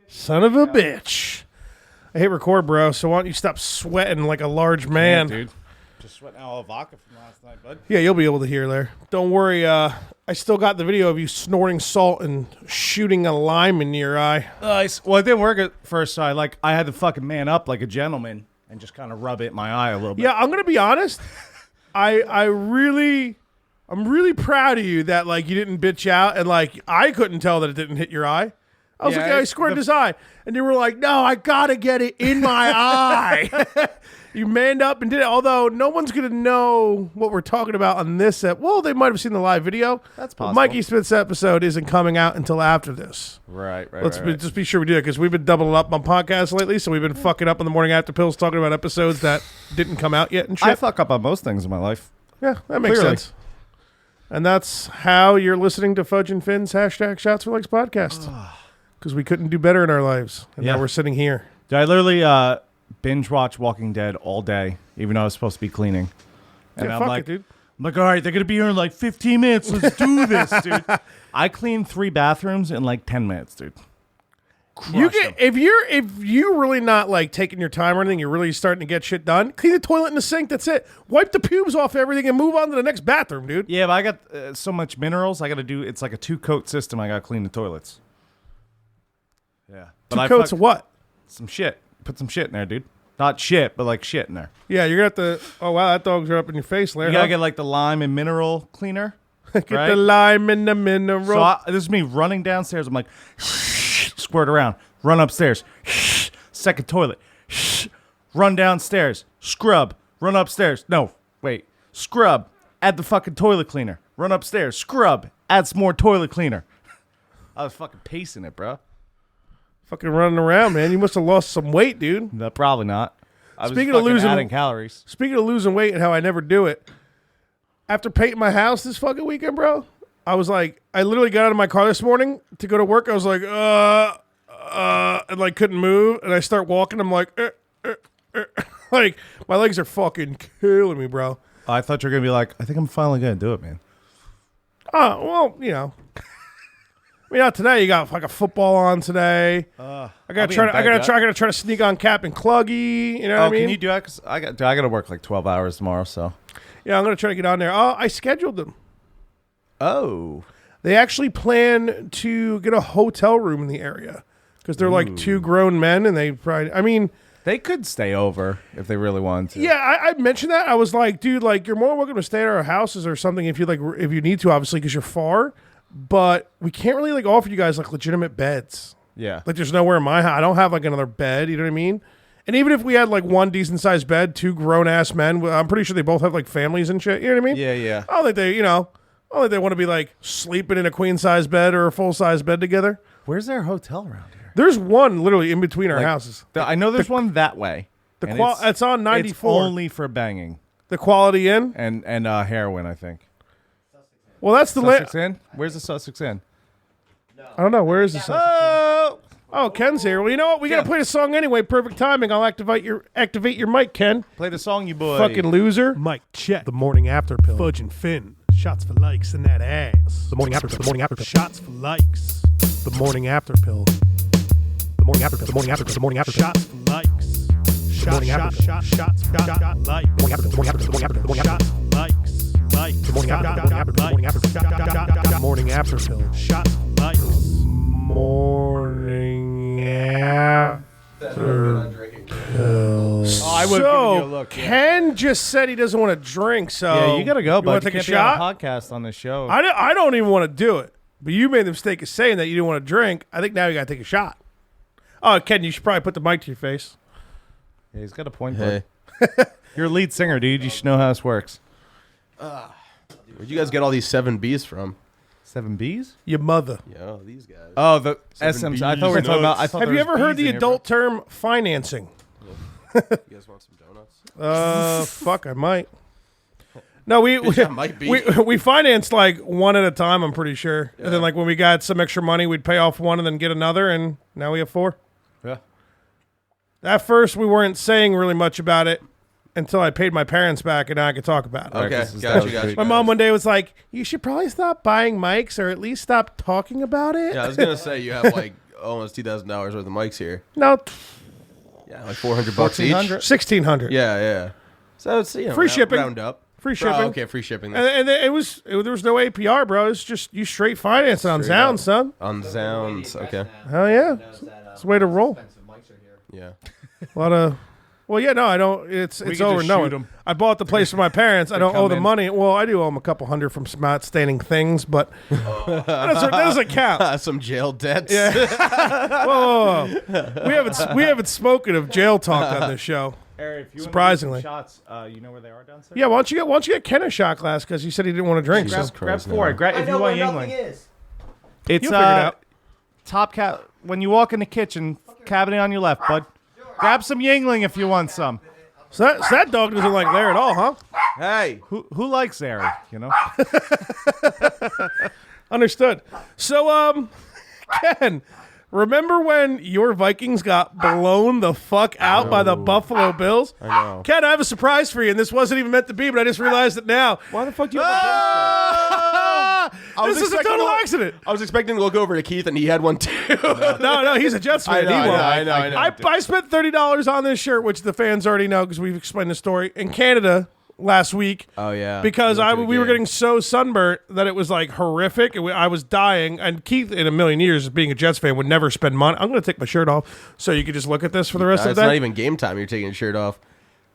Son of a bitch. I hit record, bro, so why don't you stop sweating like a large man? Dude. Just sweating all the vodka from last night, bud. Yeah, you'll be able to hear there. Don't worry, I still got the video of you snorting salt and shooting a lime in your eye. Nice. Well, it didn't work at first, so I had to fucking man up like a gentleman and just kind of rub it in my eye a little bit. Yeah, I'm gonna be honest. I'm really proud of you that like you didn't bitch out and like I couldn't tell that it didn't hit your eye. I was like, I squirted his eye, and you were like, no, I gotta get it in my eye. You manned up and did it. Although no one's gonna know what we're talking about on this ep. Well, they might have seen the live video. That's possible. Mikey Smith's episode isn't coming out until after this. Right. Let's just be sure we do it because we've been doubling up on podcasts lately, so we've been fucking up on the morning after pills talking about episodes that didn't come out yet and shit. I fuck up on most things in my life. Yeah, that makes sense. And that's how you're listening to Fudge and Finn's hashtag Shots for Likes podcast. Because we couldn't do better in our lives. And now we're sitting here. Dude, I literally binge watch Walking Dead all day, even though I was supposed to be cleaning. And Yeah, I'm fuck like, it, dude. all right, they're going to be here in like 15 minutes. Let's do this, dude. I cleaned 3 bathrooms in like 10 minutes, dude. If you're really not like taking your time or anything, you're really starting to get shit done. Clean the toilet and the sink. That's it. Wipe the pubes off everything and move on to the next bathroom, dude. Yeah, but I got so much minerals. I got to do. It's like a 2-coat system. I got to clean the toilets. Yeah, but 2 coats of what? Some shit. Put some shit in there, dude. Not shit, but like shit in there. Yeah, you're gonna have to. Oh wow, that dog's right up in your face, Larry. You gotta get like the lime and mineral cleaner. Get right? the lime and the mineral. So this is me running downstairs. I'm like, squirt around, run upstairs, second toilet, run downstairs, scrub, run upstairs. No, wait, scrub, add the fucking toilet cleaner, run upstairs, scrub, add some more toilet cleaner. I was fucking pacing it, bro. Fucking running around, man. You must have lost some weight, dude. No, probably not. I Speaking was of losing adding calories. Speaking of losing weight and how I never do it, after painting my house this fucking weekend, bro, I was like, I literally got out of my car this morning to go to work. I was like, and like couldn't move. And I start walking. I'm like, like my legs are fucking killing me, bro. I thought you were gonna be like, I think I'm finally gonna do it, man. Oh, well, you know. I mean, not today. You got like a football on today. I gotta try to sneak on Cap and Cluggy. You know what I mean? Can you do that? 'Cause I gotta work like 12 hours tomorrow. So yeah, I'm gonna try to get on there. Oh, I scheduled them. oh, They actually plan to get a hotel room in the area because they're like 2 grown men, and they probably. I mean, they could stay over if they really wanted to. yeah, I mentioned that. I was like, dude, like you're more than welcome to stay at our houses or something if you need to, obviously, because you're far. But we can't really like offer you guys like legitimate beds. Yeah. Like there's nowhere in my house. I don't have like another bed. You know what I mean? And even if we had like one decent sized bed, 2 grown ass men, I'm pretty sure they both have like families and shit. You know what I mean? Yeah. I don't think they, I don't think they want to be like sleeping in a queen size bed or a full size bed together. Where's their hotel around here? There's one literally in between our houses. I know there's one that way. It's on 94. It's only for banging The Quality Inn and heroin, I think. Well, that's the Sussex Inn? Where's the Sussex Inn? I don't know. Where is the Sussex Inn? Oh, Ken's here. Well, you know what? We got to play the song anyway. Perfect timing. I'll activate your mic, Ken. Play the song, you boy. Fucking loser. Mike, check. The morning after pill. Fudge and Finn. Shots for likes in that ass. The morning after pill. The morning after pill. Shots for likes. The morning after pill. The morning after pill. The morning after pill. The morning after pill. Shots for likes. Shots like. The morning after pill. The morning after pill. The morning after pill. The morning after pill. Likes. The morning after pill. The morning after pill. Morning after pill. Shots likes. Morning after pill. I would give you a look. Ken just said he doesn't want to drink, so Yeah, you gotta go, you want but to you take a can't be shot? on a podcast on this show. I don't even want to do it, but you made the mistake of saying that you didn't want to drink. I think now you got to take a shot. Oh, Ken, you should probably put the mic to your face. Yeah, he's got a point. Hey. You're a lead singer, dude. You should know how this works. Where'd you guys get all these 7Bs from? 7Bs? Your mother. Yo, these guys. Oh, the 7Bs. SMs. I thought we were talking about. I thought Have there you was ever heard Bs the in here, adult term financing? You guys want some donuts? Fuck, I might. No, Bitch, I might be. we financed like one at a time, I'm pretty sure. Yeah. And then like when we got some extra money, we'd pay off one and then get another, and now we have 4. bro. Yeah. At first, we weren't saying really much about it until I paid my parents back, and now I could talk about it. Okay, This is gotcha. My mom one day was like, "You should probably stop buying mics, or at least stop talking about it." Yeah, I was gonna say you have like almost $2,000 worth of mics here. No, Yeah, like $400 each. 1,600. Yeah. So it's Free shipping. Round up. Free shipping. Oh, okay, free shipping. And there was no APR, bro. It's just you straight finance it on Straight Zound, up. son. On Zounds. Okay. Hell yeah. It's the way to roll. Yeah. A lot of. Well, yeah, no, I don't. It's could over. just No, shoot 'em. I bought the place for my parents. I don't come owe the in. money. Well, I do owe them a couple hundred from some outstanding things, but that doesn't count. Some jail debts. Whoa. We haven't spoken of jail talk on this show. Harry, if you Surprisingly. shots, you know where they are downstairs? Yeah, why don't you get Ken a shot glass because he said he didn't want to drink. Jesus So. Grab Christ, four. no. Grab, I if know you want where nothing Yingling. is. It's You'll figure it out. top cat. When you walk in the kitchen, cabinet on your left, bud. Grab some Yingling if you want some. So that dog doesn't like Larry at all, huh? Hey. Who likes Larry? You know. Understood. So, Ken, remember when your Vikings got blown the fuck out by the Buffalo Bills? I know. Ken, I have a surprise for you, and this wasn't even meant to be, but I just realized it now. Why the fuck do you have a Bills shirt? This is a total accident. I was expecting to look over to Keith, and he had one too. No, he's a Jets fan. He won't. I know. I spent $30 on this shirt, which the fans already know because we've explained the story, in Canada last week. Oh, yeah. Because You went to the we were game. getting so sunburnt that it was like horrific. I was dying. And Keith, in a million years, being a Jets fan, would never spend money. I'm going to take my shirt off so you could just look at this for the rest of It's the day. not even game time. You're taking your shirt off.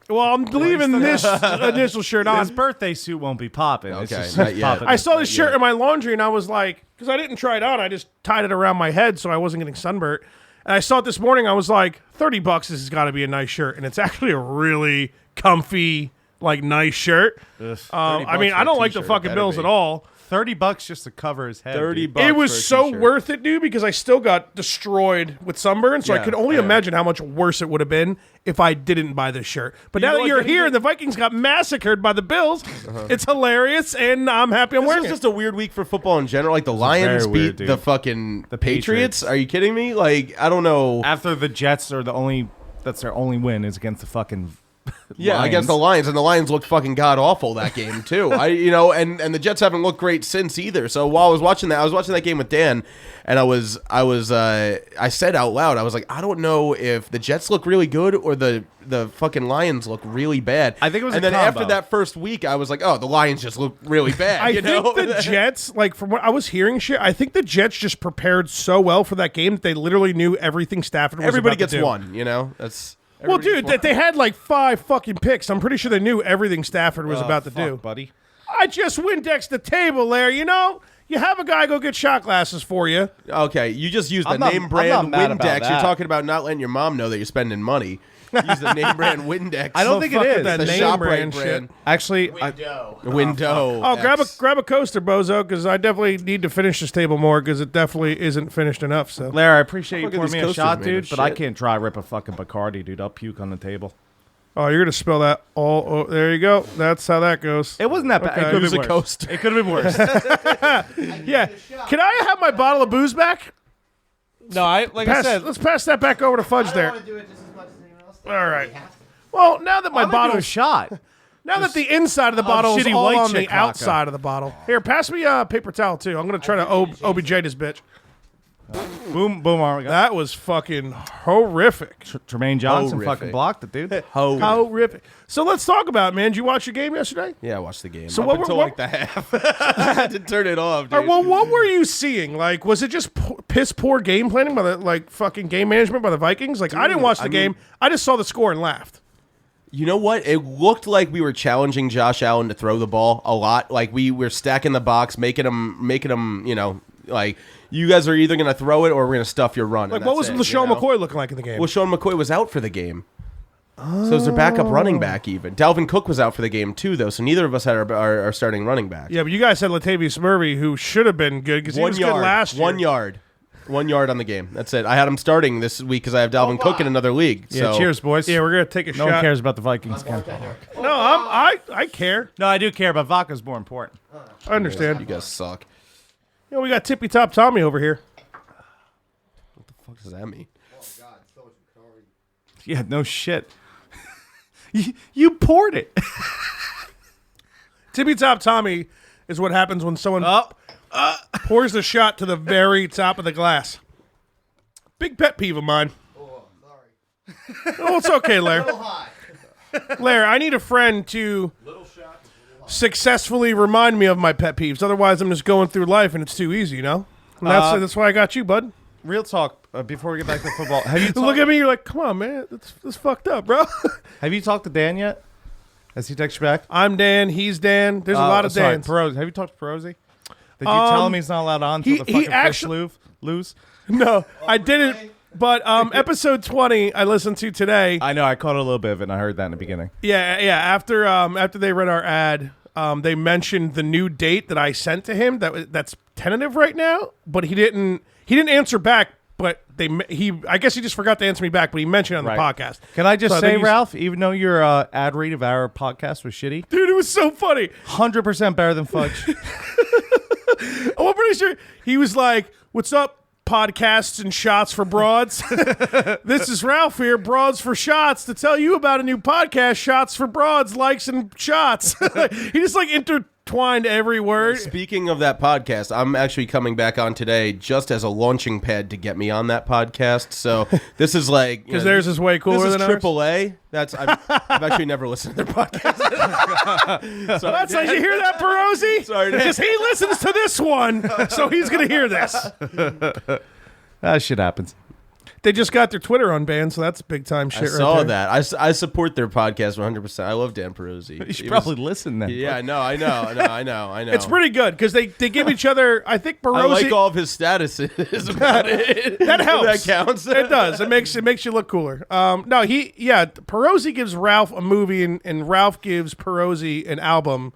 Well, I'm leaving this initial shirt on. His birthday suit won't be popping. It's Okay, just not yet. popping. I saw this shirt Yeah. in my laundry and I was like, because I didn't try it on, I just tied it around my head so I wasn't getting sunburnt. And I saw it this morning. I was like, $30. This has got to be a nice shirt, and it's actually a really comfy, like nice shirt. I mean, for I a don't like the t-shirt, fucking better Bills be. at all. $30 just to cover his head. 30 dude. bucks. It was for a so t-shirt. worth it, dude, because I still got destroyed with sunburn. So I Yeah, could only yeah. imagine how much worse it would have been if I didn't buy this shirt. But now know that what, you're Kenny? here and the Vikings got massacred by the Bills, it's hilarious, and I'm happy I'm This wearing was it. just a weird week for football in general. Like the Lions very beat weird, dude. the fucking The Patriots. Patriots. Are you kidding me? Like I don't know. After the Jets are that's their only win is against the fucking Yeah, Lions. against the Lions, and the Lions looked fucking god awful that game too. And the Jets haven't looked great since either. So while I was watching that game with Dan, and I said out loud, I was like, I don't know if the Jets look really good or the fucking Lions look really bad. I think it was and a then combo. after that first week, I was like, oh, the Lions just look really bad. I you know? think the Jets, like from what I was hearing shit, I think the Jets just prepared so well for that game that they literally knew everything Stafford was everybody about to gets do. one. You know, that's. Well, everybody dude, gets they had like 5 fucking picks. I'm pretty sure they knew everything Stafford was about to do. buddy. I just Windexed the table there, you know? You have a guy go get shot glasses for you. Okay, you just use the I'm not- name I'm brand not mad about Windex. You're that. talking about not letting your mom know that you're spending money. Use the name brand Windex. I don't think it fuck is. with that the name ShopRite brand shit. Actually, Window. Oh, X. grab a coaster, bozo, because I definitely need to finish this table more because it definitely isn't finished enough. So Larry, I appreciate you Fuck are pouring these me a coasters shot, made dude, of but I shit? can't dry rip a fucking Bacardi, dude. I'll puke on the table. Oh, you're gonna spill that all. Oh, there you go. That's how that goes. It wasn't that bad. Okay. It could Use have a been worse. coaster. It could have been worse. Yeah. Can I have my bottle of booze back? No, Let's pass that back over to Fudge there. do it just as much as anyone else does. All right. Well, now that my I'm gonna do bottle a shot. Now that the inside of the bottle is shitty all white on the chick vodka. outside of the bottle. Here, pass me a paper towel, too. I'm going to try to OBJ this bitch. Boom, boom, we got That was fucking horrific. Tremaine Johnson Horrific. fucking blocked it, dude. Horrific. So let's talk about it, man. Did you watch your game yesterday? Yeah, I watched the game. So Up what- until what- like the half. I had to turn it off, dude. Or, well, what were you seeing? Like, was it just piss poor game planning by the, fucking game management by the Vikings? Like, I didn't watch the game. I just saw the score and laughed. You know what? It looked like we were challenging Josh Allen to throw the ball a lot. Like we were stacking the box, making him, you know, like you guys are either going to throw it or we're going to stuff your run. Like, and what was that's it, LaShawn you know? McCoy looking like in the game? Well, Sean McCoy was out for the game. So it's their backup running back even. Dalvin Cook was out for the game too, though. So neither of us had our starting running back. Yeah, but you guys had Latavius Murray, who should have been good because he was good last year. 1 yard. 1 yard on the game. That's it. I had him starting this week because I have Dalvin Cook in another league. Yeah, so. cheers, boys. Yeah, we're gonna take a No one shot. cares about the Vikings. Ken. No, I care. No, I do care, but vodka's more important. I understand. You guys suck. You know, we got Tippy Top Tommy over here. What the fuck does that mean? Yeah, no shit. you poured it. Tippy Top Tommy is what happens when someone Oh, pours the shot to the very top of the glass. Big pet peeve of mine. Oh, sorry. Oh, it's okay, Lair. Little high. Lair, I need a friend to successfully remind me of my pet peeves. Otherwise, I'm just going through life and it's too easy, you know? And that's why I got you, bud. Real talk. Before we get back to football, have you Look at me, you're like, come on, man. That's fucked up, bro. have you talked to Dan yet? Has he texted you back? I'm Dan. He's Dan. There's a lot of sorry, Dans. Perosi. Have you talked to Perosi? Did you tell him he's not allowed on until the he fucking actually- fish lose? No, I didn't. But episode 20, I listened to today. I know. I caught a little bit of it, and I heard that in the beginning. Yeah. After they read our ad, they mentioned the new date that I sent to him. That's tentative right now. But he didn't answer back. But I guess he just forgot to answer me back. But he mentioned it on the podcast. Can I just So I say, think he's- Ralph, even though your ad read of our podcast was shitty, Dude, it was so funny. 100% better than Fudge. I'm pretty sure he was like, "What's up, podcasts and shots for broads? This is Ralph here, Broads for Shots, to tell you about a new podcast, Shots for Broads, Likes and Shots." He just like intertwined every word. Speaking of that podcast, I'm actually coming back on today just as a launching pad to get me on that podcast. So this is like Because theirs is way cooler this is than ours. AAA. I've actually never listened to their podcast. So That's like, you hear that, Perosi? Sorry, Dan. Because he listens to this one, so he's going to hear this. That shit happens. They just got their Twitter unbanned, so that's big time shit I right saw there. that. I support their podcast 100%. I love Dan Perosi. You should probably listen then. Yeah, I know. It's pretty good because they give each other. I think Perosi. I like all of his statuses about it. That helps. That counts. It does. It makes you look cooler. No, Perosi gives Ralph a movie and Ralph gives Perosi an album,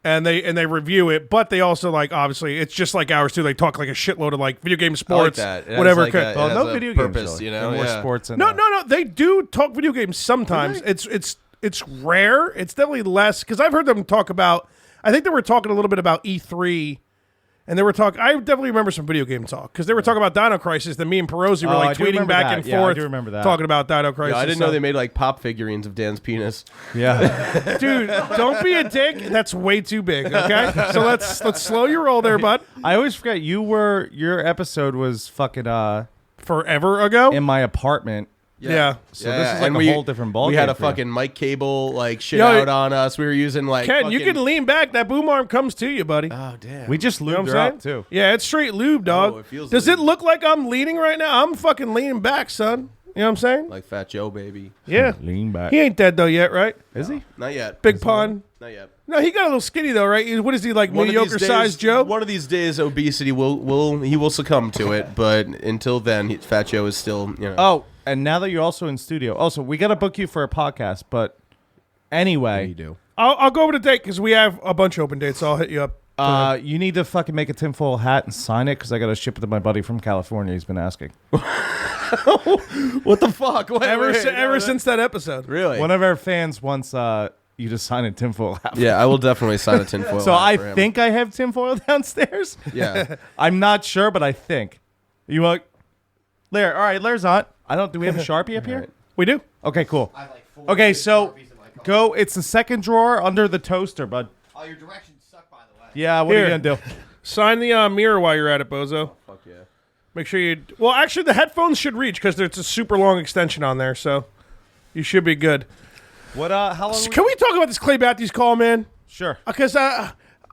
and they review it. But they also obviously it's just like ours too. They talk like a shitload of video game, sports, that. It has whatever. like a- Well, it no has a video purpose, games. you They're know? more Yeah. sports. And, No. They do talk video games sometimes. It's rare. It's definitely less because I've heard them talk about. I think they were talking a little bit about E3. And they were talking. I definitely remember some video game talk because they were talking about Dino Crisis. Then me and Perosi were I do tweeting remember back that. and Yeah, I forth, do remember that. talking about Dino Crisis. I didn't know they made pop figurines of Dan's penis. Yeah. Dude, don't be a dick. That's way too big. Okay, so let's slow your roll there, bud. I always forget your episode was fucking Forever ago. in my apartment. Yeah. So this is and a whole different ballgame. We had a for you. fucking mic cable shit Yo, out on us. We were using Ken, you can lean back. That boom arm comes to you, buddy. Oh damn. We just You know lubed what her I'm up saying? too. Yeah, it's straight lube, dog. it feels Does lubed. it look like I'm leaning right now? I'm fucking leaning back, son. You know what I'm saying? like Fat Joe, baby. Yeah. Lean back. He ain't dead though yet, right? Is he? Not yet. Big pun. Not yet. No, he got a little skinny though, right? What is he like? One of these Mediocre days- sized Joe? One of these days, obesity will succumb to it. But until then, Fat Joe is still Oh, and now that you're also in studio, also we got to book you for a podcast. But anyway, you do. I'll go over the date because we have a bunch of open dates. So I'll hit you up. you need to fucking make a tinfoil hat and sign it because I got to ship it to my buddy from California. He's been asking. What the fuck? Wait, Ever since that episode. Really? One of our fans wants you to sign a tinfoil hat. Yeah, I will definitely sign a tinfoil. So hat I for him. think I have tinfoil downstairs. Yeah. I'm not sure, but I think. You want Lair? All right, Lair's on. I don't. Do we have a Sharpie up here? We do. Okay, cool. I have like 4 Okay, big so Sharpies in my car. go. It's the second drawer under the toaster, bud. Oh, your directions suck, by the way. Yeah, what are Here. you gonna do? Sign the mirror while you're at it, Bozo. Fuck yeah. Make sure you. Well, actually, the headphones should reach because there's a super long extension on there, so you should be good. What? How long? Can we talk about this Clay Matthews call, man? Sure. Because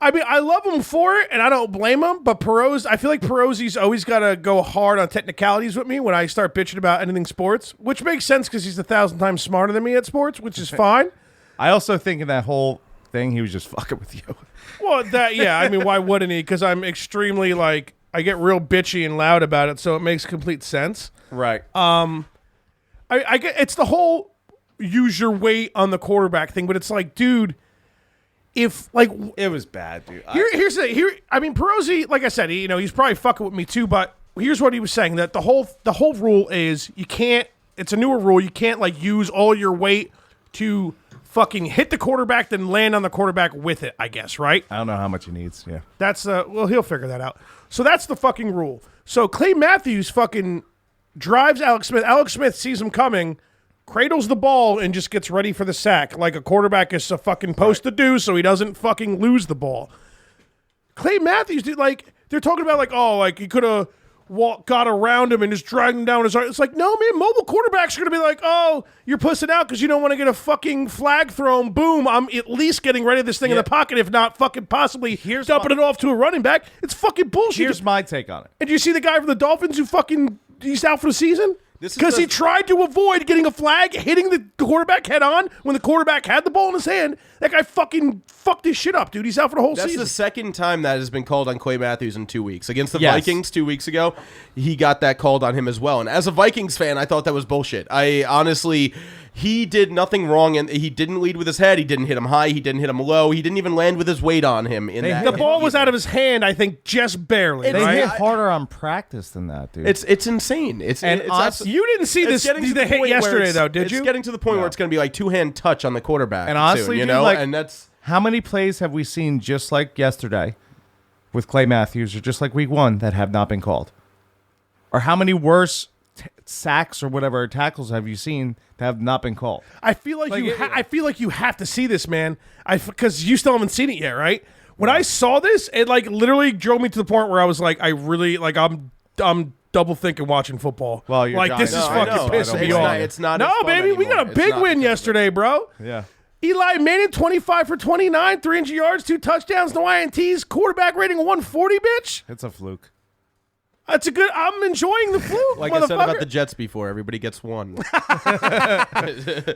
I mean, I love him for it, and I don't blame him. But I feel like Perosi's always got to go hard on technicalities with me when I start bitching about anything sports, which makes sense because he's 1,000 times smarter than me at sports, which is fine. I also think in that whole thing, he was just fucking with you. Well, I mean, why wouldn't he? Because I'm extremely I get real bitchy and loud about it, so it makes complete sense. Right. I get it's the whole use your weight on the quarterback thing, but it's like, dude, if it was bad, dude. here's I mean, Perosi, like I said, he's probably fucking with me too, but here's what he was saying, that the whole rule is you can't. It's a newer rule. You can't use all your weight to fucking hit the quarterback, then land on the quarterback with it. I guess, right? I don't know how much he needs. Yeah. That's well, he'll figure that out. So that's the fucking rule. So Clay Matthews fucking drives Alex Smith. Alex Smith sees him coming, cradles the ball, and just gets ready for the sack like a quarterback is fucking supposed to do, so he doesn't fucking lose the ball. Clay Matthews, dude, they're talking about he could have got around him and just dragged him down his arm. It's like, no, man, mobile quarterbacks are going to be like, oh, you're pussing out because you don't want to get a fucking flag thrown. Boom, I'm at least getting ready of this thing in the pocket, if not fucking possibly dumping it off to a running back. It's fucking bullshit. Here's my take on it. And do you see the guy from the Dolphins who he's out for the season? Because he tried to avoid getting a flag, hitting the quarterback head on when the quarterback had the ball in his hand. That guy fucking fucked his shit up, dude. He's out for the whole season. That's the second time that has been called on Clay Matthews in 2 weeks. Against the Vikings 2 weeks ago, he got that called on him as well. And as a Vikings fan, I thought that was bullshit. I honestly... He did nothing wrong, and he didn't lead with his head. He didn't hit him high. He didn't hit him low. He didn't even land with his weight on him. The ball was out of his hand, I think, just barely. They hit harder on practice than that, dude. It's insane. You didn't see the hit yesterday, though, did you? It's getting to the point where it's going to be like two-hand touch on the quarterback. And honestly, soon, dude, that's how many plays have we seen just like yesterday with Clay Matthews, or just like week 1, that have not been called? Or how many worse sacks or whatever tackles have you seen that have not been called? I feel like I feel like you have to see this, man. Because you still haven't seen it yet, right? When I saw this, it like literally drove me to the point where I was like, I'm double thinking watching football. Well, you're like this is fucking pissing me off. It's not. No, baby, we got a big win yesterday, bro. Yeah. Eli Manning, 25 for 29, 300 yards, 2 touchdowns, no INTs, quarterback rating 140, bitch. It's a fluke. That's a good. I'm enjoying the fluke, like I said about the Jets before. Everybody gets one.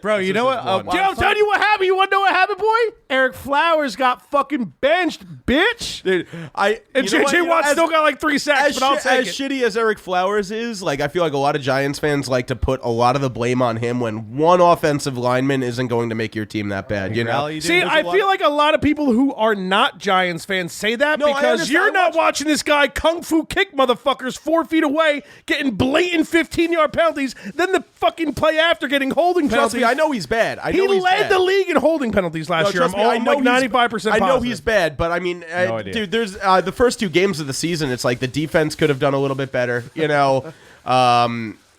Bro, you know what? Dude, I'm telling you what happened. You want to know what happened, boy? Eric Flowers got fucking benched, bitch. Dude, and JJ Watt still got like 3 sacks, but I'll take it. As shitty as Eric Flowers is, like I feel like a lot of Giants fans like to put a lot of the blame on him when one offensive lineman isn't going to make your team that bad. You know? See, I feel like a lot of people who are not Giants fans say that because you're not watching this guy kung fu kick motherfuckers 4 feet away, getting blatant 15-yard penalties, then the fucking play after getting holding penalties. Trust me, I know he's bad. He led the league in holding penalties last year. I'm like 95% positive. I know he's bad, but I mean, dude, there's the first 2 games of the season, it's like the defense could have done a little bit better. You know,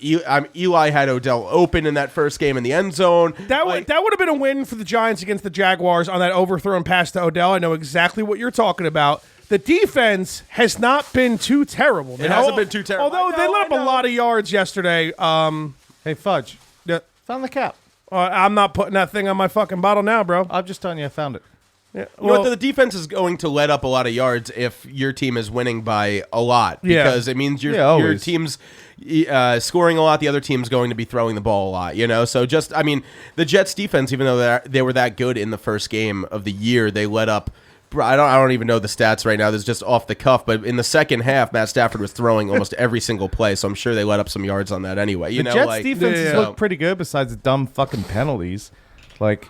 Eli had Odell open in that first game in the end zone. That would have been a win for the Giants against the Jaguars on that overthrown pass to Odell. I know exactly what you're talking about. The defense has not been too terrible. It hasn't been too terrible. Although they let up a lot of yards yesterday. Hey, Fudge. Yeah. Found the cap. I'm not putting that thing on my fucking bottle now, bro. I'm just telling you I found it. Yeah. You know what, the defense is going to let up a lot of yards if your team is winning by a lot. Because it means your team's scoring a lot, the other team's going to be throwing the ball a lot, you know? So the Jets defense, even though they were that good in the first game of the year, they let up... I don't even know the stats right now. This is just off the cuff. But in the second half, Matt Stafford was throwing almost every single play, so I'm sure they let up some yards on that anyway. The Jets' defenses look pretty good besides the dumb fucking penalties. Like,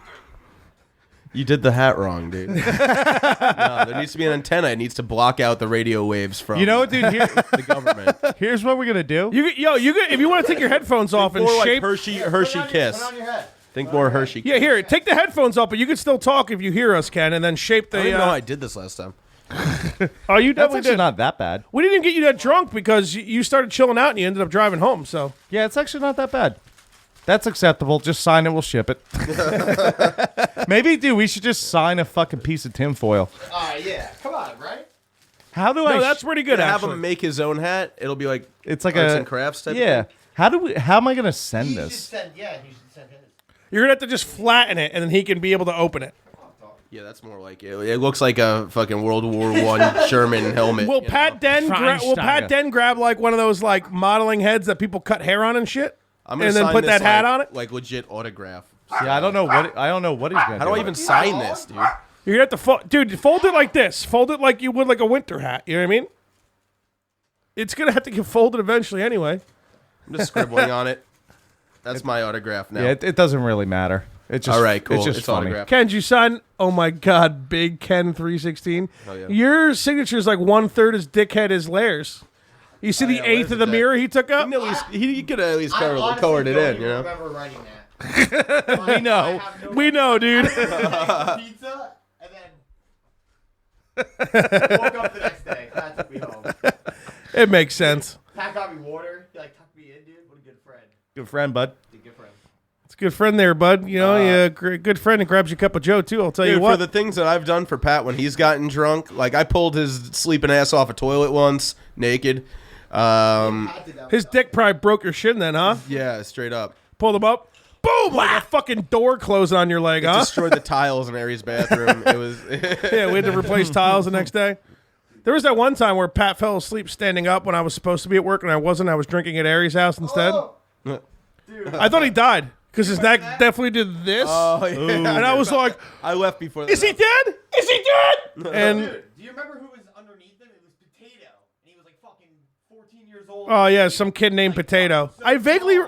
you did the hat wrong, dude. No, there needs to be an antenna. It needs to block out the radio waves from what, dude? The government. Here's what we're going to do. If you want to take your headphones off and shape... Like Hershey Kiss. Put on your head. Think more Hershey. Yeah, here, take the headphones off, but you can still talk if you hear us, Ken, and then shape the... I don't even know I did this last time. Oh, you That's definitely actually did. not that bad. We didn't even get you that drunk because you started chilling out and you ended up driving home, so... Yeah, it's actually not that bad. That's acceptable. Just sign it. We'll ship it. Maybe, dude, we should just sign a fucking piece of tinfoil. Yeah. Come on, right? How do No, that's pretty good, Have actually. him make his own hat. It'll be like It's like arts a and crafts type. Yeah. Thing. How am I going to send He this? should send his. You're going to have to just flatten it, and then he can be able to open it. Yeah, that's more like it. It looks like a fucking World War I Sherman helmet. Will Pat Den grab like one of those like modeling heads that people cut hair on and shit, I'm gonna and then sign put this, that hat like, on it? like legit autograph. Yeah, I don't know what he's going to do. How do I even sign this, dude? You're going to have to fold it like this. Fold it like you would like a winter hat. You know what I mean? It's going to have to get folded eventually anyway. I'm just scribbling on it. That's my autograph now. Yeah, it doesn't really matter. It's just All right, cool. It's just It's funny. autographed. Ken, did you sign? Oh my God, Big Ken 316. Oh, yeah. Your signature is like 1/3 as dickhead as Lairs. You see the yeah, eighth where's of the it mirror he took up? He could have at least I honestly colored it don't in, even you know? remember writing that. We know. We know, dude. Pizza, and then woke up the next day. Pat took me home. It makes sense. Pat got me water. He like tucked me in, dude. What a good friend. Good friend, bud. Good friend. It's a good friend there, bud. You know, good friend and grabs you a cup of Joe, too. I'll tell you Dude, what. for the things that I've done for Pat when he's gotten drunk, like I pulled his sleeping ass off a toilet once, naked. His dick probably broke your shin then, huh? Yeah, straight up. Pulled him up. Boom! Like a fucking door closing on your leg, huh? Destroyed the tiles in Aries' bathroom. It was. Yeah, we had to replace tiles the next day. There was that one time where Pat fell asleep standing up when I was supposed to be at work and I wasn't. I was drinking at Aries' house instead. Dude, I thought he died because his neck definitely did this. Oh, yeah. And I was like, I left before that. is he dead? Is he dead? And dude, do you remember who was underneath him? It was Potato, and he was like fucking 14 years old. oh yeah, some kid named Potato. I vaguely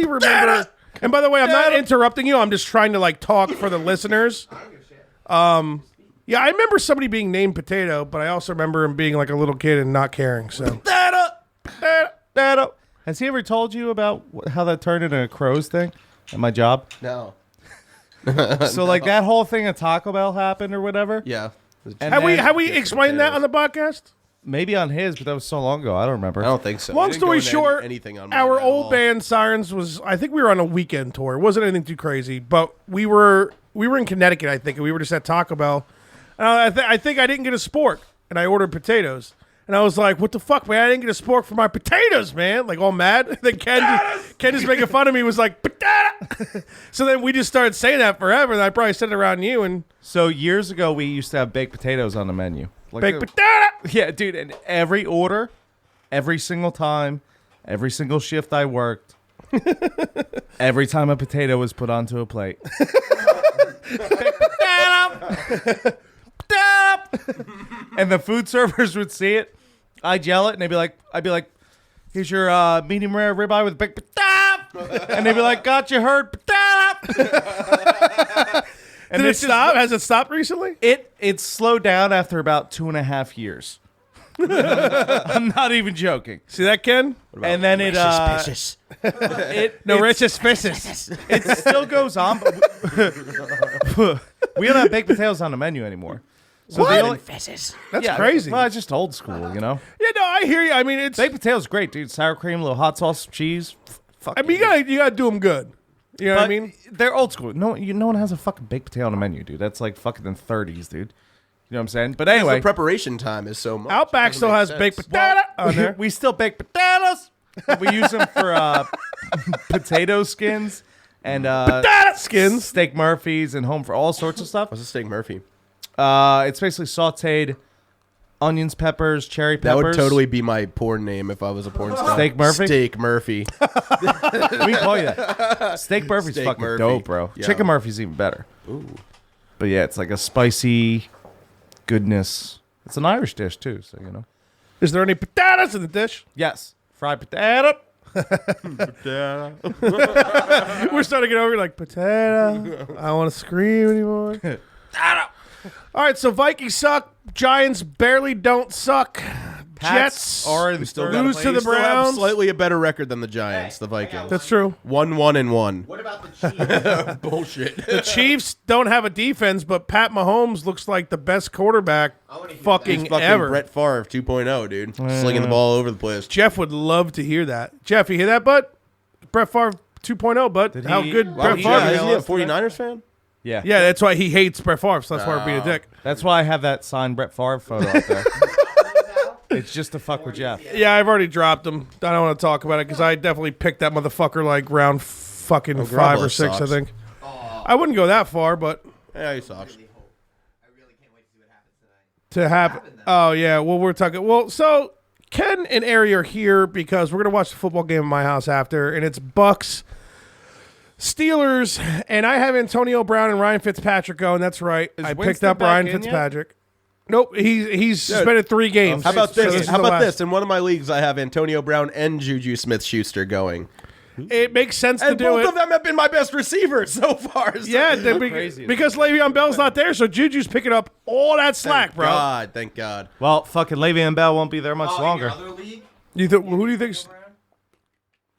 remember. And by the way, I'm not interrupting you. I'm just trying to like talk for the listeners. Yeah, I remember somebody being named Potato, but I also remember him being like a little kid and not caring. So Potato. Has he ever told you about how that turned into a crows thing at my job? No. So like that whole thing at Taco Bell happened or whatever. Yeah. And have we then- explained that on the podcast? Maybe on his, but that was so long ago. I don't remember. I don't think so. Long We didn't go story into short, anything on mine our at old all. band Sirens was. I think we were on a weekend tour. It wasn't anything too crazy, but we were in Connecticut. I think and we were just at Taco Bell. I think I didn't get a spork, and I ordered potatoes. And I was like, "What the fuck, man? I didn't get a spork for my potatoes, man!" Like all mad. Then Ken just making fun of me was like, "Potato." So then we just started saying that forever. And I probably said it around you and So years ago, we used to have baked potatoes on the menu. Like baked potato. Yeah, dude. And every order, every single time, every single shift I worked, every time a potato was put onto a plate. And the food servers would see it. I'd yell it, and I'd be like, "Here's your medium rare ribeye with baked potato," and they'd be like, "Got you heard, potato." And Did it this is- stop? Has it stopped recently? It slowed down after about 2.5 years. I'm not even joking. See that, Ken? And then it No, it's- Rich's fishes. it still goes on, but we don't have baked potatoes on the menu anymore. So What? the only- That's yeah, crazy. Well, it's just old school, you know. Yeah, no, I hear you. I mean, it's. Baked potatoes, great, dude. Sour cream, a little hot sauce, cheese. Fuck. I mean, you gotta do them good. You know what I mean? They're old school. No one has a fucking baked potato on the menu, dude. That's like fucking the 30s, dude. You know what I'm saying? But anyway, The prepreation time is so much. Outback It doesn't still make has sense. baked potato on there. we still bake potatoes. We use them for potato skins and Potato skins. steak Murphys and home for all sorts of stuff. What's a steak Murphy? It's basically sauteed onions, peppers, cherry That peppers. would totally be my porn name if I was a porn star. Steak Murphy? Steak Murphy. We can call you that. Steak Murphy's Steak fucking Murphy. dope, bro. Yeah. Chicken Murphy's even better. Ooh. But yeah, it's like a spicy goodness. It's an Irish dish too, so you know. Is there any potatoes in the dish? Yes, fried potato. We're starting to get over like potato. I don't want to scream anymore. All right, so Vikings suck. Giants barely don't suck. Jets are in Still third gotta lose place. to the Still have Browns. slightly a better record than the Giants, the Vikings. That's true. 1-1-1. What about the Chiefs? Bullshit. The Chiefs don't have a defense, but Pat Mahomes looks like the best quarterback I wanna hear fucking, He's fucking ever. Brett Favre 2.0, dude. Slinging the ball all over the place. Jeff would love to hear that. Jeff, you hear that, bud? Brett Favre 2.0, bud. Did How he- good Wow, Brett he- Favre Yeah, is. isn't he a 49ers fan? Yeah. Yeah, that's why he hates Brett Favre, so that's why we're being a dick. That's why I have that signed Brett Favre photo out there. It's just to fuck with Jeff. Yeah, I've already dropped him. I don't want to talk about it because I definitely picked that motherfucker like round fucking 5 or Garoppolo 6, I sucks. think. I wouldn't go that far, but Yeah, he sucks. I really can't wait to see what happens tonight. to happen. Oh, yeah. Well, we're talking. Well, so Ken and Ari are here because we're going to watch the football game at my house after, and it's Bucks, Steelers, and I have Antonio Brown and Ryan Fitzpatrick going. That's right. Is I picked Winston up back Ryan in yet? Fitzpatrick. Nope, he's suspended 3 games. How about So this? is How the about last. this? In one of my leagues, I have Antonio Brown and Juju Smith-Schuster going. It makes sense to And do both it. of them have been my best receivers so far. So Yeah, because Le'Veon Bell's not there, so Juju's picking up all that slack, Thank bro. God, thank God. Well, fucking Le'Veon Bell won't be there much Oh, longer. in your other league? Who do you think?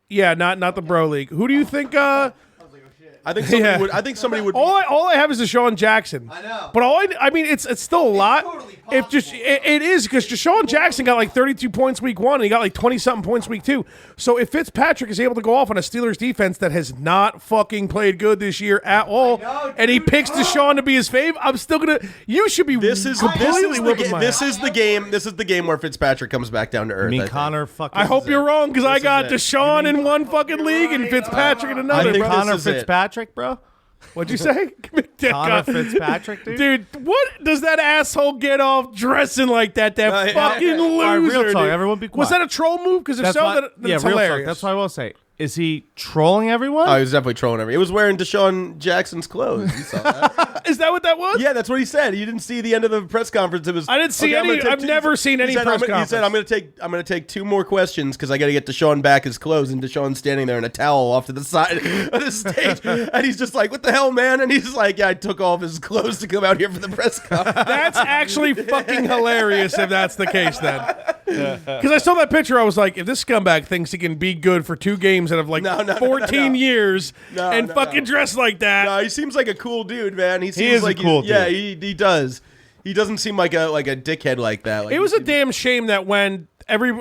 Yeah, not the bro league. Who do you think? I was like, oh shit. I think somebody would. I think somebody would. All I have is Deshaun Jackson. I know. But I mean, it's still a lot. totally If just possible. it is because Deshaun Jackson got like 32 points week 1 and he got like 20-something points week 2. So if Fitzpatrick is able to go off on a Steelers defense that has not fucking played good this year at all, know, and he dude. picks Deshaun to be his fave, I'm still gonna. You should be. This is completely whipping my this ass. is the game. This is the game where Fitzpatrick comes back down to earth. I mean, think. Connor fucking. I hope you're wrong because I got is it. Deshaun in one fucking league and Fitzpatrick in another. I think bro. this Connor is it. Fitzpatrick, bro. What'd you say? Connor Fitzpatrick, dude. Dude, what does that asshole get off dressing like that? That yeah. fucking loser. All right, real talk, dude. everyone be Was quiet. that a troll move? Because if That's so, why, then yeah, it's real talk. hilarious. That's what I will say. Is he trolling everyone? Oh, he was definitely trolling everybody. It was wearing Deshaun Jackson's clothes. You saw that? Is that what that was? Yeah, that's what he said. You didn't see the end of the press conference. It was. I didn't see I'm any- gonna take I've never seen any he said, press He said, "I'm gonna take 2 more questions because I got to get Deshaun back his clothes." And Deshaun's standing there in a towel off to the side of the stage, and he's just like, "What the hell, man?" And he's like, "Yeah, I took off his clothes to come out here for the press conference." That's actually fucking hilarious if that's the case then. Because I saw that picture, I was like, if this scumbag thinks he can be good for 2 games out of like No, 14 years No, and no, fucking no. dress like that. No, he seems like a cool dude, man. He seems is a like cool Yeah, dude. he does. He doesn't seem like a dickhead like that. Like, It was he a damn shame that when every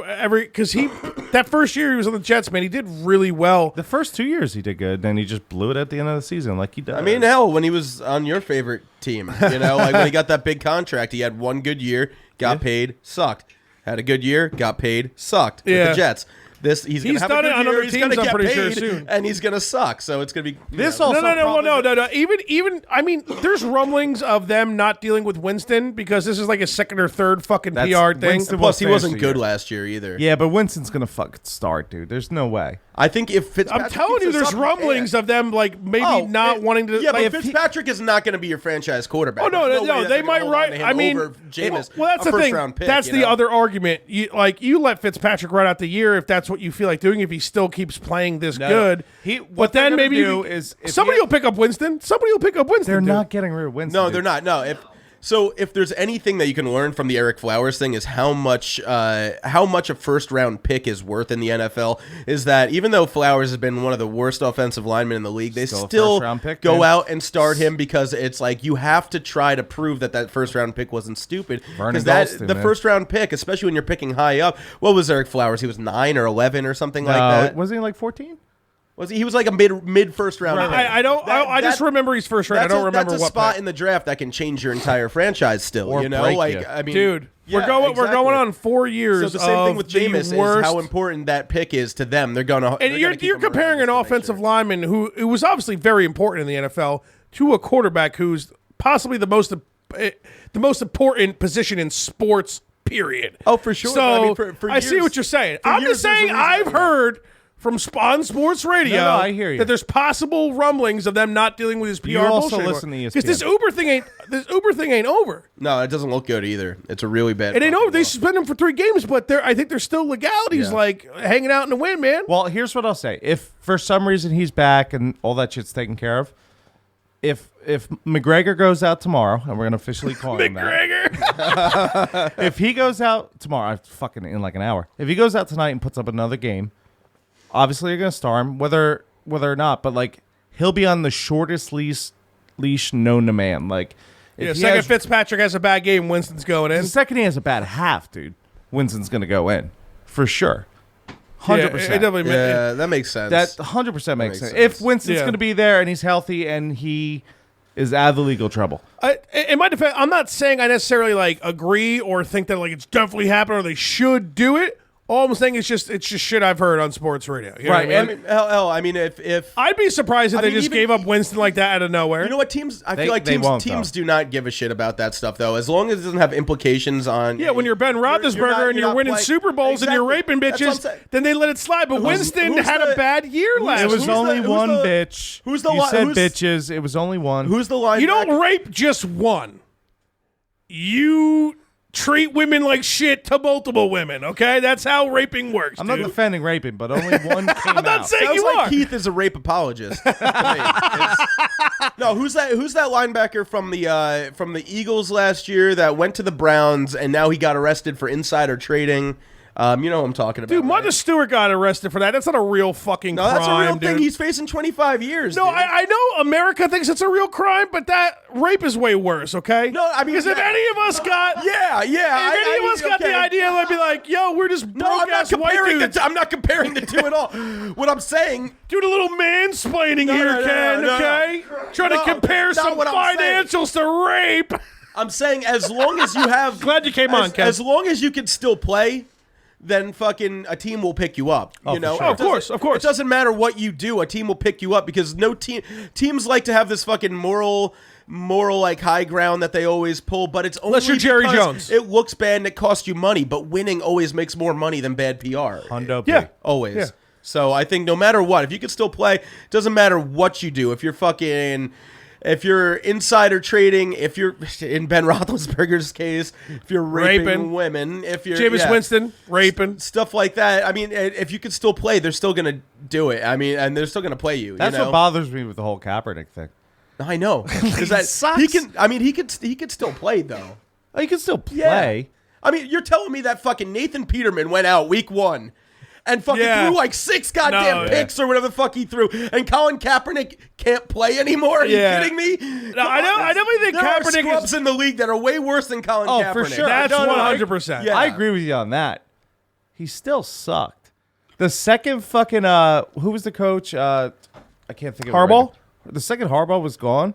because he that first year he was on the Jets, man, he did really well. The first 2 years he did good, then he just blew it at the end of the season like he does. I mean, hell, when he was on your favorite team, you know, like when he got that big contract, he had 1 good year, got paid, sucked. Had a good year, got paid, sucked with Yeah. the Jets. He's gonna have done a it good on year, other he's teams, gonna I'm get pretty sure, paid, soon. and he's gonna suck. So it's gonna be This yeah. also No. Even I mean, there's rumblings of them not dealing with Winston because this is like a second or third fucking That's PR thing. Winston. Plus, he wasn't Fantasy good year. last year either. Yeah, but Winston's gonna fucking start, dude. There's no way. I think if Fitzpatrick I'm telling you, keeps there's this up, rumblings of them like maybe not wanting to. Yeah, like, but Fitzpatrick is not going to be your franchise quarterback. Oh no, There's no, way that they they're gonna might hold on write. to him I mean, over Jameis, well, that's a the thing. first-round pick, That's you the know? other argument. You let Fitzpatrick run out the year if that's what you feel like doing. If he still keeps playing this good, what but they're then gonna maybe do you, is if somebody he- will pick up Winston. Somebody will pick up Winston. They're dude. not getting rid of Winston. No, dude. they're not. No, if there's anything that you can learn from the Eric Flowers thing is how much a first round pick is worth in the NFL is that even though Flowers has been one of the worst offensive linemen in the league, they Still a still first-round pick, go man. out and start him because it's like you have to try to prove that first round pick wasn't stupid. Vernon Because Gholston, the man. first round pick, especially when you're picking high up, what was Eric Flowers? He was 9 or 11 or something like that. Wasn't he like 14? Was he? He was like a mid first round. pick. I don't. I just remember he's first round. I don't remember that's a what spot pick. in the draft that can change your entire franchise. Still, Or you know, break like you. I mean, Dude, yeah, we're going exactly. on 4 years. So the same thing with of the Jameis is worst- how important that pick is to them. They're gonna. And you're comparing an offensive lineman who was obviously very important in the NFL to a quarterback who's possibly the most important position in sports. Period. Oh, for sure. So But I mean, for I see years- what you're saying. for I'm years just there's a saying reason I've for that. heard from on sports radio No, I hear you. that there's possible rumblings of them not dealing with his PR You also bullshit listen to E because this ESPN. Uber thing ain't over. No, it doesn't look good either. It's a really bad. It ain't fucking over. They law. suspend him for 3 games, but I think there's still legalities Yeah. like hanging out in the wind, man. Well, here's what I'll say. If for some reason he's back and all that shit's taken care of, if McGregor goes out tomorrow, and we're gonna officially call him that. McGregor. If he goes out tomorrow, fucking in like an hour. If he goes out tonight and puts up another game, obviously you're gonna start him, whether or not. But like he'll be on the shortest leash known to man. Like Yeah, if he second has- Fitzpatrick has a bad game, Winston's going in. the second he has a bad half, dude, Winston's gonna go in for sure. 100%. Yeah, it definitely Yeah, that makes sense. That 100% makes makes sense. If sense. Winston's Yeah. going to be there and he's healthy and he is out of the legal trouble. In my defense, I'm not saying I necessarily like agree or think that like it's definitely happened or they should do it. All I'm saying is it's just shit I've heard on sports radio. You know Right, what I I mean? mean, hell, I mean, if I'd be surprised if I they mean, just even- gave up Winston like that out of nowhere. you know what teams, I They- feel like they won't, teams though. do not give a shit about that stuff though, as long as it doesn't have implications on. Yeah, when you're Ben Roethlisberger not- and you're not winning playing- Super Bowls and you're Exactly. raping That's what I'm bitches, saying. then they let it slide. But Winston who's had the- a bad year last It was year. only who's one the- bitch. who's the You li- said who's- bitches. It was only one. Who's the line? You don't rape just one. You treat women like shit to multiple women, okay? That's how raping works, I'm not dude. defending raping, but only one came I'm not out. saying Sounds you like are. Keith is a rape apologist. to me. No, who's that? Who's that linebacker from the Eagles last year that went to the Browns and now he got arrested for insider trading? You know what I'm talking about. Dude, Martha right? Stewart got arrested for that. That's not a real fucking No, crime, that's a real dude. thing. He's facing 25 years. No, dude. I know America thinks it's a real crime, but that rape is way worse, okay? No, I mean, because if any of us got... Yeah. If any of us got the idea, I'd be like, yo, we're just No, I'm not broke-ass white comparing dudes. I'm not comparing the two at all. What I'm saying... Doing a little mansplaining here, no, Ken, no. okay? Trying to No, compare that's not some what I'm saying. financials to rape. I'm saying as long as you have... Glad you came on, Ken. As long as you can still play... then fucking a team will pick you up. You know, sure. Of course. It doesn't matter what you do, a team will pick you up because no teams like to have this fucking moral like high ground that they always pull, but it's only Unless you're Jerry because Jones. It looks bad and it costs you money, but winning always makes more money than bad PR. Hundo Yeah. P. Always. Yeah. So I think no matter what, if you can still play, it doesn't matter what you do. If you're insider trading, if you're in Ben Roethlisberger's case, if you're raping women, if you're Jameis Winston, raping. stuff like that. I mean, if you could still play, they're still gonna do it. I mean, and they're still gonna play you. That's you know? what bothers me with the whole Kaepernick thing. I know because that sucks. he can. I mean, he could still play though. Oh, you can still play. I mean, you're telling me that fucking Nathan Peterman went out week 1 and fucking Yeah. threw like 6 goddamn No, picks or whatever the fuck he threw, and Colin Kaepernick can't play anymore? Are Yeah. you kidding me? No, I definitely think there are Kaepernick scrubs in the league that are way worse than Colin Oh, Kaepernick. for sure. That's No, no, 100%. Yeah. I agree with you on that. He still sucked. The second fucking who was the coach? I can't think of it right Harbaugh? now. The second Harbaugh was gone.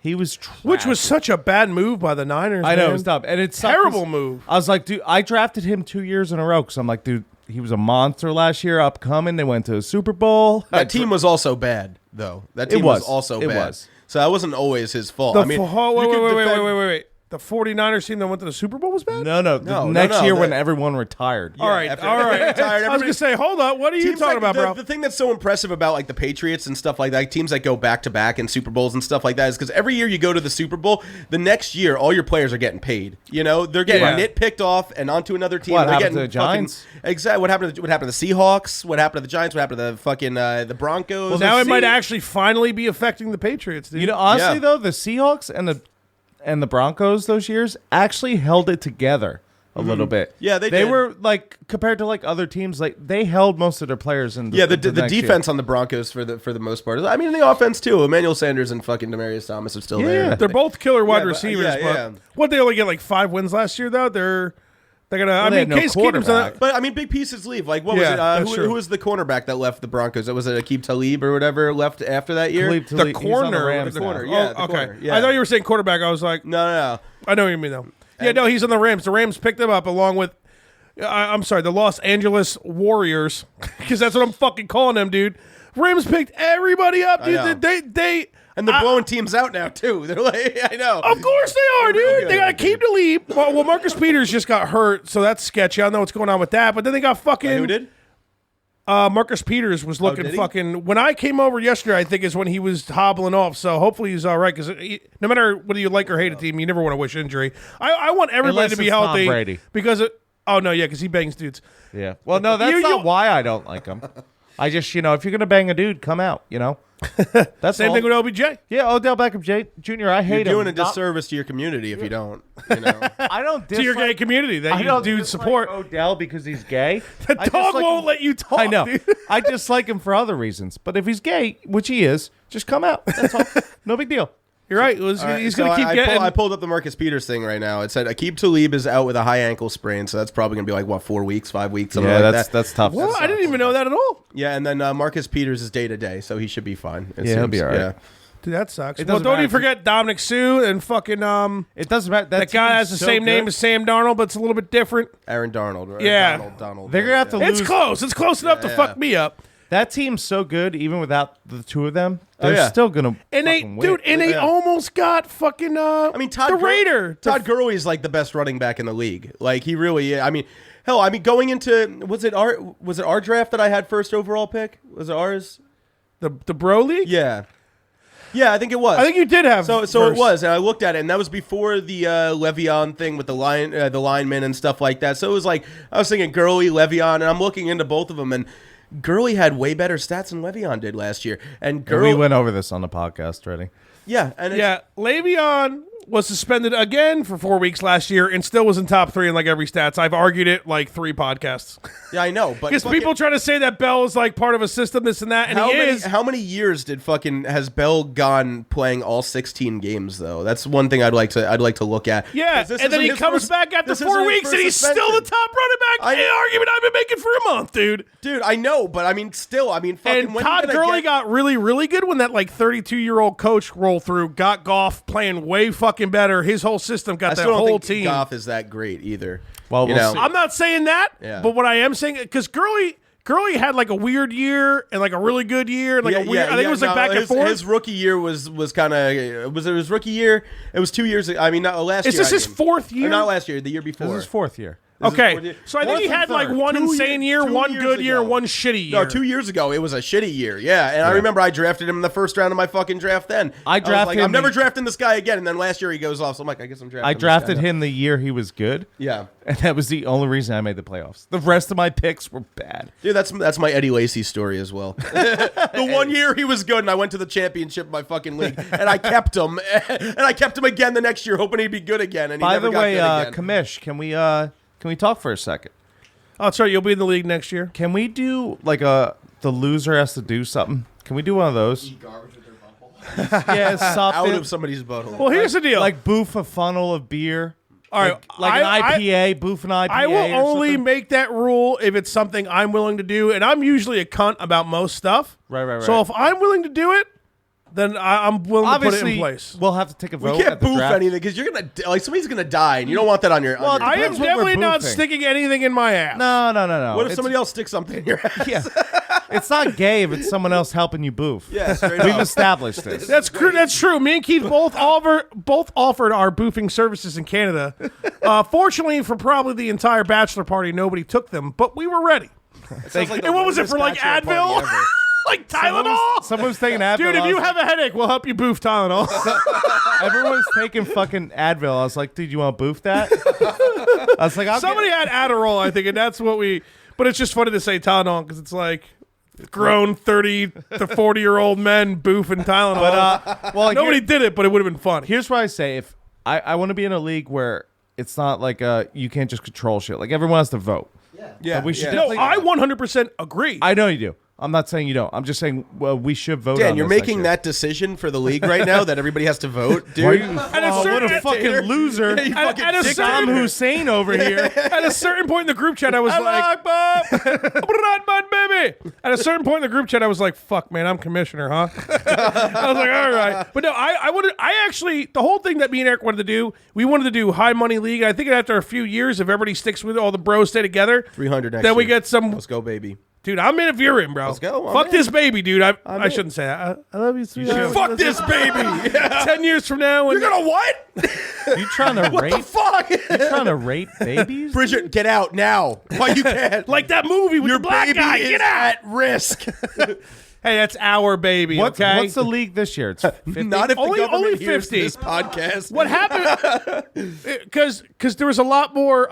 He was trash. Which was such a bad move by the Niners. I know man. it was dumb, and it's sucked Terrible 'cause move. I was like, dude, I drafted him 2 years in a row because I'm like, dude, he was a monster last year, upcoming. They went to a Super Bowl. That team was also bad, though. That team was. also It bad. was. So that wasn't always his fault. The I mean, wait. The 49ers team that went to the Super Bowl was bad? No, the No, next no, year that- when everyone retired. All right. after- I was retired, going to say, hold up. What are you Teams talking like about, bro? the thing that's so impressive about like the Patriots and stuff like that, teams that go back to back in Super Bowls and stuff like that, is because every year you go to the Super Bowl, the next year all your players are getting paid. You know, they're getting Yeah. nitpicked off and onto another team. What They're happened getting to the Giants? Exactly. What happened to the Seahawks? What happened to the Giants? What happened to the fucking the Broncos? Well, now it See- might actually finally be affecting the Patriots, dude. You know, honestly Yeah. though, the Seahawks and the Broncos those years actually held it together a little bit. Yeah, they They did. were like compared to like other teams, like they held most of their players in. Yeah, the next year. defense on the Broncos for the most part. I mean, the offense too. Emmanuel Sanders and fucking Demaryius Thomas are still there. They're both killer wide Yeah, but- receivers, yeah, but yeah. what, they only get like 5 wins last year, though? They're gonna. I they mean, had no Case Keenum's on quarterback. But I mean, big pieces leave. Like, what was Yeah, it? that's true. Who was the cornerback that left the Broncos? Was it Aqib Talib or whatever left after that year? Khalib the Talib, he's on corner. Rams the now. corner, yeah. Oh, okay. corner, yeah. I thought you were saying quarterback. I was like, No. I know what you mean, though. Yeah, no, he's on the Rams. The Rams picked him up along with, I'm sorry, the Los Angeles Warriors, because that's what I'm fucking calling them, dude. Rams picked everybody up, I know. dude. They And they're blowing teams out now too. They're like, I know. Of course they are, They're real dude. They got good. Aqib Talib. Well, Marcus Peters just got hurt, so that's sketchy. I don't know what's going on with that. But then they got fucking. Who did? Marcus Peters was looking did he? fucking. When I came over yesterday, I think is when he was hobbling off. So hopefully he's all right. Because no matter whether you like or hate a team, you never want to wish injury. I want everybody Unless to be it's Tom healthy. Brady. Because oh no, yeah, because he bangs dudes. Yeah. Well, no, that's You- not why I don't like him. I just, if you're gonna bang a dude, come out. That's Same all. thing with OBJ. Yeah, Odell Beckham Jr. I hate You're doing him. a disservice to your community if you don't. You know. I don't To your gay community that I you don't dude dislike support. Odell because he's gay. The I dog dislike won't him- let you talk. I know. Dude. I dislike him for other reasons, but if he's gay, which he is, just come out. That's all. No big deal. You're right. All right, He's so going to keep I getting. I pulled up the Marcus Peters thing right now. It said Aqib Talib is out with a high ankle sprain, so that's probably going to be like, what, 4 weeks, 5 weeks, something like that. that's tough. Well, I didn't even know that at all. Yeah, and then Marcus Peters is day-to-day, so he should be fine. Yeah, he'll be all right. Yeah. Dude, that sucks. It Well, doesn't don't matter even forget Dominic Sue and fucking It doesn't matter. that guy has the same name as Sam Darnold, but it's a little bit different. Aaron Darnold, right? Yeah. Donald. They're gonna have to It's lose. close. It's close enough to yeah. fuck me up. That team's so good, even without the two of them. Oh, They're yeah. still gonna. And they, fucking win. dude, and they Yeah. almost got fucking. I mean, the Raider. Todd Gurley is like the best running back in the league. Like he really is. I mean, hell, going into was it our draft that I had first overall pick? Was it ours? the Bro League. Yeah. Yeah, I think it was. I think you did have. So first. it was, and I looked at it, and that was before the Le'Veon thing with the linemen and stuff like that. So it was like I was thinking Gurley, Le'Veon, and I'm looking into both of them, and Gurley had way better stats than Le'Veon did last year. And And Gurley, we went over this on the podcast already. yeah, and Yeah, Le'Veon was suspended again for 4 weeks last year and still was in top 3 in like every stats. I've argued it like 3 podcasts. Yeah, I know, but Because people try to say that Bell is like part of a system, this and that, and how many years has Bell gone playing all 16 games though? That's one thing I'd like to look at. Yeah, and then he comes back after 4 weeks and he's still the top running back. Argument I've been making for a month, dude. Dude, I know, but I mean, fucking. And Todd Gurley got really, really good when that like 32-year-old coach rolled through, got Goff playing way fucking better. His whole system got that whole team. Goff is that great either. Well, you know, I'm not saying that, but what I am saying, because Gurley had like a weird year and like a really good year and like a weird. I think it was like back and forth. His rookie year was kind of was it his rookie year? It was 2 years. I mean, not last year. Is this his 4th year? Not last year. The year before. This is his 4th year. Okay, so I think he had like one insane year, one good year, one shitty year. No, 2 years ago it was a shitty year. Yeah, and I remember I drafted him in the first round of my fucking draft. Then I drafted him. I'm never drafting this guy again. And then last year he goes off. So I'm like, I guess I'm drafting. I drafted him the year he was good. Yeah, and that was the only reason I made the playoffs. The rest of my picks were bad. Dude, that's my Eddie Lacy story as well. The 1 year he was good, and I went to the championship of my fucking league, and I kept him, and I kept him again the next year, hoping he'd be good again. And he by never the got way, good again. Kamish, can we talk for a second? Oh, sorry, you'll be in the league next year. Can we do like the loser has to do something? Can we do one of those? Eat garbage with their butthole. Yeah, something. Out of somebody's butthole. Well, here's the deal. Like boof a funnel of beer. All right, like an IPA, boof an IPA. I will or only something. make that rule if it's something I'm willing to do, and I'm usually a cunt about most stuff. Right. So if I'm willing to do it, then I'm willing Obviously, to put it in place. We'll have to take a vote. We can't at the boof draft. anything because you're gonna somebody's gonna die, and you don't want that on your. Well, on your I am depends what we're definitely not boofing. sticking anything in my ass. No. What if somebody else sticks something in your ass? Yeah. It's not gay if it's someone else helping you boof. Yeah, straight We've up. established this. That's true. Me and Keith both offered our boofing services in Canada. Fortunately, for probably the entire bachelor party, nobody took them, but we were ready. Sounds like the And what was it for, like lamest bachelor Advil? party ever. Like Tylenol? Someone's taking Advil. Dude, if I you was have a headache, we'll help you boof Tylenol. like, everyone's taking fucking Advil. I was like, dude, you want to boof that? I was like, Somebody had Adderall, I think, and that's what we. But it's just funny to say Tylenol because it's like grown 30 to 40-year-old men boofing Tylenol. But well, Nobody did it, but it would have been fun. Here's what I say: if I want to be in a league where it's not like you can't just control shit. Like everyone has to vote. Yeah, But we should No, definitely- I 100% agree. I know you do. I'm not saying you don't. I'm just saying, well, we should vote. Dan, on you're this next making year. that decision for the league right now that everybody has to vote, dude. Why are you- At a oh, certain- what a fucking loser! You fucking at a dick. certain- Saddam Hussein over here. At a certain point in the group chat, I was like, Rahman, baby. At a certain point in the group chat, I was like, fuck, man, I'm commissioner, huh? I was like, all right. But no, I actually, the whole thing that me and Eric wanted to do, we wanted to do high money league. I think after a few years, if everybody sticks with it, all the bros stay together, 300 next then we year. get some. Let's go, baby. Dude, I'm in if you're in, bro. Let's go. I'm Fuck in. this baby, dude. I in. shouldn't say that. I love you, sweetheart. Fuck this baby. 10 years from now. When You're gonna what? You trying to What rape? the fuck? You trying to rape babies? Bridget, get out now. Why you can't? like that movie with Your the black baby guy. is Get out. at risk. Hey, that's our baby, okay? What's the league this year? It's 50? Not if Only- the government only hears 50. this podcast. What happened? Because there was a lot more.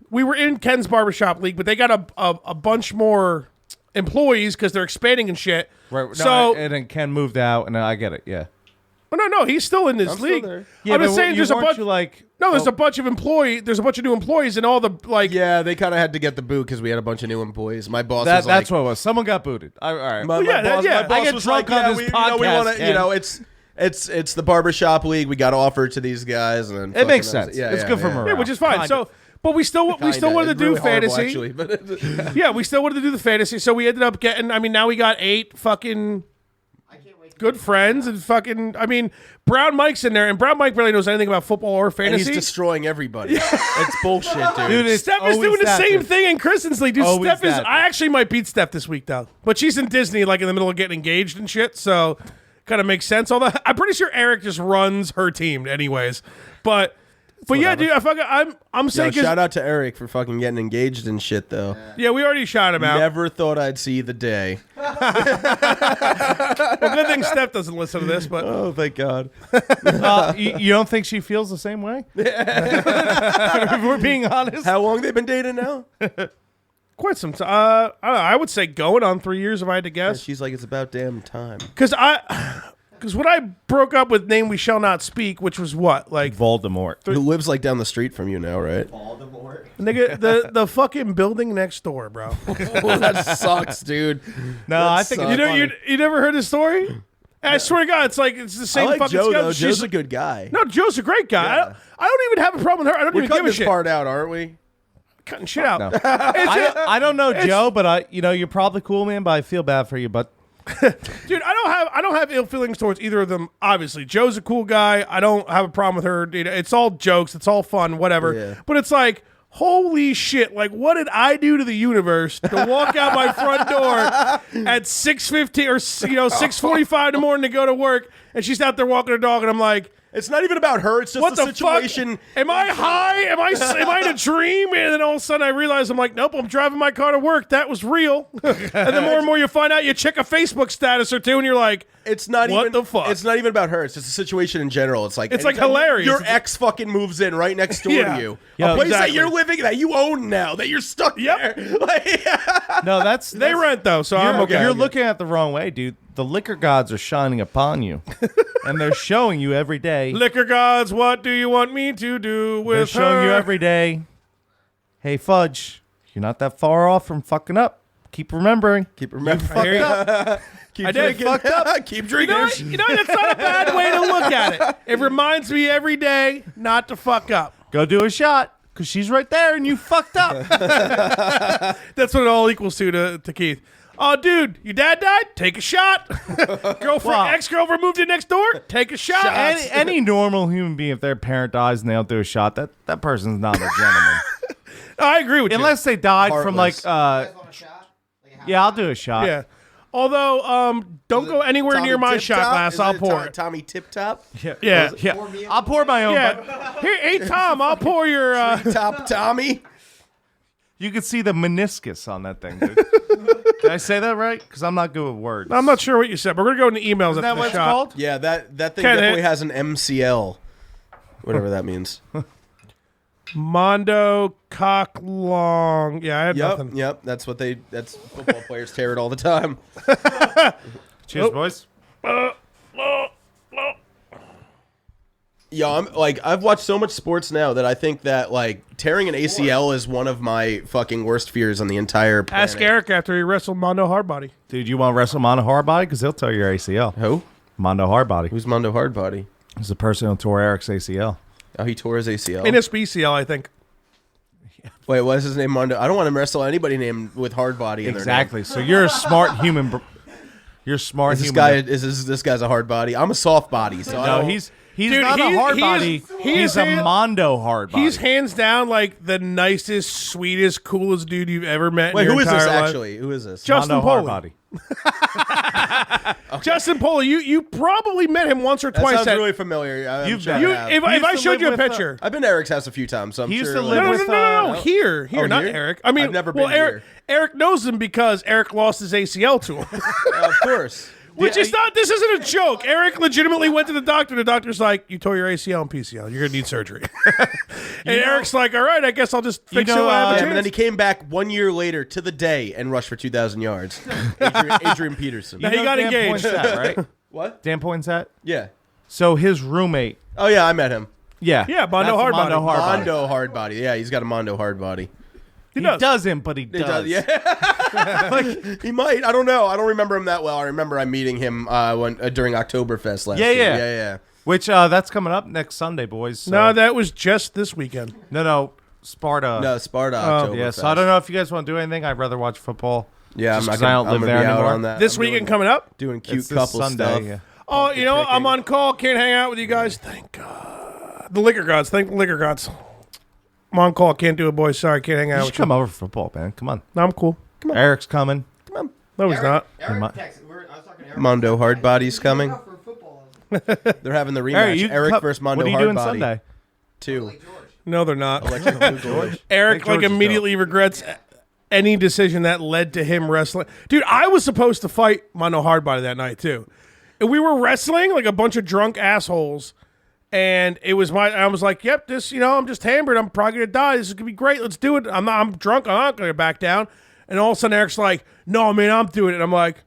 We were in Ken's barbershop league, but they got a bunch more employees because they're expanding and shit. Right. No, So and then Ken moved out, and I get it. Yeah. no, he's still in this I'm still league. there. I'm just saying, there's a bunch. You like No, there's a bunch of there's a bunch of new employees, and all the like. Yeah, they kind of had to get the boot because we had a bunch of new employees. My boss that. was That's like, what it was. Someone got booted. All right. my yeah, boss, yeah. my boss I get was drunk like, on yeah, this we podcast, want to, Ken. you know, it's the barbershop league. We got offered to these guys, and then It makes fucking sense. It's good for morale. Yeah, which is fine. Kind So, of. but we still wanted to It's do really horrible, fantasy. actually, but Yeah, we still wanted to do the fantasy. So we ended up getting. I mean, now we got 8 fucking I can't wait. good friends and fucking. I mean, Brown Mike's in there, and Brown Mike barely knows anything about football or and fantasy. he's destroying everybody. It's bullshit, dude. Dude, it's Steph is always doing the that, same dude. thing in Kristen's league. Dude, Always Steph is. that. I actually might beat Steph this week though, but she's in Disney, like in the middle of getting engaged and shit. So, kind of makes sense. Although I'm pretty sure Eric just runs her team, anyways. But yeah, dude, I'm saying Yo, 'cause- shout out to Eric for fucking getting engaged and shit, though. yeah, we already shot him out. Never thought I'd see the day. Well, good thing Steph doesn't listen to this, but Oh, thank God. You don't think she feels the same way? If we're being honest. How long they been dating now? quite some time. I don't know, I would say going on 3 years if I had to guess. She's like, it's about damn time. Because Because when I broke up with Name We Shall Not Speak, which was what? Like, Voldemort. Who lives like down the street from you now, right? Voldemort. nigga, the fucking building next door, bro. Oh, that sucks, dude. No, I think sucks. it's funny. You never heard this story? And I swear to God, it's the I same like fucking Joe, schedule. though. She's Joe's a good guy. No, Joe's a great guy. Yeah. I don't even have a problem with her. I don't We're even cutting give a this shit. part out, aren't we? Cutting shit out. I don't know Joe, but you're probably cool, man. But I feel bad for you. But Dude, I don't have ill feelings towards either of them. Obviously, Joe's a cool guy. I don't have a problem with her. Dude, it's all jokes. It's all fun. Whatever. Yeah. But it's like, holy shit! Like, what did I do to the universe to walk out my front door at 6:50 or 6:45 in the morning to go to work, and she's out there walking her dog, and I'm like, It's not even about her. It's just what the the situation. fuck? Am I high? Am I in a dream? And then all of a sudden I realize I'm like, nope, I'm driving my car to work. That was real. And the more and more you find out, you check a Facebook status or two, and you're like, It's not what even the fuck? It's not even about her. It's just a situation in general. It's like It's like anytime hilarious. Your ex fucking moves in right next door Yeah. to you. Yeah, a place exactly. that you're living that you own now that you're stuck Yep. there. Like, no, that's they rent though, so I'm okay. You're looking at it the wrong way, dude. The liquor gods are shining upon you, and they're showing you every day. Liquor gods, what do you want me to do with They're showing her? you every day. Hey, Fudge, you're not that far off from fucking up. Keep remembering. keep remembering. Fucked up. Keep I did. drinking. Fucked up. Keep You drinking. know, what? That's not a bad way to look at it. It reminds me every day not to fuck up. Go do a shot, because she's right there, and you fucked up. That's what it all equals to Keith. Oh, dude, your dad died? Take a shot. Wow. Ex-girlfriend moved in next door? Take a shot. Any normal human being, if their parent dies and they don't do a shot, that person's not a gentleman. I agree with Unless they died from like, Heartless. You guys want a shot? Like a half yeah, I'll shot? do a shot. you. Yeah. Although, don't go anywhere Tommy near my Tip shot Top? glass. Is I'll it pour it. Tommy Tip Top. Yeah. Yeah. Pour me in I'll pour my own, but Yeah. Hey, Tom, I'll pour your... Top Tommy. you can see the meniscus on that thing, dude. Did I say that right? Because I'm not good with words. I'm not sure what you said, but we're going to go into emails Isn't after that the what it's shot. called? Yeah, that thing Can definitely it- has an MCL. Whatever that means. Mondo cock long. Yeah, I had nothing. Yep. That's football players tear it all the time. Cheers, boys. Yeah, I've watched so much sports now that I think that like tearing an ACL is one of my fucking worst fears on the entire planet. Ask Eric after he wrestled Mondo Hardbody. Dude, you want to wrestle Mondo Hardbody? Because he'll tell your ACL. Who? Mondo Hardbody. Who's Mondo Hardbody? He's the person who tore Eric's ACL. Oh, he tore his ACL. In his BCL, I think. Wait, what is his name? Mondo. I don't want to wrestle anybody named with Hardbody. Exactly. So you're a smart human. You're a smart Is this human. guy? This guy's a hard body? I'm a soft body. So I No, don't- he's Dude, not a hard body. He's a hand- Mondo hard body. He's hands down like the nicest, sweetest, coolest dude you've ever met. Wait, in your who is this entire life. actually? Who is this? Justin Mondo hard Poli. body. Justin Poli, you probably met him once or That twice. sounds at- really familiar. I'm You've sure been- I you, have. if He I used to showed you a live with, picture. I've been to Eric's house a few times, so I'm He used sure. to like- live No, with- no, here, Oh, not here? Eric. I mean, I've never well, been Eric, here. Eric knows him because Eric lost his ACL to him. Of course. Which is not, this isn't a joke. Eric legitimately went to the doctor. The doctor's like, you tore your ACL and PCL. You're going to need surgery. And Eric's like, all right, I guess I'll just fix know, it. when I have a Yeah, chance." and then he came back 1 year later to the day and rushed for 2,000 yards. Adrian Peterson. Now he got Dan engaged. Poinsett, right? What? Dan Poinsett? Yeah. So his roommate. Oh yeah, I met him. Yeah. Yeah, Mondo That's hard Mondo body. hard body. Mondo hard body. Yeah, he's got a Mondo hard body. He He does. doesn't, but he He does. Yeah. Like, he might. I don't know. I don't remember him that well. I remember I'm meeting him during Oktoberfest last Yeah, year. yeah. Yeah. Which that's coming up next Sunday, boys. So. No, that was just this weekend. no, Sparta. No, Sparta Oktoberfest. Yeah, so I don't know if you guys want to do anything. I'd rather watch football. Yeah, Just I'm 'cause not I gonna, don't I'm live gonna there be out anymore. on that. This I'm weekend coming up? doing cute It's this couple Sunday, stuff. yeah. Oh, you know, picking. I'm on call. Can't hang out with you guys. Thank God. The liquor gods. Thank the liquor gods. I'm on call. Can't do it, boys. Sorry, can't hang You out should with come over for football, man. Come on. you. No, I'm cool. Eric's coming. No, he's not. Eric Mi- texted. I was talking to Eric. Mondo hard body's coming. Out for football. They're having the rematch. you Eric come- versus Mondo What are you hard doing body. Sunday? 2. Like George. No, they're not. Electric Blue George. Eric George like is immediately regrets any decision that led to him wrestling. Dude, I was supposed to fight Mondo Hardbody that night too. And we were wrestling like a bunch of drunk assholes. And it was I was like, yep, this, I'm just hammered. I'm probably gonna die. This is gonna be great. Let's do it. I'm drunk. I'm not gonna back down. And all of a sudden Eric's like, no, man, I'm doing it. And I'm like,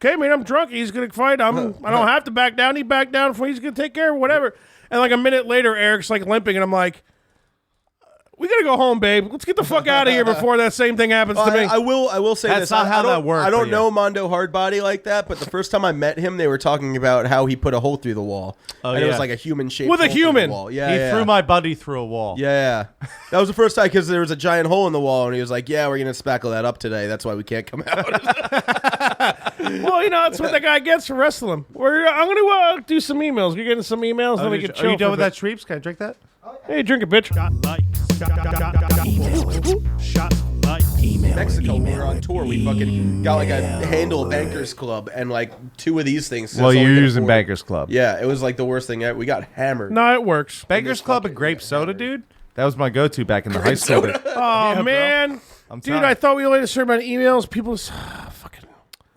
okay, man, I'm drunk. He's gonna fight. I don't have to back down. He backed down for he's gonna take care of it, whatever. And like a minute later, Eric's like limping, and I'm like, we gotta go home, babe. Let's get the fuck out of here before that same thing happens to me. I will say That's this. not how that works I don't for know you. Mondo Hardbody like that, but the first time I met him, they were talking about how he put a hole through the wall. And it was yeah. like a human shape. With a human. Wall. He Yeah, threw my buddy through a wall. Yeah. That was the first time because there was a giant hole in the wall, and he was like, "Yeah, we're gonna spackle that up today. That's why we can't come out." Well, that's what that guy gets for wrestling. I'm gonna do some emails. You're getting some emails, then we can chill. Are you done for a with bit. that, Shreeps? Can I drink that? Hey, drink it, bitch. Shot likes. Shots likes. Email. Mexico, when we were on tour, we fucking got like a handle Bankers Club and like 2 of these things. Well, That's all we you're could using afford. Bankers Club. Yeah, it was like the worst thing ever. We got hammered. No, it works. Bankers Club and grape soda, dude. That was my go-to back in the high school. Oh, bro. man. I'm Dude, sorry. I thought we only had a certain amount of emails. People fucking...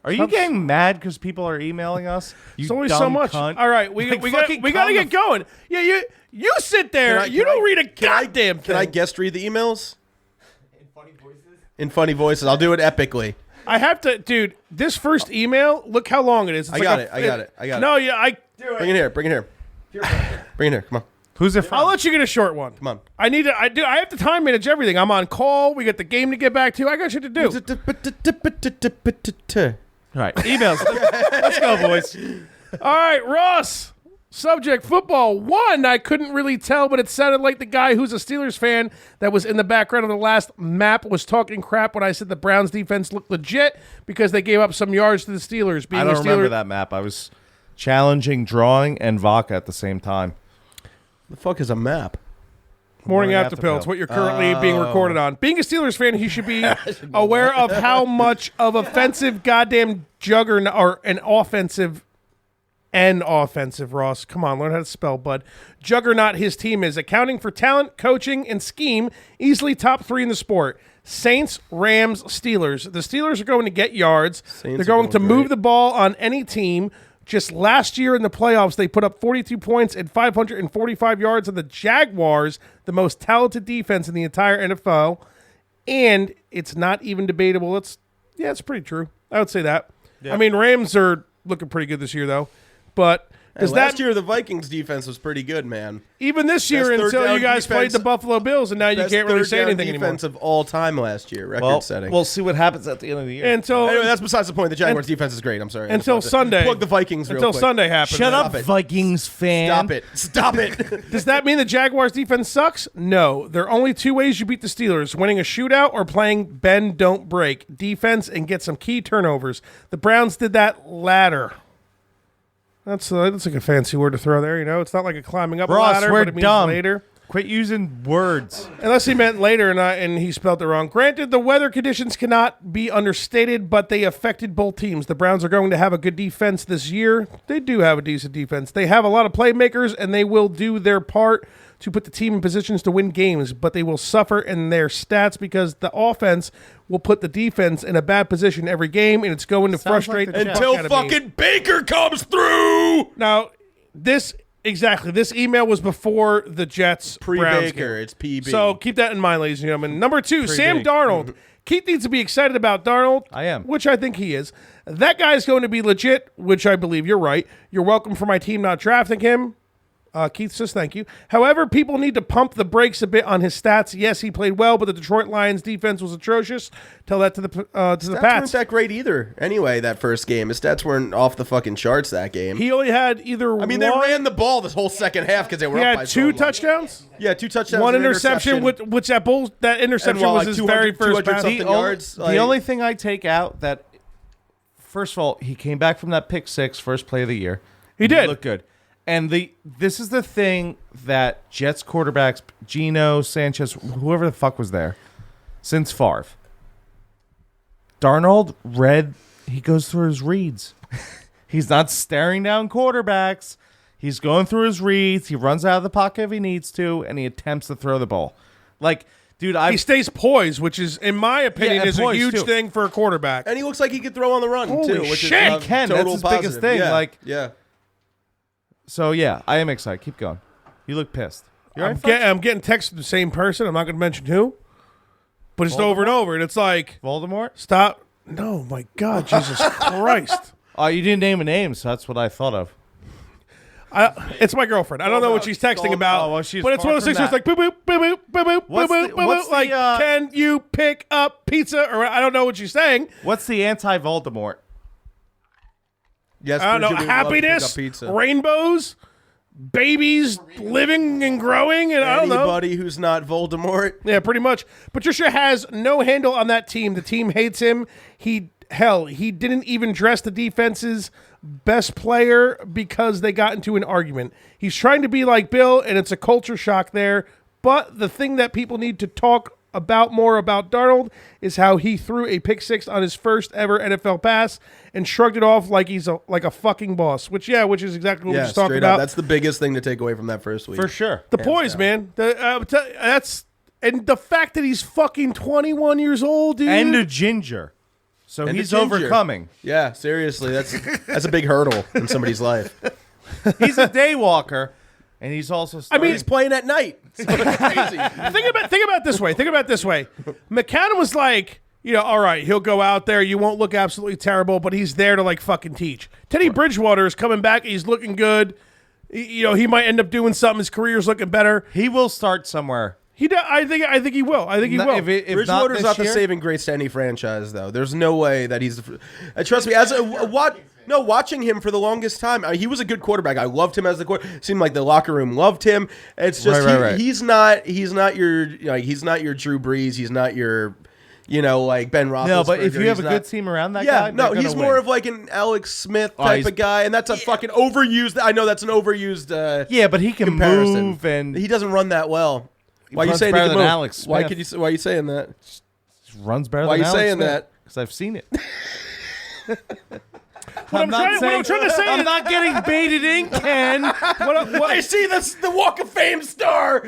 Are you getting mad because people are emailing us? You It's only dumb so much. cunt. All right, we Like, got fucking to calm get going. Yeah, you sit there. You don't read a goddamn Can I thing. guest read the emails? In funny voices. I'll do it epically. I have to, dude. This first email, look how long it is. It's I like got a- it. I got it. I got it. No, yeah, I Bring it here. Bring it here. Bring it here. Come on. Who's it from? I'll let you get a short one. Come on. I need to. I have to time manage everything. I'm on call. We got the game to get back to. I got shit to do. All right, emails. Let's go, boys. All right, Ross. Subject football. One, I couldn't really tell, but it sounded like the guy who's a Steelers fan that was in the background of the last map was talking crap when I said the Browns defense looked legit because they gave up some yards to the Steelers. Being I don't a Steeler, remember that map. I was challenging drawing and vodka at the same time. The fuck is a map? Morning after pill. It's what you're currently being recorded on. Being a Steelers fan, he should be aware of how much of offensive goddamn juggernaut or an offensive. Ross. Come on, learn how to spell, bud. Juggernaut his team is, accounting for talent, coaching, and scheme, easily top 3 in the sport. Saints, Rams, Steelers. The Steelers are going to get yards. They're going to move the ball on any team. Just last year in the playoffs, they put up 42 points and 545 yards on the Jaguars, the most talented defense in the entire NFL. And it's not even debatable. It's pretty true. I would say that. Yeah. I mean, Rams are looking pretty good this year, though. But does Last year, the Vikings defense was pretty good, man. even this year Best third until down you guys played defense- the Buffalo Bills, and now you Best can't really third say down anything anymore. defense of all time last year, record setting. We'll see what happens at the end of the year. Until Anyway, that's besides the point. The Jaguars defense is great. I'm sorry. I just until wanted to Sunday. Plug the Vikings real until quick. Sunday happens. Shut up, Stop it. Vikings fan. Stop it. Stop it. Does that mean the Jaguars defense sucks? No. There are only 2 ways you beat the Steelers: winning a shootout or playing bend don't break defense and get some key turnovers. The Browns did that latter. That's like a fancy word to throw there. It's not like a climbing up a Ross, ladder, we're but it means dumb. later. Quit using words. Unless he meant later and he spelled it wrong. Granted, the weather conditions cannot be understated, but they affected both teams. The Browns are going to have a good defense this year. They do have a decent defense. They have a lot of playmakers, and they will do their part to put the team in positions to win games, but they will suffer in their stats because the offense will put the defense in a bad position every game, and it's going to Sounds frustrate like the the Jets. fuck Until out of me. fucking Baker comes through. Now, this email was before the Jets Browns Pre-Baker. game. It's PB. So keep that in mind, ladies and gentlemen. Number 2, Sam big. Darnold. Keith needs to be excited about Darnold. I am. Which I think he is. That guy's going to be legit, which I believe you're right. You're welcome for my team not drafting him. Keith says thank you. However, people need to pump the brakes a bit on his stats. Yes, he played well, but the Detroit Lions defense was atrocious. Tell that to the Stats weren't Pats. that great either. Anyway, that first game, his stats weren't off the fucking charts that game. He only had either I mean, they ran the ball this whole second half because they were he up by had so 2 much. touchdowns. Yeah, 2 touchdowns. One and an interception, which that interception And, was like, his 200 very first 200 pass. something yards. The only thing I take out that, first of all, he came back from that pick 6, first play of the year. He did. Look good. And this is the thing that Jets quarterbacks, Geno, Sanchez, whoever the fuck was there, since Favre. Darnold he goes through his reads. He's not staring down quarterbacks. He's going through his reads. He runs out of the pocket if he needs to, and he attempts to throw the ball. Like, dude, He stays poised, which is, in my opinion, Yeah, is a poised, huge too. thing for a quarterback. And he looks like he could throw on the run, Holy too. Which shit. is He can. That's total his biggest positive. thing, Yeah. like- yeah. So, yeah, I am excited. Keep going. You look pissed. You all right, I'm getting texts from the same person. I'm not going to mention who, but it's over and over, and it's like, Voldemort? stop. No, my God, Jesus Christ. Oh, you didn't name a name, so that's what I thought of. It's my girlfriend. I don't know what she's texting about, well, she's but it's far one of those from things where it's like boop boop boop boop boop boop What's boop the- boop what's boop. Like, the, can you pick up pizza? Or I don't know what she's saying. What's the anti-Voldemort? Yes, I don't know. Bridget, we would love to pick up Happiness, pizza. rainbows, babies living and growing, and I don't know. Anybody who's not Voldemort. Yeah, pretty much. Patricia has no handle on that team. The team hates him. He didn't even dress the defense's best player because they got into an argument. He's trying to be like Bill, and it's a culture shock there. But the thing that people need to talk about more about Darnold is how he threw a pick six on his first ever NFL pass and shrugged it off like he's like a fucking boss. Which is exactly what we Yeah, just talked straight about. up. That's the biggest thing to take away from that first week. For sure. The poise, man. That's and the fact that he's fucking 21 years old, dude. And a ginger. So And a he's ginger. overcoming. Yeah, seriously, that's a big hurdle in somebody's life. He's a day walker, and he's also starting. He's playing at night. So it's crazy. Think about it this way. Think about it this way. McCann was like, all right, he'll go out there. You won't look absolutely terrible, but he's there to like fucking teach. Teddy Bridgewater is coming back. He's looking good. He might end up doing something. His career's looking better. he will start somewhere. I think he will. I think he will. If Bridgewater's not the year, saving grace to any franchise, though. There's no way that he's. Trust me, watching him for the longest time, he was a good quarterback. I loved him as the quarterback. Seemed like the locker room loved him. It's just Right. he's not your Drew Brees. He's not your like Ben Roethlisberger. No, but if you have He's a not- good team around that yeah, guy, they're he's gonna more win. of like an Alex Smith type he's- of guy, and that's a fucking overused. I know that's an overused. Yeah, but he can comparison. move, and He doesn't run that well. Why are you runs saying he better can than move? Alex Why Smith. are you saying that? runs better Why than you Alex saying Smith, that? Because I've seen it. what I'm trying to say I'm is, not getting baited in, Ken. I see the Walk of Fame star.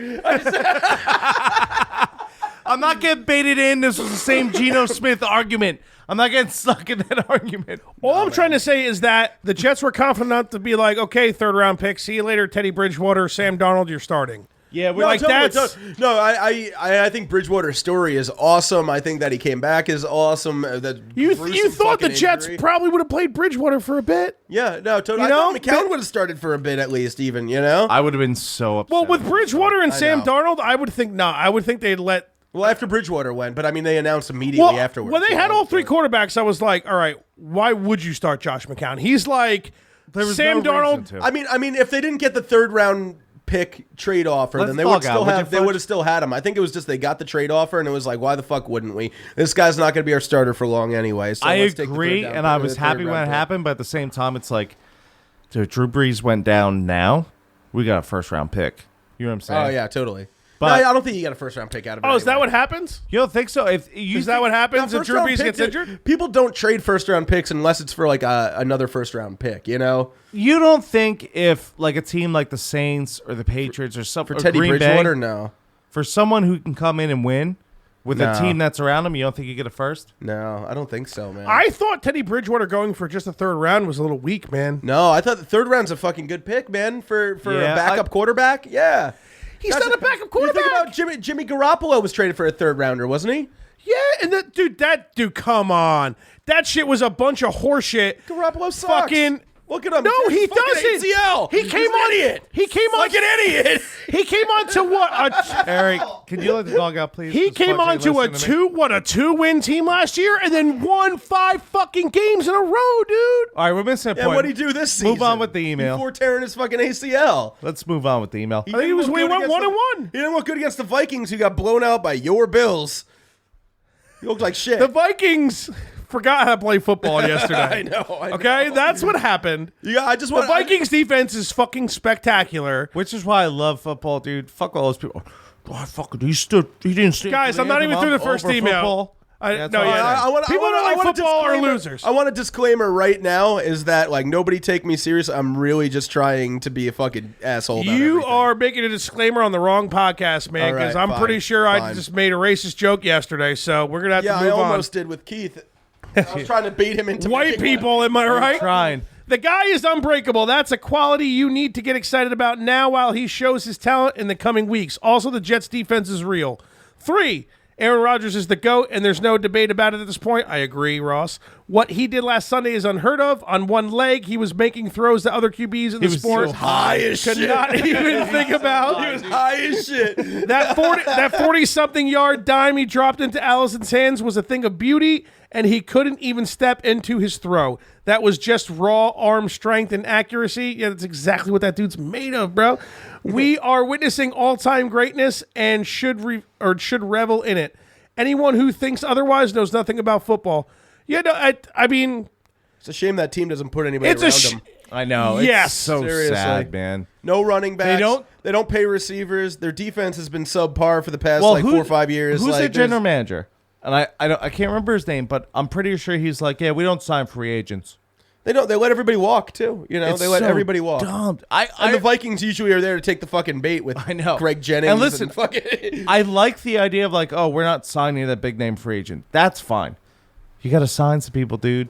I'm not getting baited in. This was the same Geno Smith argument. I'm not getting stuck in that argument. all I'm trying to say is that the Jets were confident enough to be like, okay, third round pick. See you later, Teddy Bridgewater, Sam Darnold, you're starting. Yeah, we're No, like totally, that's. no. I think Bridgewater's story is awesome. I think that he came back is awesome. That You gruesome thought the fucking Jets injury. probably would have played Bridgewater for a bit? Yeah, no, totally. You I thought know, McCown would have started for a bit at least, even. I would have been so upset. Well, with Bridgewater and I Sam know. Darnold, I would think not. I would think they'd let. Well, after Bridgewater went, but I mean, they announced immediately afterwards. when they had So- all three quarterbacks, I was like, all right, why would you start Josh McCown? He's like There was Sam no Darnold. reason to. I mean, if they didn't get the third round pick trade offer, Let's then they dog would still out, would you, have. They Fudge? would have still had him. I think it was just they got the trade offer, and it was like, why the fuck wouldn't we? This guy's not going to be our starter for long anyway. So I let's take the agree, third down- and I the was third happy when round it pick. happened, but at the same time, it's like, dude, Drew Brees went down now. We got a first round pick. You know what I'm saying? Oh yeah, totally. But- no, I don't think you got a first round pick out of it. Oh, is that anyway. what happens? You don't think so? If you Is that what happens if First Drew round Brees pick, gets injured? People don't trade first round picks unless it's for like another first round pick. You know, You don't think if like a team like the Saints or the Patriots or something for Teddy Green Bridgewater, Bay, no, for someone who can come in and win with No. a team that's around him, you don't think you get a first? no, I don't think so, man. I thought Teddy Bridgewater going for just a third round was a little weak, man. No, I thought the third round's a fucking good pick, man, for Yeah, a backup quarterback. Yeah. He's not a backup quarterback. You think about Jimmy Garoppolo was traded for a third rounder, wasn't he? Yeah, and that dude, come on. That shit was a bunch of horseshit. Garoppolo sucks. Fucking Look at him. No, he Fucking doesn't. ACL. He came He's on. an idiot. He came on Like an idiot. He came on to what? Eric, can you let the dog out, please? He This came fuck on ain't to listening me. a 2-win team last year, and then won 5 fucking games in a row, dude. All right, we're missing a Yeah, point. what did he do this season? Move on with the email. Before tearing his fucking ACL. Let's move on with the email. I think he was didn't we look went good 1 and against 1. He didn't look good against the Vikings, who got blown out by your Bills. He looked like shit. The Vikings forgot how to play football yesterday. I know. Okay, that's what happened. Yeah, I just The want Vikings defense is fucking spectacular. Which is why I love football, dude. Fuck all those people. Oh, fucking, he didn't stand. Guys, for I'm not anthem. even through the I'm first over email. football. I That's no, all yeah. I no. People that like football are losers. I want a disclaimer right now is that like nobody take me serious. I'm really just trying to be a fucking asshole. About You everything. are making a disclaimer on the wrong podcast, man, All right, because I'm fine, pretty sure I fine. just made a racist joke yesterday, so we're going to have Yeah, to I move on. almost did with Keith. I was trying to bait him into White making people, am I right? Trying. The guy is unbreakable. That's a quality you need to get excited about now while he shows his talent in the coming weeks. Also, the Jets' defense is real. 3, Aaron Rodgers is the GOAT, and there's no debate about it at this point. I agree, Ross. What he did last Sunday is unheard of. On one leg, he was making throws to other QBs in the was sport. so high as Could shit. not even think about. He was high as shit. That 40-something yard dime he dropped into Allison's hands was a thing of beauty, and he couldn't even step into his throw. That was just raw arm strength and accuracy. Yeah, that's exactly what that dude's made of, bro. We are witnessing all-time greatness and should revel in it. Anyone who thinks otherwise knows nothing about football. Yeah, no, I mean, It's a shame that team doesn't put anybody it's around him. I know. Yes. It's so Seriously. sad, man. No running backs. don't- They don't pay receivers. Their defense has been subpar for the past 4 or 5 years. Who's like, their general there's- manager? And I can't remember his name, but I'm pretty sure he's like, yeah, we don't sign free agents. They don't. They let everybody walk too. You know, It's they let so everybody walk. Dumb. And the Vikings usually are there to take the fucking bait with I know. Greg Jennings. And listen, fucking I like the idea of like, oh, we're not signing that big name free agent. That's fine. You got to sign some people, dude.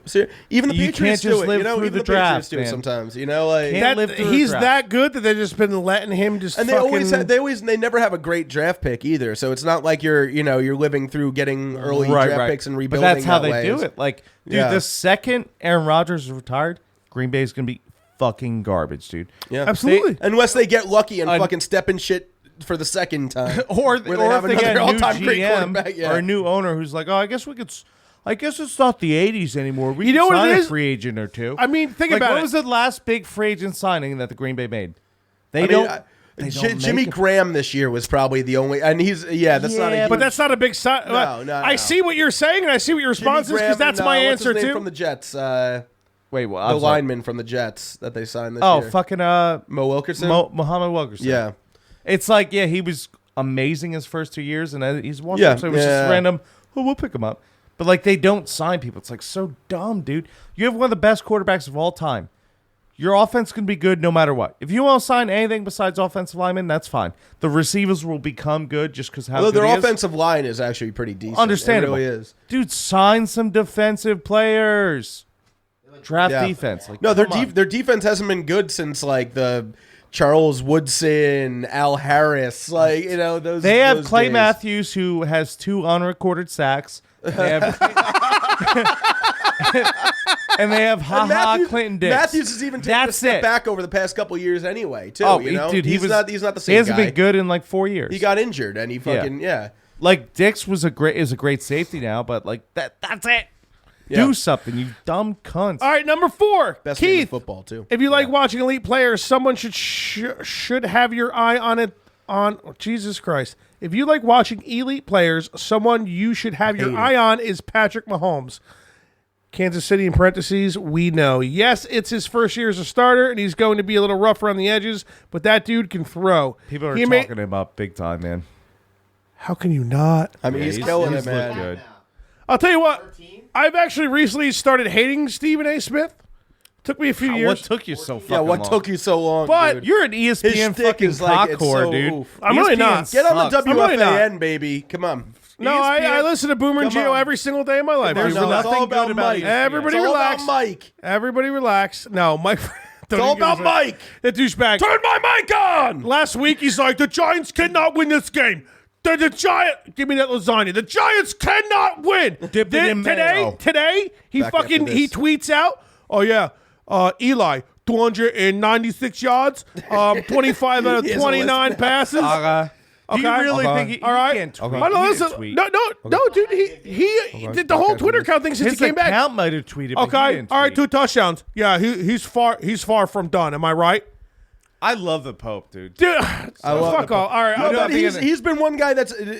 even the You Patriots can't just do it. live You know, through even the the Patriots draft, do it man. sometimes. You know, like Can't live through he's the draft. that good that they've just been letting him just and they fucking... they never have a great draft pick either. So it's not like you're living through getting early draft picks and rebuilding. But that's how that they do way. it. Like, dude, Yeah. the second Aaron Rodgers is retired, Green Bay is gonna be fucking garbage, dude. Yeah, Absolutely. unless they get lucky and Un- fucking step in shit for the second time, Or where if they get a new all-time great GM quarterback. Yeah. or a new owner who's like, oh, I guess it's not the 80s anymore. We You can know what sign it a is? free agent or two. I mean, think like, about what it. was the last big free agent signing that the Green Bay made? They I mean, don't. They don't Jimmy make it. Graham this year was probably the only, and he's that's not. Yeah, A But huge- that's not a big sign. No. I see what you're saying, and I see what your Jimmy response is, because Graham that's and, my what's his answer, name too. From the Jets, Wait, well, the I'm sorry. lineman from the Jets that they signed this Oh, year. fucking Mo Wilkerson. Muhammad Wilkerson. Yeah. It's like, yeah, he was amazing his first 2 years, and then he's one. Yeah, So it was yeah. just random. Oh, we'll pick him up. But like, they don't sign people. It's like so dumb, dude. You have one of the best quarterbacks of all time. Your offense can be good no matter what. If you want to sign anything besides offensive linemen, that's fine. The receivers will become good just because how Although good their he is. offensive line is actually pretty decent. Understandable. It really is. Dude, sign some defensive players. Draft Yeah. defense. Like, No, their come on. their defense hasn't been good since like the Charles Woodson, Al Harris, like those. They have those Clay days. Matthews, who has 2 unrecorded sacks. They have, and they have And Clinton Dix. Matthews has even taken a That's step it. back over the past couple years anyway, too. Oh, Dude, he he's was not the same He hasn't guy. been good in like 4 years. He got injured and he fucking like Dix is a great safety now, but like that's it. Yeah. Do something, you dumb cunts. All right, number 4. Best game in Keith, football too. if you like watching elite players, someone should have your eye on it. Jesus Christ. If you like watching elite players, someone you should have your eye on is Patrick Mahomes. Kansas City in parentheses, we know. Yes, it's his first year as a starter, and he's going to be a little rough around the edges, but that dude can throw. People are He talking him up big time, man. How can you not? I mean, he's killing it, man. looked good. I'll tell you what. I've actually recently started hating Stephen A. Smith. Took me a few years. What took you so fucking Yeah, what long? took you so long? But dude? You're an His ESPN shtick fucking is like, it's cockcore, so dude. oof. I'm really ESPN not. Get on the sucks. I'm really WFAN, not. baby. Come on. No, I listen to Boomer and Come Gio on. every single day of my life. There's dude. No, it's nothing all about good about Mike. ESPN. Everybody It's all relax. about Mike. Everybody relax. No, Mike. It's all about Mike. That douchebag. Turn my mic on. Last week he's like, the Giants cannot win this game. The Giant, give me that lasagna. The Giants cannot win. Dip it in mayo. Today he Back fucking after he this. tweets out, oh yeah, Eli 296 yards, 25 out of He has a 29 list. passes. Do you Okay. really Okay. think he All right. can't tweet? I don't He listen. didn't tweet. No, dude. He did the whole Twitter account thing since His he came back. account might have tweeted. But he Okay, didn't all right, tweet. 2 touchdowns. Yeah, he's far from done. Am I right? I love the Pope, dude. Dude, love fuck off. All right, No, I'm but not he's been one guy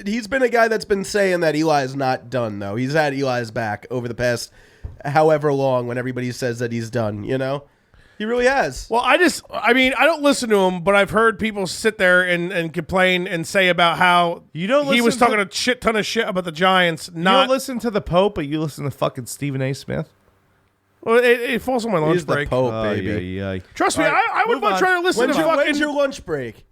he's been a guy that's been saying that Eli is not done though. He's had Eli's back over the past however long when everybody says that he's done, He really has. Well, I don't listen to him, but I've heard people sit there and complain and say about how You don't he was listen talking to- a shit ton of shit about the Giants. You Not don't listen to the Pope, but you listen to fucking Stephen A. Smith. well, it falls on my lunch He's the break. Pope, baby. Yeah. Trust me, All right, I would move much on. rather listen When's to your, fucking. when's your lunch break?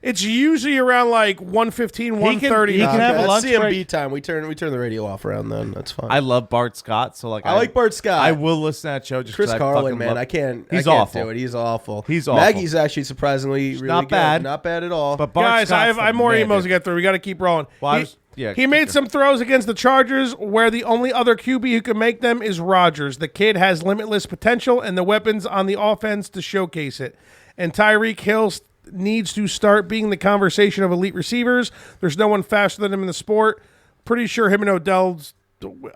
It's usually around like 1:15, 1:30. he can have a That's lunch CMB break. time. We turn the radio off around then. That's fine. I love Bart Scott, so like I like Bart Scott. I will listen to that show just Chris 'cause I Carlin, fucking man, love- I can't. He's I can't awful. do it. He's awful. He's awful. Maggie's actually surprisingly really not good. bad. Not bad at all. But Bart Guys, Scott's I have more the man, emails to dude. get through. We got to keep rolling. Well, he keep made going. some throws against the Chargers where the only other QB who can make them is Rodgers. The kid has limitless potential and the weapons on the offense to showcase it. And Tyreek Hill needs to start being the conversation of elite receivers. There's no one faster than him in the sport. Pretty sure him and Odell's,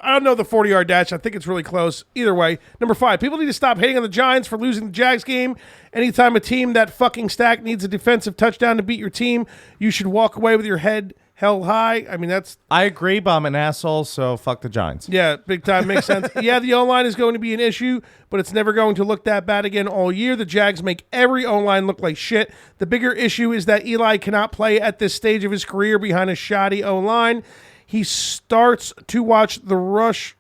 I don't know the 40-yard dash. I think it's really close. Either way. Number 5, people need to stop hating on the Giants for losing the Jags game. Anytime a team that fucking stacked needs a defensive touchdown to beat your team, you should walk away with your head held high. I mean, that's... I agree, but I'm an asshole, so fuck the Giants. Yeah, big time. Makes sense. Yeah, the O-line is going to be an issue, but it's never going to look that bad again all year. The Jags make every O-line look like shit. The bigger issue is that Eli cannot play at this stage of his career behind a shoddy O-line. He starts to watch the rush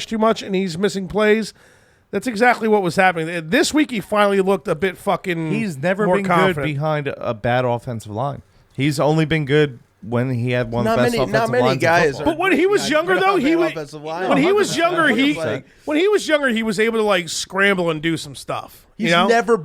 too much, and he's missing plays. That's exactly what was happening. This week, he finally looked a bit fucking He's never more been confident. good behind a bad offensive line. He's only been good when he had one of the best offensive not many lines in guys. football. But when he was younger, though, he was when he was younger, he was able to like scramble and do some stuff. He's you know? never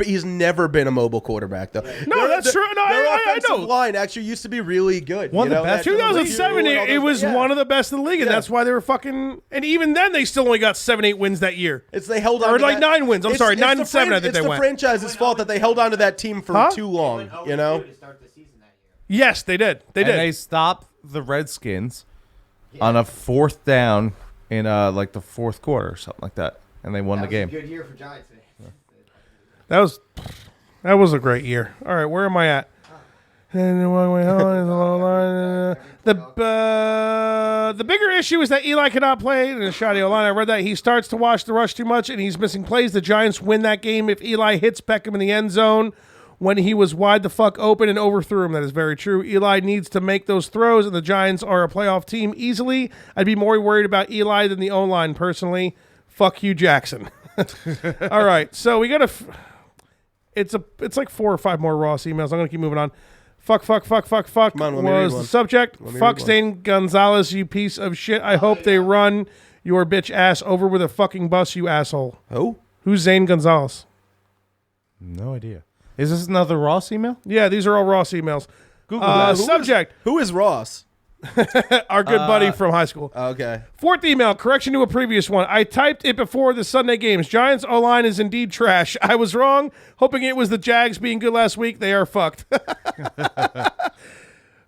been a mobile quarterback though. No, that's true. No, their I offensive know. line actually used to be really good. One of the best. 2007, it was one of the best in the league, and that's why they were fucking. And even then, they still only got 7-8 wins that year. They held on Or to like that. 9 wins. I'm sorry, 9 and 7. I think they went. It's the franchise's fault that they held on to that team for too long. You know. To start the season that year. Yes, they did. They And did. they stopped the Redskins on a 4th down in like the 4th quarter or something like that, and they won the game. Good year for Giants. That was a great year. All right, where am I at? The bigger issue is that Eli cannot play in a shoddy O-line. I read that he starts to watch the rush too much, and he's missing plays. The Giants win that game if Eli hits Beckham in the end zone when he was wide the fuck open and overthrew him. That is very true. Eli needs to make those throws, and the Giants are a playoff team easily. I'd be more worried about Eli than the O-line personally. Fuck you, Jackson. All right, so we got to... It's like 4 or 5 more Ross emails. I'm going to keep moving on. Fuck Come on, let me read was the one. subject. Let me Fuck read one. Zane Gonzalez, you piece of shit. I hope they run your bitch ass over with a fucking bus, you asshole. Who? Who's Zane Gonzalez? No idea. Is this another Ross email? Yeah, these are all Ross emails. Google that. Subject. Who is Ross? Our good buddy from high school. Okay. 4th email, correction to a previous one. I typed it before the Sunday games. Giants O-line is indeed trash. I was wrong, hoping it was the Jags being good last week. They are fucked.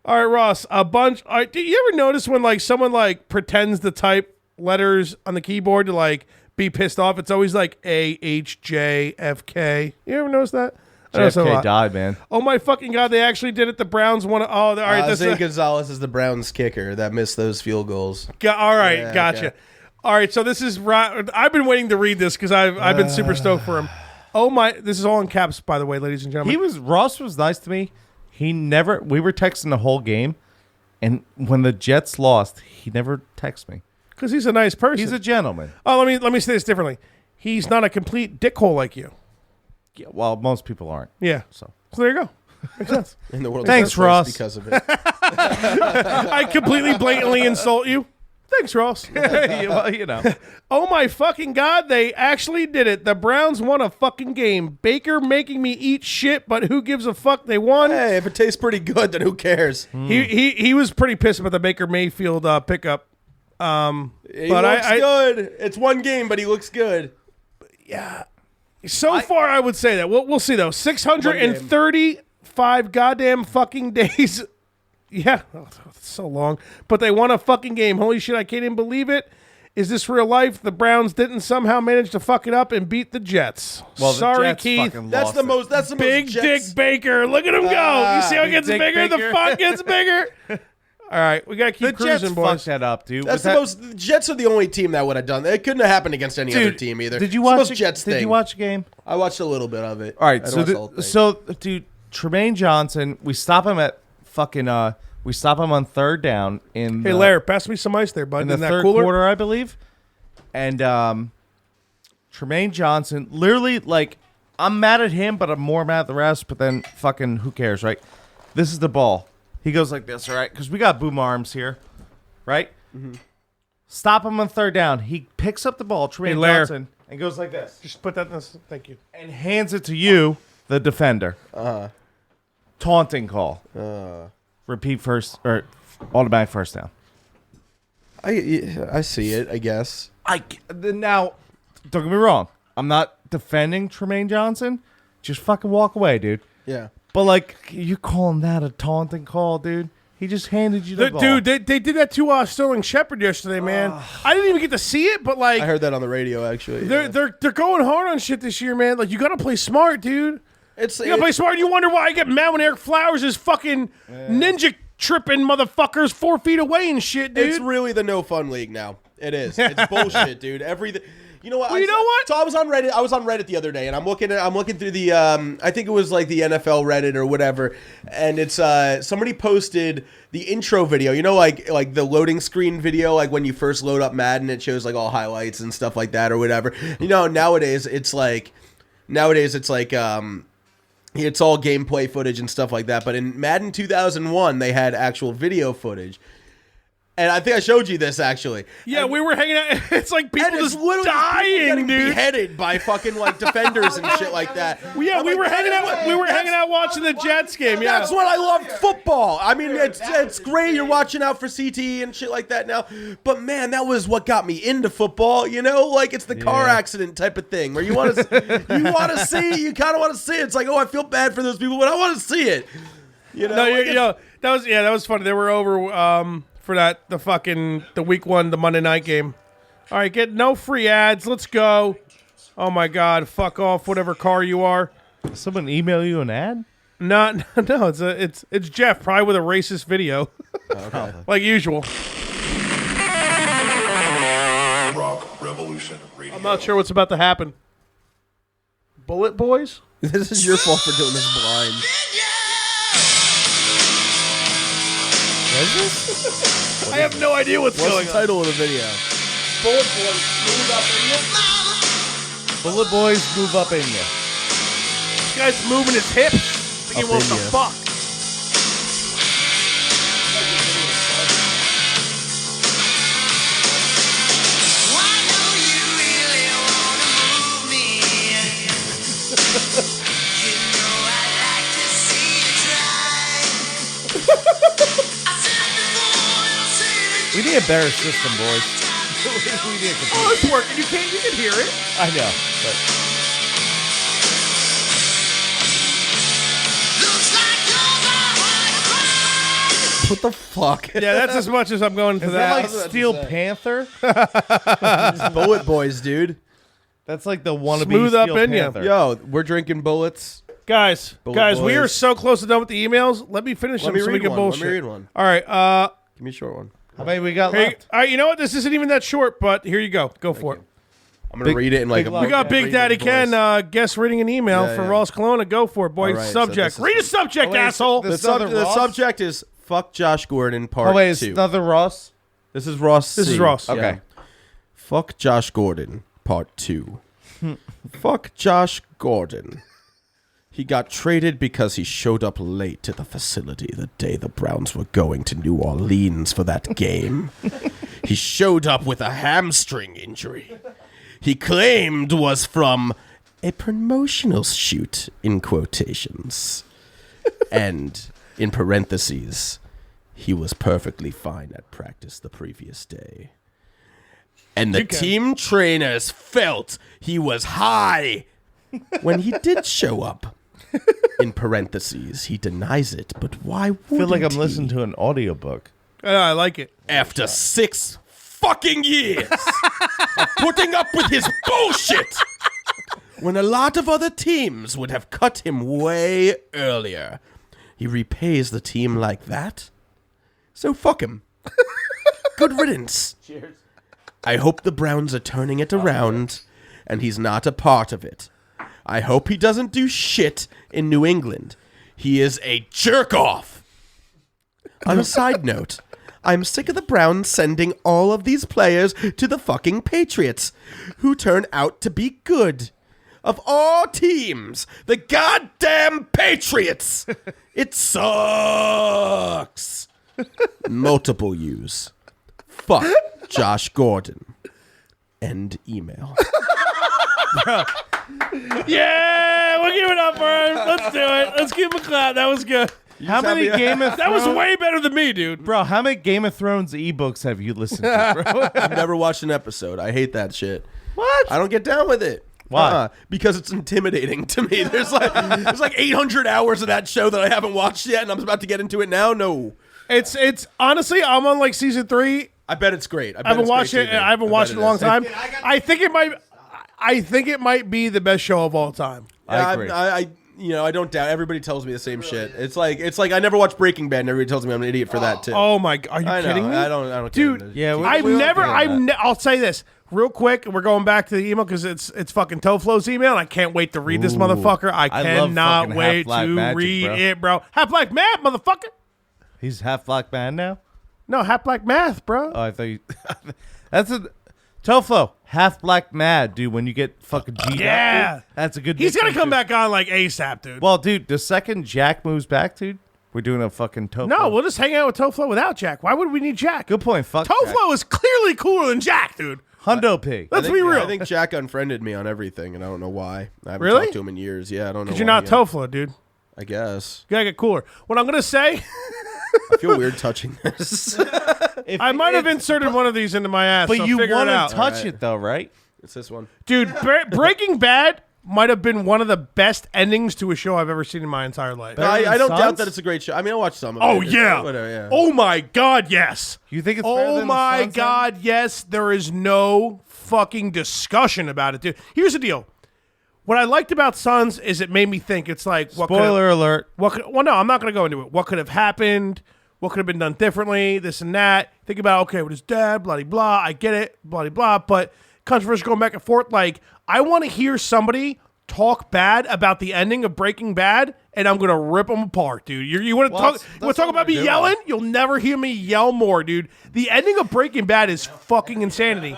All right, Ross, a bunch. All right, do you ever notice when like someone like pretends to type letters on the keyboard to like be pissed off? It's always like A, H, J, F, K. You ever notice that? I notice that a JFK lot. died, man. Oh my fucking God, they actually did it. The Browns won. All right, that's Zane Gonzalez is the Browns kicker that missed those field goals. All right, Yeah, gotcha. okay. All right, so this is I've been waiting to read this because I've been super stoked for him. Oh my! This is all in caps, by the way, ladies and gentlemen. Ross was nice to me. We were texting the whole game, and when the Jets lost, he never texted me. Because he's a nice person. He's a gentleman. Oh, let me say this differently. He's not a complete dickhole like you. Yeah, well, most people aren't. Yeah. So there you go. Makes sense. In the world. Thanks, of sports Ross. Because of it. I completely blatantly insult you. Thanks, Ross. well, you know. Oh my fucking God, they actually did it. The Browns won a fucking game. Baker making me eat shit, but who gives a fuck? They won. Hey, if it tastes pretty good, then who cares? He was pretty pissed about the Baker Mayfield pickup. He But looks good. It's one game, but he looks good. So far, I would say that. We'll see, though. 635 goddamn fucking days. Yeah, that's so long. But they won a fucking game. Holy shit, I can't even believe it. Is this real life? The Browns didn't somehow manage to fuck it up and beat the Jets. Well, the Sorry, Jets Keith. fucking That's lost the it. most. That's the Big most. Dick Jets. Baker. Look at him go. You see how it Big gets Dick bigger? Baker. The font gets bigger. All right, we got to keep The cruising, Jets boys. fucked that up, dude. That's the most. The Jets are the only team that would have done that. It couldn't have happened against any other team either. Did you It's watch the most the Jets Did thing. you watch the game? I watched a little bit of it. All right, I didn't watch the whole thing. so dude, Tremaine Johnson, we stop him at fucking we stop him on 3rd down in Hey, Larry, pass me some ice there, bud. in the In that 3rd cooler. quarter, I believe. And Tremaine Johnson literally like I'm mad at him, but I'm more mad at the refs. But then fucking who cares, right? This is the ball. He goes like this, all right? Because we got boom arms here, right? Mm-hmm. Stop him on third down. He picks up the ball, Tremaine Johnson, and goes like this. Just put that in this. Thank you. And hands it to you, the defender. Taunting call. Repeat first, or automatic first down. I see it, I guess. Now, don't get me wrong. I'm not defending Tremaine Johnson. Just fucking walk away, dude. Yeah. But, like, you calling that a taunting call, dude? He just handed you the ball. Dude, they did that to Sterling Shepard yesterday, man. I didn't even get to see it, but, like... I heard that on the radio, actually. They're going hard on shit this year, man. Like, you got to play smart, dude. You got to play smart. You wonder why I get mad when Eric Flowers is fucking ninja tripping motherfuckers 4 feet away and shit, dude. It's really the no fun league now. It is. It's bullshit, dude. Everything... You know what? Well, you know what? So I was on Reddit the other day, and I'm looking through the I think it was like the NFL Reddit or whatever, and it's somebody posted the intro video. You know, like the loading screen video, like when you first load up Madden, it shows like all highlights and stuff like that or whatever. You know, nowadays it's like it's all gameplay footage and stuff like that. But in Madden 2001, they had actual video footage. And I think I showed you this, actually. Yeah, we were hanging out. It's like people just dying, dude. Beheaded by fucking like defenders and shit like that. Yeah, we were hanging out. We were hanging out watching the Jets game. Yeah, that's what I love football. I mean, it's great. You're watching out for CTE and shit like that now. But man, that was what got me into football. You know, like it's the car accident type of thing where you want to kind of want to see it. It's like, oh, I feel bad for those people, but I want to see it. You know, that was funny. They were over. For the week one, the Monday night game. All right, get no free ads. Let's go. Oh my God, fuck off, whatever car you are. Someone email you an ad? No, it's Jeff, probably with a racist video, like usual. Rock Revolution Radio. I'm not sure what's about to happen. Bullet Boys? This is your fault for doing this blind. What is this? I have no idea what's going on. What's the title of the video? Bullet Boys move up in you. Bullet Boys move up in you. This guy's moving his hips. He wants to fuck. We need a better system, boys. We need a computer. Oh, it's working. You can hear it. I know, but What the fuck? Yeah, that's as much as I'm going to is that. that like Steel Panther? Bullet Boys, dude. That's like the wannabe Smooth up Steel in ya. Panther. Yo, we're drinking bullets. Guys, Bullet we are Boys. so close to done with the emails. Let me finish Let them me so we read can one. bullshit. Let me read one. All right. Give me a short one. How many we got Hey, left? all right, you know what? This isn't even that short, but here you go. Go for it. I'm gonna read it in like big a. love. We got Big Daddy Ken guest reading an email Yeah, for yeah. Ross Colonna. Go for it, boy. All right, so Subject. this is- Read a subject, Oh, wait, asshole. this- The Ross? subject is "Fuck Josh Gordon" Part Oh wait, it's 2. another Ross. This is Ross. This C. is Ross. Okay. Fuck Josh Gordon Part 2. Fuck Josh Gordon. He got traded because he showed up late to the facility the day the Browns were going to New Orleans for that game. He showed up with a hamstring injury. He claimed was from a promotional shoot, in quotations. And, in parentheses, he was perfectly fine at practice the previous day. And the team trainers felt he was high when he did show up. In parentheses, he denies it, but why would I feel like I'm listening to an audiobook. I like it. After 6 fucking years of putting up with his bullshit, when a lot of other teams would have cut him way earlier, he repays the team like that? So fuck him. Good riddance. Cheers. I hope the Browns are turning it around, and he's not a part of it. I hope he doesn't do shit in New England. He is a jerk-off. On a side note, I'm sick of the Browns sending all of these players to the fucking Patriots, who turn out to be good. of all teams, the goddamn Patriots. It sucks. Multiple U's. Fuck Josh Gordon. End email. Yeah, we'll give it up for him. Let's do it. Let's give him a clap. That was good. How many Game of Thrones? That was way better than me, dude. Bro, how many Game of Thrones ebooks have you listened to, bro? I've never watched an episode. I hate that shit. What? I don't get down with it. Why? Because it's intimidating to me. There's like 800 hours of that show that I haven't watched yet, and I'm about to get into it now. No, It's honestly, I'm on like season 3. I bet it's great. I haven't watched it. I haven't watched it in a long time. I think it might be the best show of all time. I agree. I don't doubt. Everybody tells me the same shit. It's like I never watched Breaking Bad, and everybody tells me I'm an idiot for that too. Oh my! Are you I know. kidding me? I don't. Dude, Yeah, I'll say this real quick. We're going back to the email because it's fucking Toflo's email. And I can't wait to read this motherfucker. I love cannot fucking wait Half-Black to Magic, read bro. it, bro. Half Black Math, motherfucker. He's half black man now? No, Half Black Math, bro. Oh, I thought you... That's a... Toflo, half black mad, dude, when you get fucking G'd Yeah. up, dude. That's a good He's gonna nickname, come too. back on like ASAP, dude. Well, dude, the second Jack moves back, dude, we're doing a fucking Toflo. No, we'll just hang out with Toflo without Jack. Why would we need Jack? Good point. Fuck Jack. Toflo is clearly cooler than Jack, dude. Hundo Pig. Let's be real. I think Jack unfriended me on everything, and I don't know why. I haven't Really? talked to him in years. Yeah, I don't know. Because you're why not yet. Toflo, dude. I guess. You gotta get cooler. What I'm gonna say, I feel weird touching this. I might have inserted one of these into my ass. But so you figure it want out. to touch Alright. it, though, right? It's this one. Dude, Breaking Bad might have been one of the best endings to a show I've ever seen in my entire life. Better than I don't doubt Sons? that it's a great show. I mean, I watched some of Oh it. yeah. Whatever, yeah. Oh my God, yes. You think it's better Oh than my the Sons, God, yes. There is no fucking discussion about it, dude. Here's the deal. What I liked about Sons is it made me think. It's like then? Spoiler alert. well, no, I'm not going to go into it. What could have happened? What could have been done differently? This and that. Think about, okay, with his dad, blah, blah, blah. I get it, blah, blah, blah. But controversy going back and forth. Like, I want to hear somebody talk bad about the ending of Breaking Bad, and I'm going to rip them apart, dude. You want to Well, talk, that's you want to talk what about me we're doing. yelling? You'll never hear me yell more, dude. The ending of Breaking Bad is fucking insanity.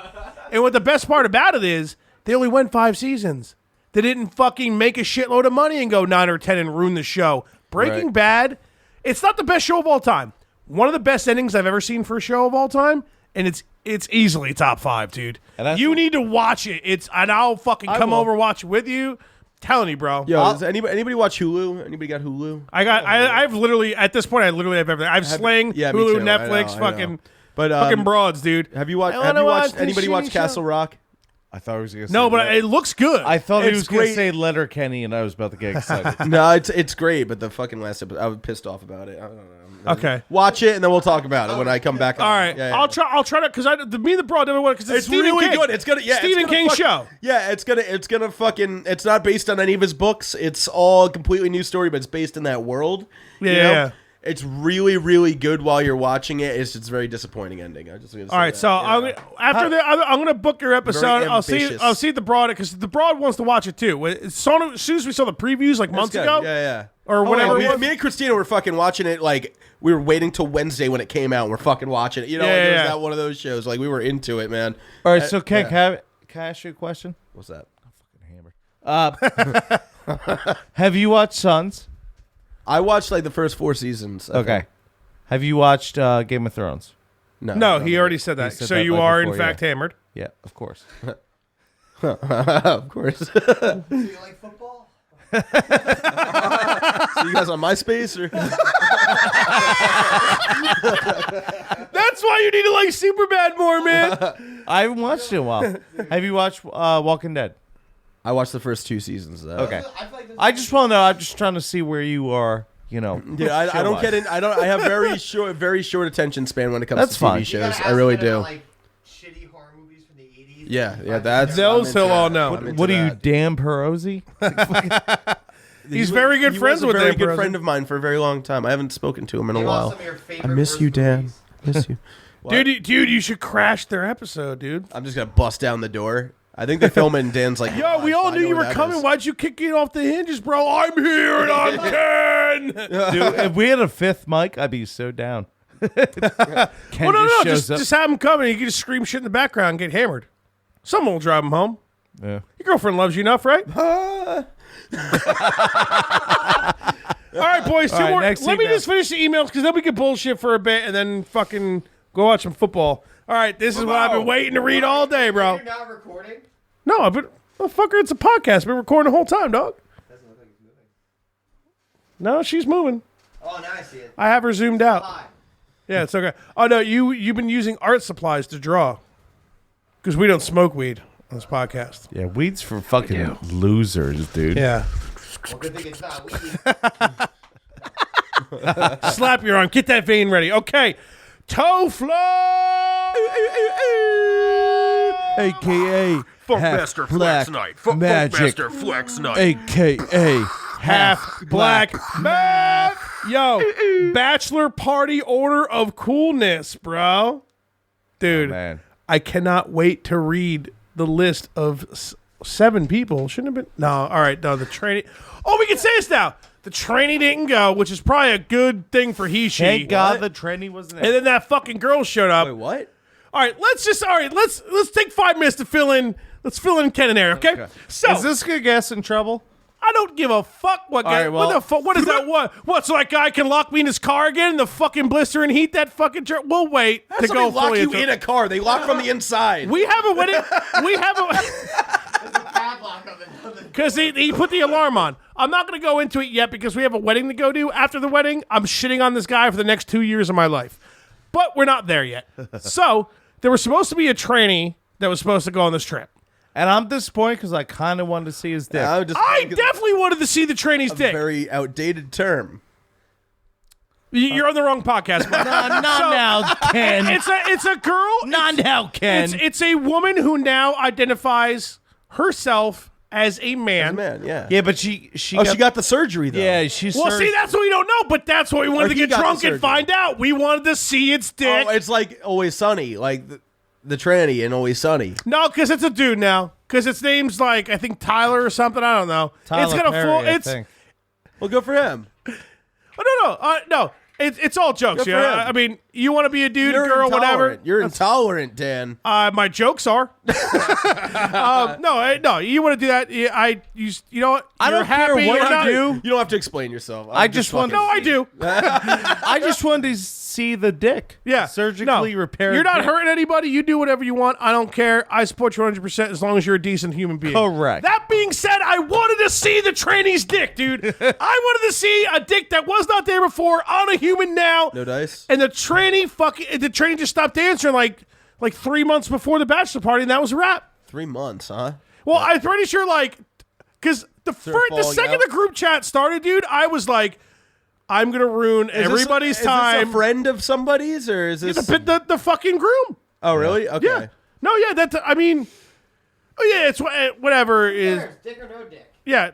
And what the best part about it is, they only went 5 seasons. They didn't fucking make a shitload of money and go 9 or 10 and ruin the show. Breaking Right. Bad, it's not the best show of all time. One of the best endings I've ever seen for a show of all time, and it's easily top 5, dude. And that's You what- need to watch it. And I'll fucking come will. over and watch it with you. Telling you, bro. Yo, does anybody watch Hulu? Anybody got Hulu? I've literally at this point I literally have everything. I've Sling, yeah, me Hulu, too. I Netflix, know, I know. fucking But fucking broads, dude. have you watched? I Have wanna you watch watched? the Anybody watch shitty Castle show. Rock? I thought he was going to say No, but Letter- it looks good. I thought he It's was going to great. say Letter Kenny, and I was about to get excited. No, it's great, but the fucking last episode, I was pissed off about it. I don't know. Okay. Watch it, and then we'll talk about it when I come back. All right, Yeah, yeah. I'll try to because me and the broad never want because it's It's Stephen really King. good. It's gonna Stephen it's gonna King show. Yeah, it's gonna fucking. It's not based on any of his books. It's all a completely new story, but it's based in that world. you Yeah. know? It's really, really good while you're watching it. It's just a very disappointing ending. I just gonna say All right, that. so Yeah. I'm gonna book your episode. Very I'll see ambitious. the broad because the broad wants to watch it too. As soon as we saw the previews like It's months good. ago, Yeah, yeah. or whatever. Me, it was. me and Christina were fucking watching it like we were waiting till Wednesday when it came out. And we're fucking watching it. You know, Yeah, like, it was yeah. that one of those shows. Like we were into it, man. All right, so Ken, yeah. can I ask you a question? What's that? Have you watched Sons? I watched like the first 4 seasons. I Okay. think. Have you watched Game of Thrones? No, he already said that. said So that you right are before, in fact hammered. Yeah, of course. Of course. Do you like football? So you guys on MySpace or? That's why you need to like Superbad more, man. I haven't watched it in a while. Have you watched Walking Dead? I watched the first 2 seasons. Okay. I feel like this I just want to know. I'm just trying to see where you are. You know. Yeah, I don't show-wise. get in. I have very short attention span when it comes That's to fine. TV You gotta shows. ask I really him do. about, like, shitty horror movies from the 80s. Yeah, that's Those I'm he'll into all that. know. I'm into What are you, that. Dan Perosi? He's very good He friends was with a very Dan good Perosi. friend of mine for a very long time. I haven't spoken to him in a Name off while. some of your I favorite miss worst you, Dan. movies. Miss you. Dude, you should crash their episode, dude. I'm just gonna bust down the door. I think they film it and Dan's like, Yo, we all I knew know you where were that coming. is. Why'd you kick it off the hinges, bro? I'm here and I'm 10. Dude, if we had a 5th mic, I'd be so down. Ken Well, no, shows up. just have him come and you can just scream shit in the background and get hammered. Someone will drive him home. Yeah. Your girlfriend loves you enough, right? All right, boys. Two All right, more. next Let me email. just finish the emails because then we can bullshit for a bit and then fucking go watch some football. All right, this is what I've been waiting to read all day, bro. You're not recording? No, but fucker, it's a podcast. We're recording the whole time, dog. Doesn't look like it's moving. No, she's moving. Oh, now I see it. I have her zoomed out. Hi. Yeah, it's okay. Oh no, you've been using art supplies to draw because we don't smoke weed on this podcast. Yeah, weed's for fucking losers, dude. Yeah. Well, good thing it's not weed. Slap your arm. Get that vein ready. Okay. Toe flow. AKA Funkmaster Flex Night. Funkmaster Flex Night. AKA Half black math. Yo, bachelor party order of coolness, bro. Dude, man. I cannot wait to read the list of 7 people. Shouldn't have been. No, all right. No, the trainee. Oh, we can say this now. The trainee didn't go, which is probably a good thing for he, she. Thank God the trainee wasn't And there. then that fucking girl showed up. Wait, what? All right, let's take 5 minutes to fill in. Let's fill in Ken and Eric, okay? So Is this gonna get us in trouble? I don't give a fuck what guy. right, what well- the fuck? What is that? What? So that guy can lock me in his car again in the fucking blister and heat that fucking? We'll wait to go Somebody lock fully you into- in a car. They lock from the inside. We have a wedding. We have a There's a padlock on the because he put the alarm on. I'm not going to go into it yet because we have a wedding to go to. After the wedding, I'm shitting on this guy for the next 2 years of my life, but we're not there yet. So there was supposed to be a trainee that was supposed to go on this trip. And I'm disappointed because I kind of wanted to see his dick. I definitely wanted to see the trainee's dick. Very outdated term. You're on the wrong podcast. Bud. Not now, Ken. It's a girl. Not now, Ken. It's a woman who now identifies herself as a man. Man, yeah. Yeah, but she Oh, she got the surgery though. Yeah, she's Well, see, that's what we don't know, but that's what we wanted Or to he get got the drunk and surgery. find out. We wanted to see its dick. Oh, it's like Always Sunny, like the tranny in Always Sunny. No, because it's a dude now. Because its name's like I think Tyler or something. I don't know. Tyler it's got a Perry, full. I It's think. Well, good for him. oh, no. It's all jokes. Good Yeah, for him. I mean, you want to be a dude, You're a girl, whatever. intolerant. You're intolerant, Dan. My jokes are. No. You want to do that? You know what? I You're don't care happy, what you're you not- do. You don't have to explain yourself. I just want- No, I do. I just wanted to see the dick. Yeah, Surgically no. repaired. You're not dick. hurting anybody. You do whatever you want. I don't care. I support you 100% as long as you're a decent human being. Correct. That being said, I wanted to see the trainee's dick, dude. I wanted to see a dick that was not there before on a human now. No dice. And the trainee just stopped answering like 3 months before the bachelor party, and that was a wrap. 3 months, huh? Well, I'm pretty sure because the falling second out? the group chat started, dude, I was like, I'm gonna ruin everybody's is time. This a friend of somebody's, or is this? The fucking groom. Oh, really? Okay. Yeah. No, yeah, that's, I mean, oh, yeah, it's whatever is, Dick or no dick? yeah.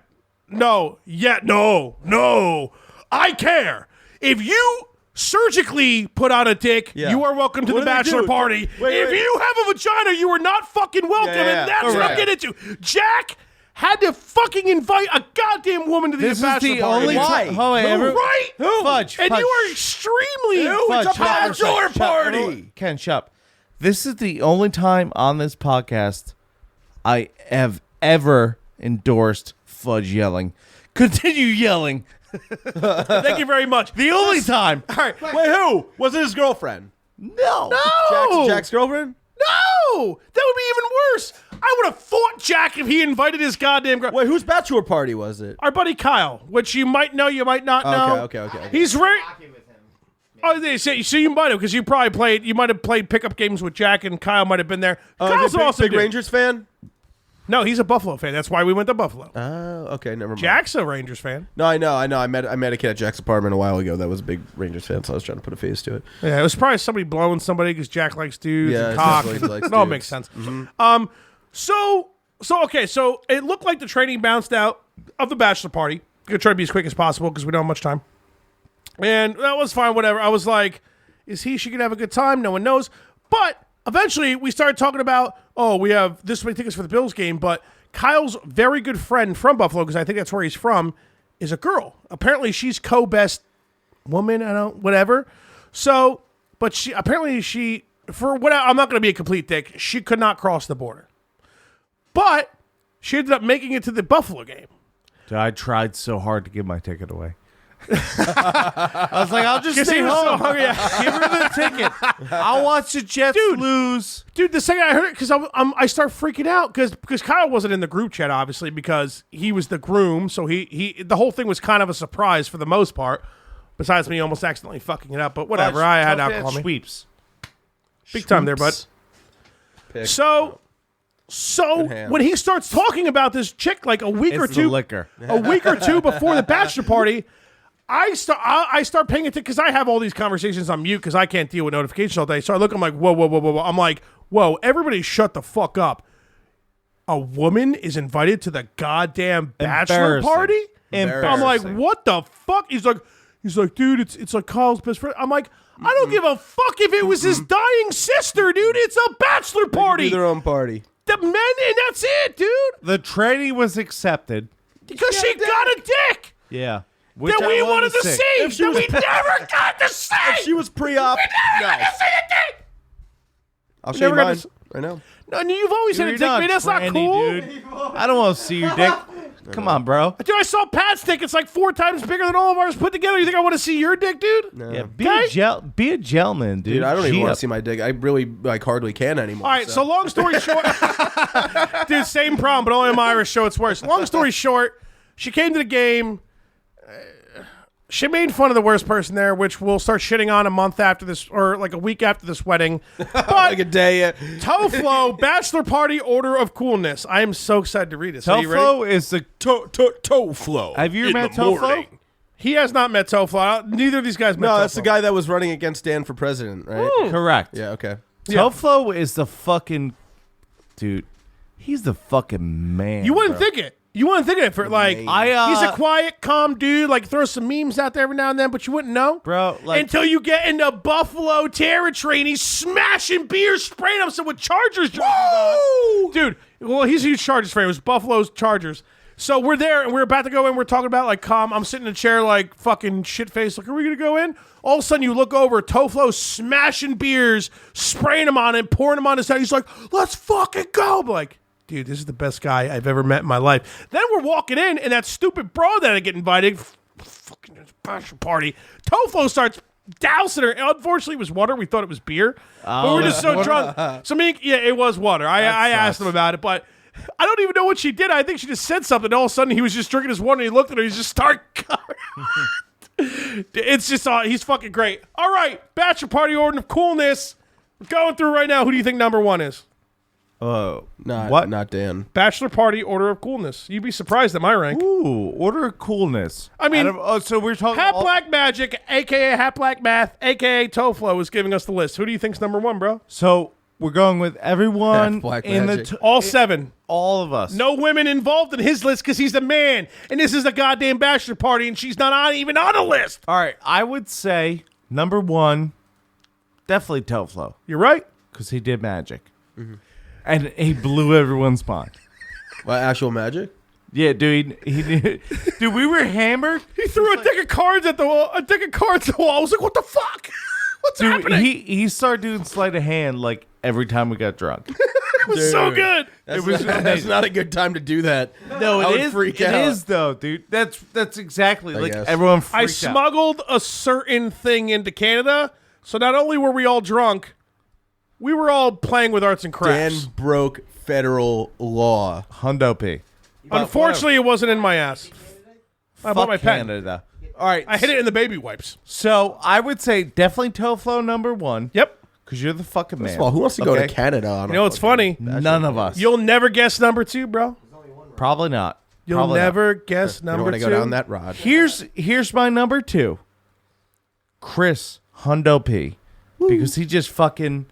No, yeah, no. I care. If you surgically put on a dick, Yeah. you are welcome to What the do they bachelor do? party. Wait. If you have a vagina, you are not fucking welcome, Yeah. and that's what I'm Correct. getting into. Jack had to fucking invite a goddamn woman to the This is bachelor the party. only Why? time. Oh, wait, Right? Fudge. And fudge. you are extremely... It's a Fudge, bachelor shut- party. Ken, shut up. This is the only time on this podcast I have ever endorsed Fudge yelling. Continue yelling. Thank you very much. The only time. All right. Wait, who was it? His girlfriend? No. Jack's girlfriend? No! That would be even worse. I would have fought Jack if he invited his goddamn girl. Wait, whose bachelor party was it? Our buddy Kyle, which you might know, you might not know. Okay. He's right. Hockey with him. Oh, they say so. You might have because you might have played pickup games with Jack, and Kyle might have been there. Kyle's big, also big dude. Rangers fan? No, he's a Buffalo fan. That's why we went to Buffalo. Oh, okay, never mind. Jack's a Rangers fan. No, I know. I met a kid at Jack's apartment a while ago that was a big Rangers fan, so I was trying to put a face to it. Yeah, it was probably somebody blowing somebody because Jack likes dudes Yeah, and cock. definitely likes It all dudes. makes sense. So it looked like the training bounced out of the bachelor party. Gonna try to be as quick as possible because we don't have much time. And that was fine, whatever. I was like, is she gonna have a good time? No one knows. But eventually we started talking about, we have this many tickets for the Bills game, but Kyle's very good friend from Buffalo, because I think that's where he's from, is a girl. Apparently she's co-best woman, whatever. So, but she for what I'm not going to be a complete dick. She could not cross the border. But She ended up making it to the Buffalo game. Dude, I tried so hard to give my ticket away. I was like, I'll just stay he was so home. hungry. Give her the ticket. I'll watch the Jets lose. Dude, the second I heard it, because I start freaking out because Kyle wasn't in the group chat, obviously, because he was the groom. So he the whole thing was kind of a surprise for the most part, besides me almost accidentally fucking it up. But whatever, I had alcohol on me. Sweeps. Big time there, bud. Pick. So when he starts talking about this chick like a week or two before the bachelor party, I start paying attention because I have all these conversations on mute because I can't deal with notifications all day. So I look, I'm like, whoa. I'm like, whoa, everybody shut the fuck up. A woman is invited to the goddamn bachelor party? I'm like, what the fuck? He's like, dude, it's like Kyle's best friend. I'm like, I don't give a fuck if it was his dying sister, dude. It's a bachelor party. They can do their own party. The men, and that's it, dude. The tranny was accepted. Because she got a dick. Yeah. That we wanted to see. That we never got to see. If she was pre-op, we never got to see the dick. I'll show you Never got mine to right now. No, you've always had a dick, man. That's not cool. Dude. I don't want to see your dick. Come on, bro. Dude, I saw Pat's dick. It's like 4 times bigger than all of ours put together. You think I want to see your dick, dude? No. Yeah, be a gentleman, dude. Dude, I don't even want G-up. to see my dick. I really hardly can anymore. All right, so long story short. Dude, same problem, but only on my Irish show it's worse. Long story short, she came to the game. She made fun of the worst person there, which we'll start shitting on a month after this, or like a week after this wedding. But like a day. Toflo, Bachelor Party Order of Coolness. I am so excited to read this. Are you ready? Toflo is the Toflo. Have you in met the Toflo? morning. He has not met Toflo. Neither of these guys met No, Toflo. that's the guy that was running against Dan for president, right? Correct. Yeah, okay. Toflo is the fucking dude. He's the fucking man. You wouldn't bro. think it. You wouldn't think it for like He's he's a quiet, calm dude. Like throws some memes out there every now and then, but you wouldn't know, Bro, like- until you get into Buffalo territory and he's smashing beers, spraying them with Chargers jerseys on. Dude. Well, he's a huge Chargers fan. It was Buffalo's Chargers. So we're there and we're about to go in. We're talking about like calm. I'm sitting in a chair like fucking shit face. Like, are we gonna go in? All of a sudden, you look over. Toflo smashing beers, spraying them on it, pouring them on his head. He's like, "Let's fucking go!" I'm like, dude, this is the best guy I've ever met in my life. Then we're walking in, and that stupid bro that I get invited, fucking bachelor party, Toflo starts dousing her. Unfortunately, it was water. We thought it was beer. But we were just so drunk. So it was water. I asked him about it, but I don't even know what she did. I think she just said something. All of a sudden, he was just drinking his water, and he looked at her. He's just started covering. It's just, he's fucking great. All right, Bachelor Party Order of Coolness. We're going through right now. Who do you think number one is? Not Dan. Bachelor Party Order of Coolness. You'd be surprised at my rank. Ooh, Order of Coolness. I mean, so we're talking Hat Black Magic, a.k.a. Hat Black Math, a.k.a. Toflo, is giving us the list. Who do you think's number one, bro? So we're going with everyone Half Black in Magic. the All 7. all of us. No women involved in his list because he's the man. And this is a goddamn bachelor party, and she's not even on a list. All right, I would say number one, definitely Toflo, You're right. because he did magic, and he blew everyone's mind. What, actual magic? Yeah, dude, he did. Dude, we were hammered. He threw a deck of cards at the wall. A deck of cards at the wall. I was like, what the fuck? What's Dude, happening? he started doing sleight of hand like every time we got drunk. It was so good. That's not a good time to do that. No, I it would is. freak It out. is though, dude. That's exactly like guess. everyone freaked I out. smuggled a certain thing into Canada, so not only were we all drunk, we were all playing with arts and Dan crafts. broke federal law. Hundo P. Unfortunately, it wasn't in my ass. I bought my pen. Canada. All right, I hit it in the baby wipes. So I would say definitely Toflo number one. Yep. Because you're the fucking man. Well, who wants to go to Okay? Canada? On You know what's funny? None of us. You'll never guess number 2, bro. Probably not. You'll Probably not. never guess You don't number want 2. to go down that rod. Here's my number 2. Chris Hundo P. Because he just fucking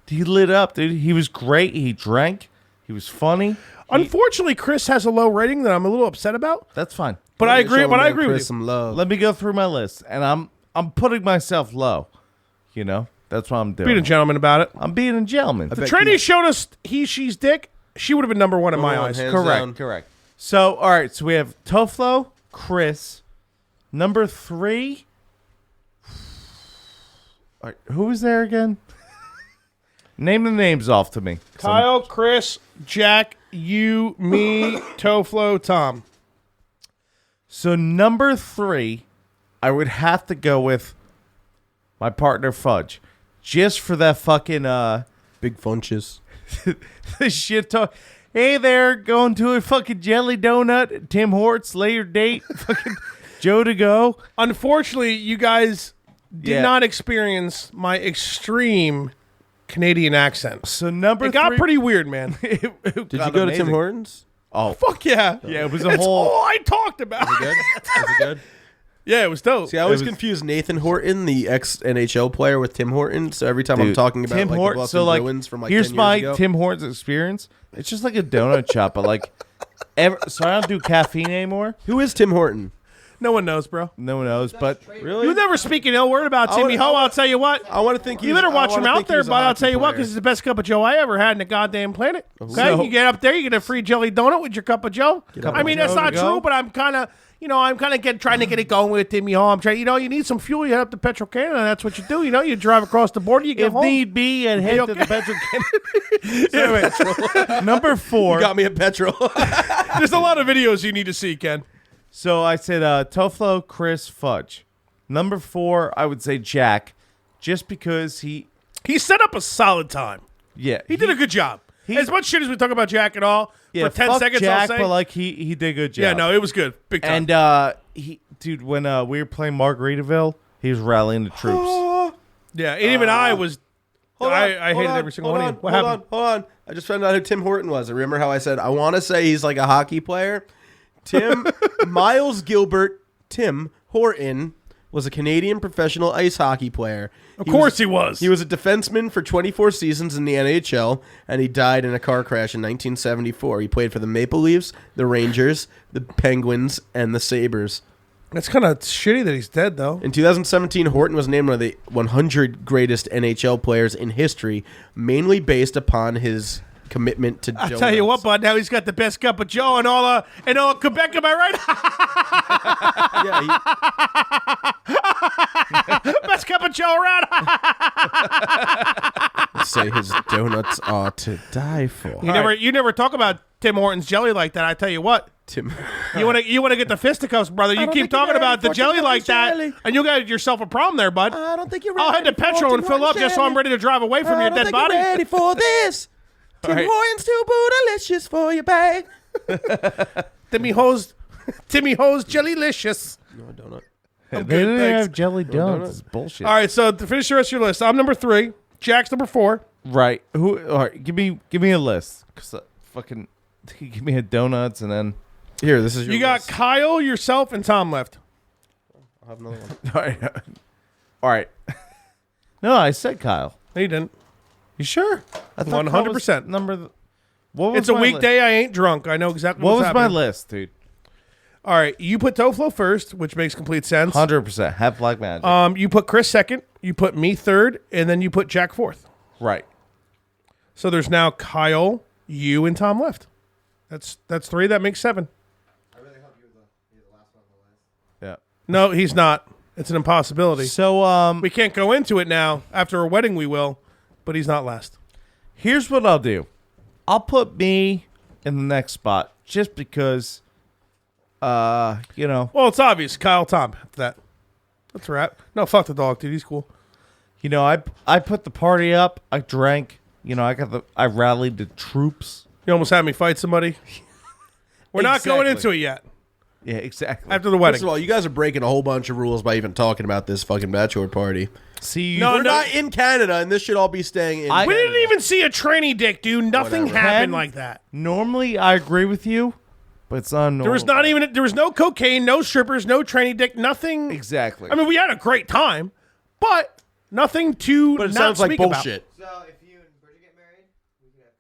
he lit up, dude. He was great. He drank. He was funny. Unfortunately, Chris has a low rating that I'm a little upset about. That's fine. But I agree. Show But I man agree with Chris you. some love. Let me go through my list, and I'm putting myself low. You know, that's what I'm doing. Being a gentleman about it. I'm being a gentleman. The trainee showed us she's dick. She would have been number 1 in my eyes. hands Correct. down. Correct. So, all right. So we have Toflo, Chris. Number 3. All right, who was there again? Name the names off to me. Kyle, Chris, Jack, you, me, Toflo, Tom. So number 3, I would have to go with my partner Fudge, just for that fucking Big funches. the shit talk. Hey there, going to a fucking jelly donut, Tim Hortons, later date, fucking Joe to go. Unfortunately, you guys did Yeah. not experience my extreme Canadian accent. So number It got 3, pretty weird, man. Did you go to Tim Hortons? Oh, Fuck yeah. yeah, it was a That's whole. all I talked about. Good? Was it good? Yeah, it was dope. See, I always was- confuse Nathan Horton, the ex-NHL player, with Tim Horton. So every time I'm Dude, talking about Tim like, the Hortons. Boston So like, Bruins from like here's 10 my years ago. Tim Hortons experience. It's just like a donut shop, but like, so I don't do caffeine anymore. Who is Tim Horton? No one knows, bro. No one knows, but Really? You never speak an ill word about Timmy Ho, I'll tell you what. I want to think You better watch him out there, but I'll tell you what, because it's the best cup of Joe I ever had in the goddamn planet. Okay, So- you get up there, you get a free jelly donut with your cup of Joe. I mean, that's Joe not to go. true, but I'm kind of, trying to get it going with Timmy Ho. I'm trying, you need some fuel, you head up to Petro Canada, and that's what you do. You drive across the border, you get if home. need be, and head to okay? the Petro Canada. Number 4. Got me a petrol. There's a lot of videos you need to see, Ken. So I said Toflo, Chris, Fudge. Number 4, I would say Jack, just because he Set up a solid time. did He did a good job. he- As much shit as we talk about Jack and all, yeah, for 10 fuck seconds, Jack, I'll say. but like he did a good job. Yeah, no, it was good. Big time. And he, dude, when we were playing Margaritaville, he was rallying the troops. Yeah, and even I was. I hated every single one of you. What happened? Hold on. I just found out who Tim Horton was. I remember how I said, I want to say he's like a hockey player. Miles Gilbert Tim Horton was a Canadian professional ice hockey player. Of course he was. He was a defenseman for 24 seasons in the NHL, and he died in a car crash in 1974. He played for the Maple Leafs, the Rangers, the Penguins, and the Sabres. That's kind of shitty that he's dead, though. In 2017, Horton was named one of the 100 greatest NHL players in history, mainly based upon his commitment to I'll tell you what, bud. Now he's got the best cup of Joe and all Quebec. Am I right? Yeah, Best cup of Joe around. say his donuts are to die for. You never talk about Tim Hortons jelly like that. I tell you what. Tim. You want to get the fisticuffs, brother. You don't keep think you're talking ready about the for jelly Tim like that, Hortons jelly. and you'll get yourself a problem there, bud. I don't think you're ready. I'll head to petrol and fill up just so I'm ready to drive away from your dead body. Ready for this? Tim right. Hortons too bootylicious for your bag. Timmy Ho's Jellylicious. No donut. They good, didn't thanks. have jelly donuts. It's bullshit. All right, so to finish the rest of your list, I'm number 3. Jack's number 4. Right. Who? All right. Give me a list. Cause fucking give me a donuts and then. Here, this is your You got list. Kyle, yourself, and Tom left. I'll have another one. All right. All right. No, I said Kyle. No, you didn't. You sure? I thought Kyle was 100%. number. What was It's a my weekday. I ain't drunk. I know exactly What what's was my happening. list, dude? All right, you put Toflo first, which makes complete sense. 100%. Have Black Magic. You put Chris second. You put me third, and then you put Jack fourth. Right. So there's now Kyle, you, and Tom left. That's 3. That makes 7. Yeah. No, he's not. It's an impossibility. So We can't go into it now. After a wedding, we will, but he's not last. here's what I'll do. I'll put me in the next spot just because. Well, it's obvious. Kyle, Tom. After that. That's a wrap. No, fuck the dog, dude. He's cool. I put the party up. I drank. I rallied the troops. You almost had me fight somebody. We're not going into Exactly. it yet. Yeah, exactly. After the wedding. First of all, you guys are breaking a whole bunch of rules by even talking about this fucking bachelor party. See, No, We're not in Canada, and this should all be staying in we Canada. didn't even see a tranny dick, dude. Nothing Whatever. happened Ken? like that. Normally, I agree with you, but it's unnormal. There was no cocaine, no strippers, no tranny dick, nothing. Exactly. I mean, we had a great time, but nothing to But it not sounds like speak about. bullshit. So if you and Bridget get married, we can have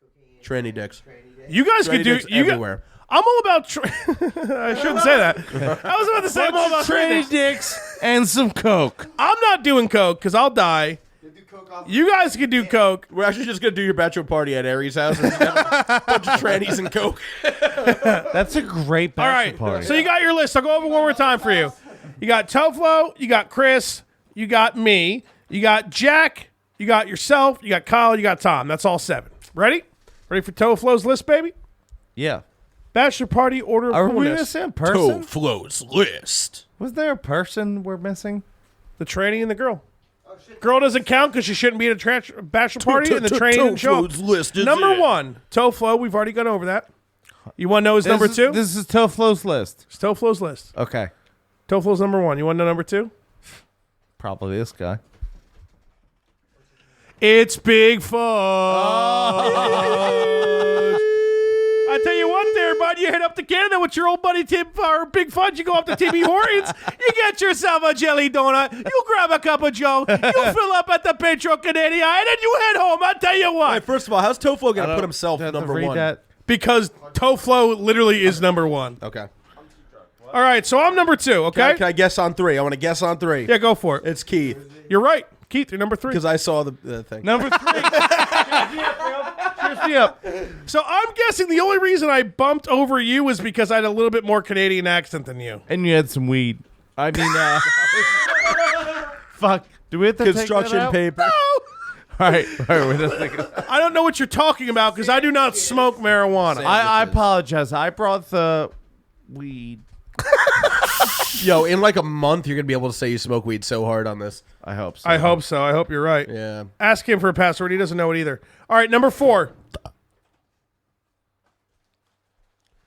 cocaine. Tranny dicks. You guys could Tranny do dicks you everywhere. I'm all about. I shouldn't say that. I was about to say I'm all about tranny tranny dicks. dicks and some coke. I'm not doing coke because I'll die. They do coke off. You guys can do coke. We're actually just gonna do your bachelor party at Aries' house and have a bunch of trannies and coke. That's a great All bachelor right. party. So you got your list. I'll go over one more time for you. You got Toflo. You got Chris. You got me. You got Jack. You got yourself. You got Kyle. You got Tom. That's all 7. Ready? Ready for Toflo's list, baby? Yeah. Bachelor party order of Are we coolness. missing a person? Flow's list. Was there a person we're missing? The tranny and the girl. Girl doesn't count because she shouldn't be at a bachelor party, and the tranny didn't show up. Flow's list is Number it. 1, Toflo. We've already gone over that. You want to know his number 2? This is Toflo's list. It's Toflo's list. Okay. Toflo's number 1. You want to know number 2? Probably this guy. It's Big Fudge. I tell you what there, bud. You head up to Canada with your old buddy Tim or Big Fudge. You go up to Timmy Hortons. You get yourself a jelly donut. You grab a cup of Joe. You fill up at the Petro Canadian, and then you head home. I tell you what. Wait, first of all, how's Toflo going I to put don't- himself do I have to number read 1? that? Because Toflo literally is number 1. Okay. All right, so I'm number 2, okay? Can I guess on 3? I want to guess on 3. Yeah, go for it. It's Keith You're right. Keith, you're number 3. because I saw the thing. Number 3. Cheers me up. So I'm guessing the only reason I bumped over you was because I had a little bit more Canadian accent than you. And you had some weed. I mean, fuck. Do we have to Construction take that out? paper. All right. We're just thinking. I don't know what you're talking about because I do not smoke marijuana. I apologize. I brought the weed. Yo, in like a month, you're going to be able to say you smoke weed so hard on this. I hope so. I hope so. I hope you're right. Yeah. Ask him for a password. He doesn't know it either. All right, number 4.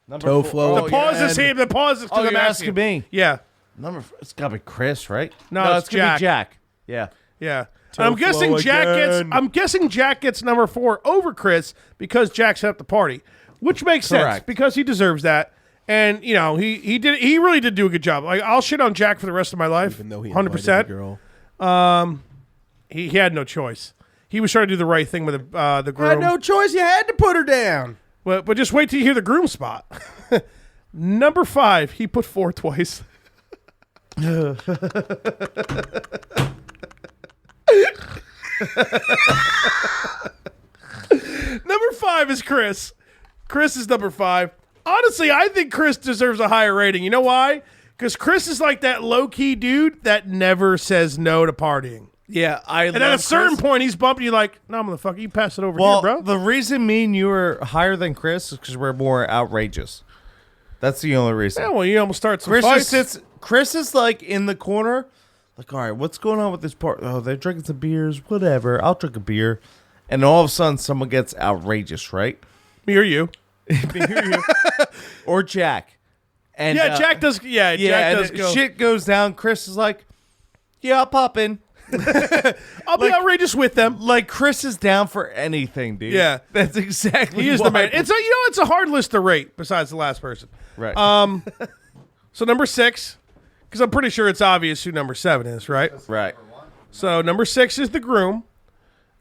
Number Toflo. four. The pause is here. The pause is to Oh, the you're asking me. Yeah. It's got to be Chris, right? No, it's gonna Jack. be Jack. Yeah. Yeah. And I'm guessing Toflo Jack again. gets. I'm guessing Jack gets number 4 over Chris because Jack set up the party, which makes sense Correct. because he deserves that. And you know he did. He really did do a good job. Like I'll shit on Jack for the rest of my life. Even though he 100%. girl. He had no choice. He was trying to do the right thing with the I groom. had no choice. You had to put her down. But just wait till you hear the groom spot. Number 5, he put 4 twice. Number 5 is Chris. Chris is number 5. Honestly, I think Chris deserves a higher rating. You know why? Because Chris is like that low-key dude that never says no to partying. Yeah, And at a certain point, he's bumping you like, no, motherfucker, you pass it over Well, here, bro. the reason me and you are higher than Chris is because we're more outrageous. That's the only reason. Yeah, well, you almost start some Chris fights. just sits. Chris is like in the corner, like, all right, what's going on with this part? Oh, they're drinking some beers. Whatever, I'll drink a beer. And all of a sudden, someone gets outrageous, right? Me or you. Or Jack. And Yeah, Jack does. Yeah, Jack and does go. shit goes down. Chris is like, yeah, I'll pop in. I'll be outrageous with them. Like Chris is down for anything, dude. Yeah. that's exactly. He is the why- man. It's a it's a hard list to rate. Besides the last person. right. So number 6, because I'm pretty sure it's obvious who number 7 is, right? right. So number 6 is the groom.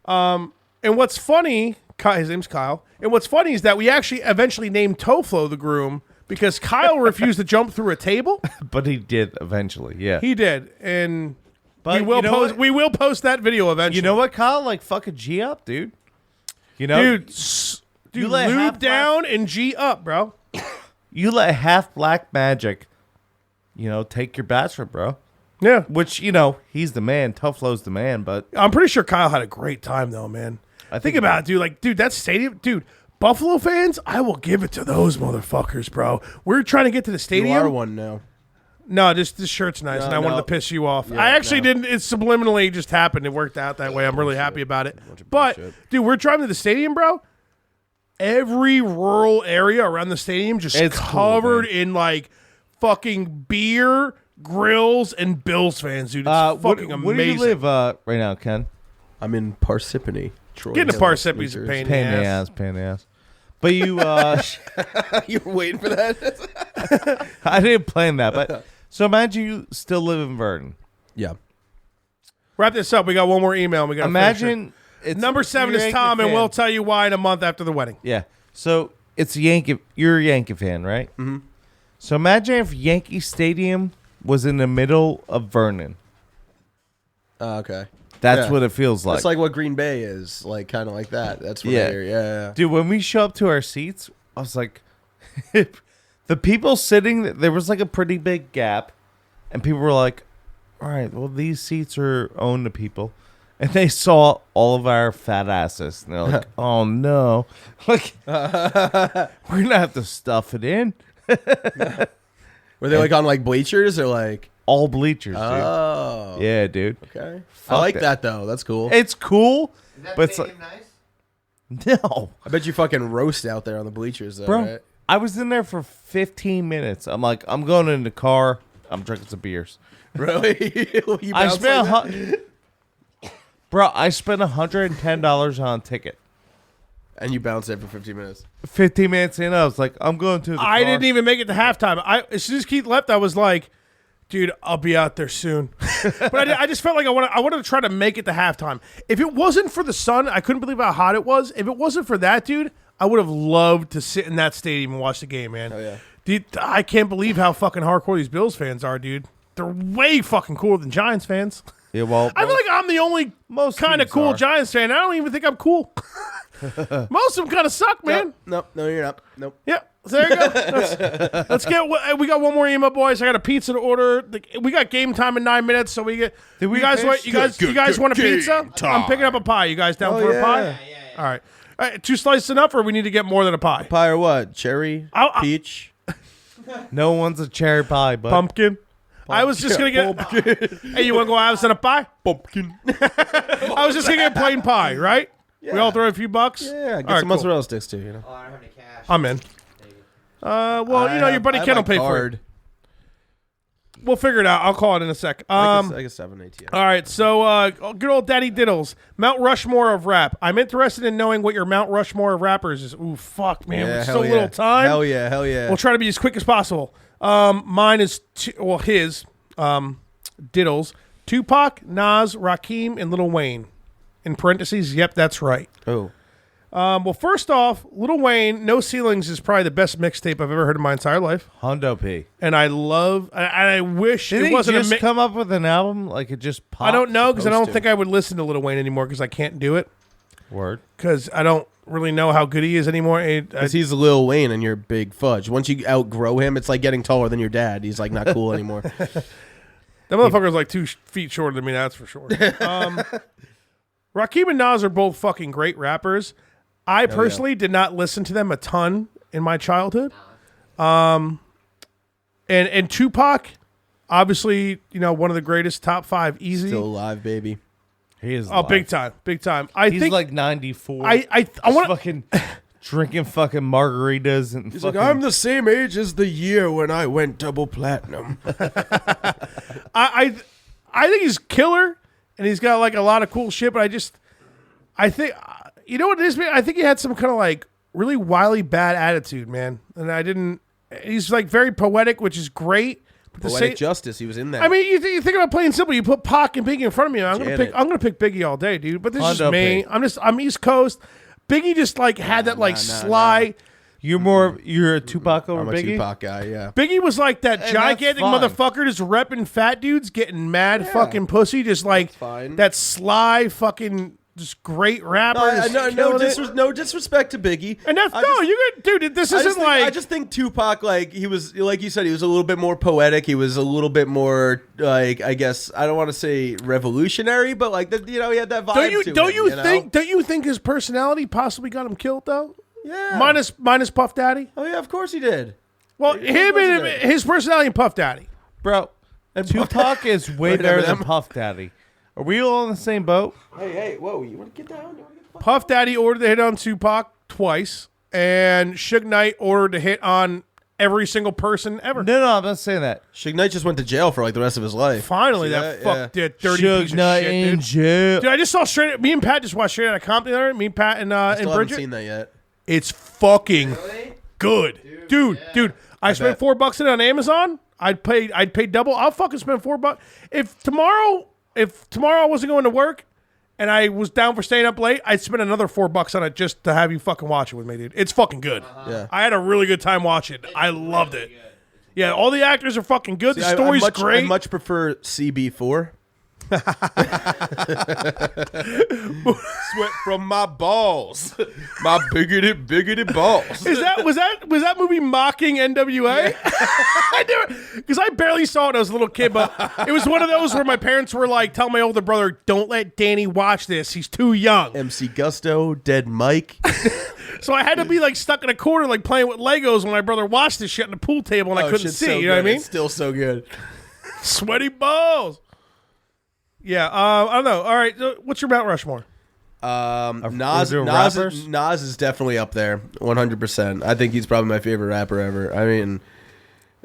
And what's funny, his name's Kyle. And what's funny is that we actually eventually named Toflo the groom because Kyle refused to jump through a table. But he did eventually. Yeah. He did, and But we will you know post. what? We will post that video eventually. You know what, Kyle? Like fucking G up, dude. You know, dude? Dude, You let lube half down and G up, bro. you let half black magic, take your bachelor, bro. Yeah, Which he's the man. Toflo's the man, but I'm pretty sure Kyle had a great time though, man. I Think about it, dude. Like, dude, that stadium, dude. Buffalo fans, I will give it to those motherfuckers, bro. We're trying to get to the You stadium. are one now. No, this shirt's nice, and I wanted no. to piss you off. Yeah, I actually no. didn't. It subliminally just happened. It worked out that way. I'm really happy about it. But, bullshit. dude, we're driving to the stadium, bro. Every rural area around the stadium just It's cool, covered man. in, like, fucking beer, grills, and Bills fans, dude. It's fucking amazing. Where do you live right now, Ken? I'm in Parsippany. Troy Getting to Hill, Parsippany's New a Jersey. pain in the ass. Pain in the ass. But you, You were waiting for that? I didn't plan that. But so imagine you still live in Vernon. Yeah. Wrap this up. We got one more email. And we got Imagine it's number 7 you're is a Tom, Yankee and fan. we'll tell you why in a month after the wedding. Yeah. So it's a Yankee. You're a Yankee fan, right? Mm-hmm. So imagine if Yankee Stadium was in the middle of Vernon. Okay. That's Yeah. what it feels like. That's like what Green Bay is, like kind of like that. That's what Yeah. I hear. Yeah. Dude, when we show up to our seats, I was like, the people sitting, there was like a pretty big gap, and people were like, all right, well, these seats are owned to people. and they saw all of our fat asses. And they're like, "Oh no, like we're gonna have to stuff it in." Were they like on like bleachers or like All bleachers, dude. Oh, Yeah, dude. okay. Fuck I like that. that though. That's cool. It's cool, Is that but it's like, nice? no, I bet you fucking roast out there on the bleachers though, bro. right? I was in there for 15 minutes. I'm like, I'm going in the car. I'm drinking some beers. Really? You I bounce spent, like that? bro. I spent $110 on a ticket. And you bounced there for 15 minutes. 15 minutes in, I was like, I'm going to the car. I didn't even make it to halftime. As soon as Keith left, I was like, dude, I'll be out there soon. But I just felt like I wanted to try to make it to halftime. If it wasn't for the sun, I couldn't believe how hot it was. If it wasn't for that, dude, I would have loved to sit in that stadium and watch the game, man. Oh, yeah. Dude, I can't believe how fucking hardcore these Bills fans are, dude. They're way fucking cooler than Giants fans. Yeah, well, I feel like I'm the only most kind of teams cool are. Giants fan. I don't even think I'm cool. Most of them kind of suck, man. Nope, no, you're not. Nope. Yeah, so there you go. Let's get. We got one more email, boys. I got a pizza to order. We got game time in 9 minutes, so we get. Did we you guys finish? want? You guys want a game pizza? time. I'm picking up a pie. You guys down Oh, for yeah. a pie? Yeah. All right. 2 slices enough, or we need to get more than a pie? Pie or what? Cherry? Peach? no one's a cherry pie, but Pumpkin. I was just gonna get. Hey, you want to go have some pie? Pumpkin. I was just gonna get plain pie, right? We all throw a few bucks. Yeah, get All right, some cool. mozzarella sticks too, you know. Oh, I don't have any cash. I'm in. Well, your buddy Ken will pay for it. We'll figure it out. I'll call it in a sec. I guess 7 ATM. All right, so good old Daddy Diddles, Mount Rushmore of rap. I'm interested in knowing what your Mount Rushmore of rappers is. Ooh, fuck, man, with so little time. Hell yeah, hell yeah. We'll try to be as quick as possible. Mine is his Diddles, Tupac, Nas, Rakim, and Lil Wayne. In parentheses, yep, that's right. Oh. Well, first off, Lil Wayne, No Ceilings is probably the best mixtape I've ever heard in my entire life, Hondo P. and I love. And I wish Did it he wasn't just a. come up with an album like it just popped? I don't know because I don't supposed to. think I would listen to Lil Wayne anymore because I can't do it. Word. Because I don't really know how good he is anymore. Because he's Lil Wayne and you're Big Fudge. Once you outgrow him, it's like getting taller than your dad. He's like not cool anymore. That motherfucker's like 2 feet shorter than me, that's for sure. Rakim and Nas are both fucking great rappers. I personally did not listen to them a ton in my childhood. And Tupac, obviously, one of the greatest, top 5, easy. Still alive, baby. He is. Oh, alive. big time, big time. I He's think like 94. I want to. fucking drinking fucking margaritas and He's fucking. like, I'm the same age as the year when I went double platinum. I think he's killer, and he's got like a lot of cool shit. But I think, you know what it is, man? I think he had some kind of like really wily bad attitude, man. And he's like very poetic, which is great. But to Poetic say, Justice, he was in that. I mean, you think about plain simple. You put Pac and Biggie in front of me. I'm Janet. gonna pick Biggie all day, dude. But this is Hondo me. P. I'm East Coast. Biggie just like had that like sly. You're a Tupac over I'm a Biggie. Tupac guy, yeah. Biggie was like that Hey, gigantic that's fine. motherfucker just repping fat dudes getting mad fucking pussy, just like fine. that sly fucking just great rapper. just killing it. No disrespect to Biggie. And that's you good, dude. This isn't I just think Tupac, like he was, like you said, he was a little bit more poetic. He was a little bit more, like I guess I don't want to say revolutionary, but like he had that vibe. Don't you think his personality possibly got him killed though? Yeah. Minus Puff Daddy. Oh yeah, of course he did. Well, Of him course he and did. his personality and Puff Daddy. Bro, And Tupac is way Wait, better than Eminem. Puff Daddy. Are we all on the same boat? Hey, whoa! You want to get down? Puff Daddy ordered to hit on Tupac twice, and Suge Knight ordered to hit on every single person ever. No, I'm not saying that. Suge Knight just went to jail for like the rest of his life. Finally, See that fuck that dirty piece Suge of Knight shit, in dude. jail. Dude, I just saw me and Pat just watched Straight Outta Compton the other night. Me and Pat and I still haven't Bridget. seen that yet. It's fucking good, dude. I spent bet. $4 in it on Amazon. I'd pay double. I'll fucking spend $4 if tomorrow I wasn't going to work and I was down for staying up late. I'd spend another $4 on it just to have you fucking watch it with me, dude. It's fucking good. Yeah. I had a really good time watching it. I loved it. Yeah, all the actors are fucking good. The story's great. I much prefer CB4. Sweat from my balls, my bigoted balls. Was that movie mocking NWA? Because I barely saw it when I was a little kid, but it was one of those where my parents were like, "Tell my older brother, don't let Danny watch this. He's too young." MC Gusto, Dead Mike. So I had to be like stuck in a corner, like playing with Legos when my brother watched this shit on the pool table, and I couldn't shit's see. so You know what I good. mean? It's still so good. Sweaty balls. Yeah, I don't know. All right, so what's your Mount Rushmore? Nas doing rappers? Nas is definitely up there, 100%. I think he's probably my favorite rapper ever. I mean,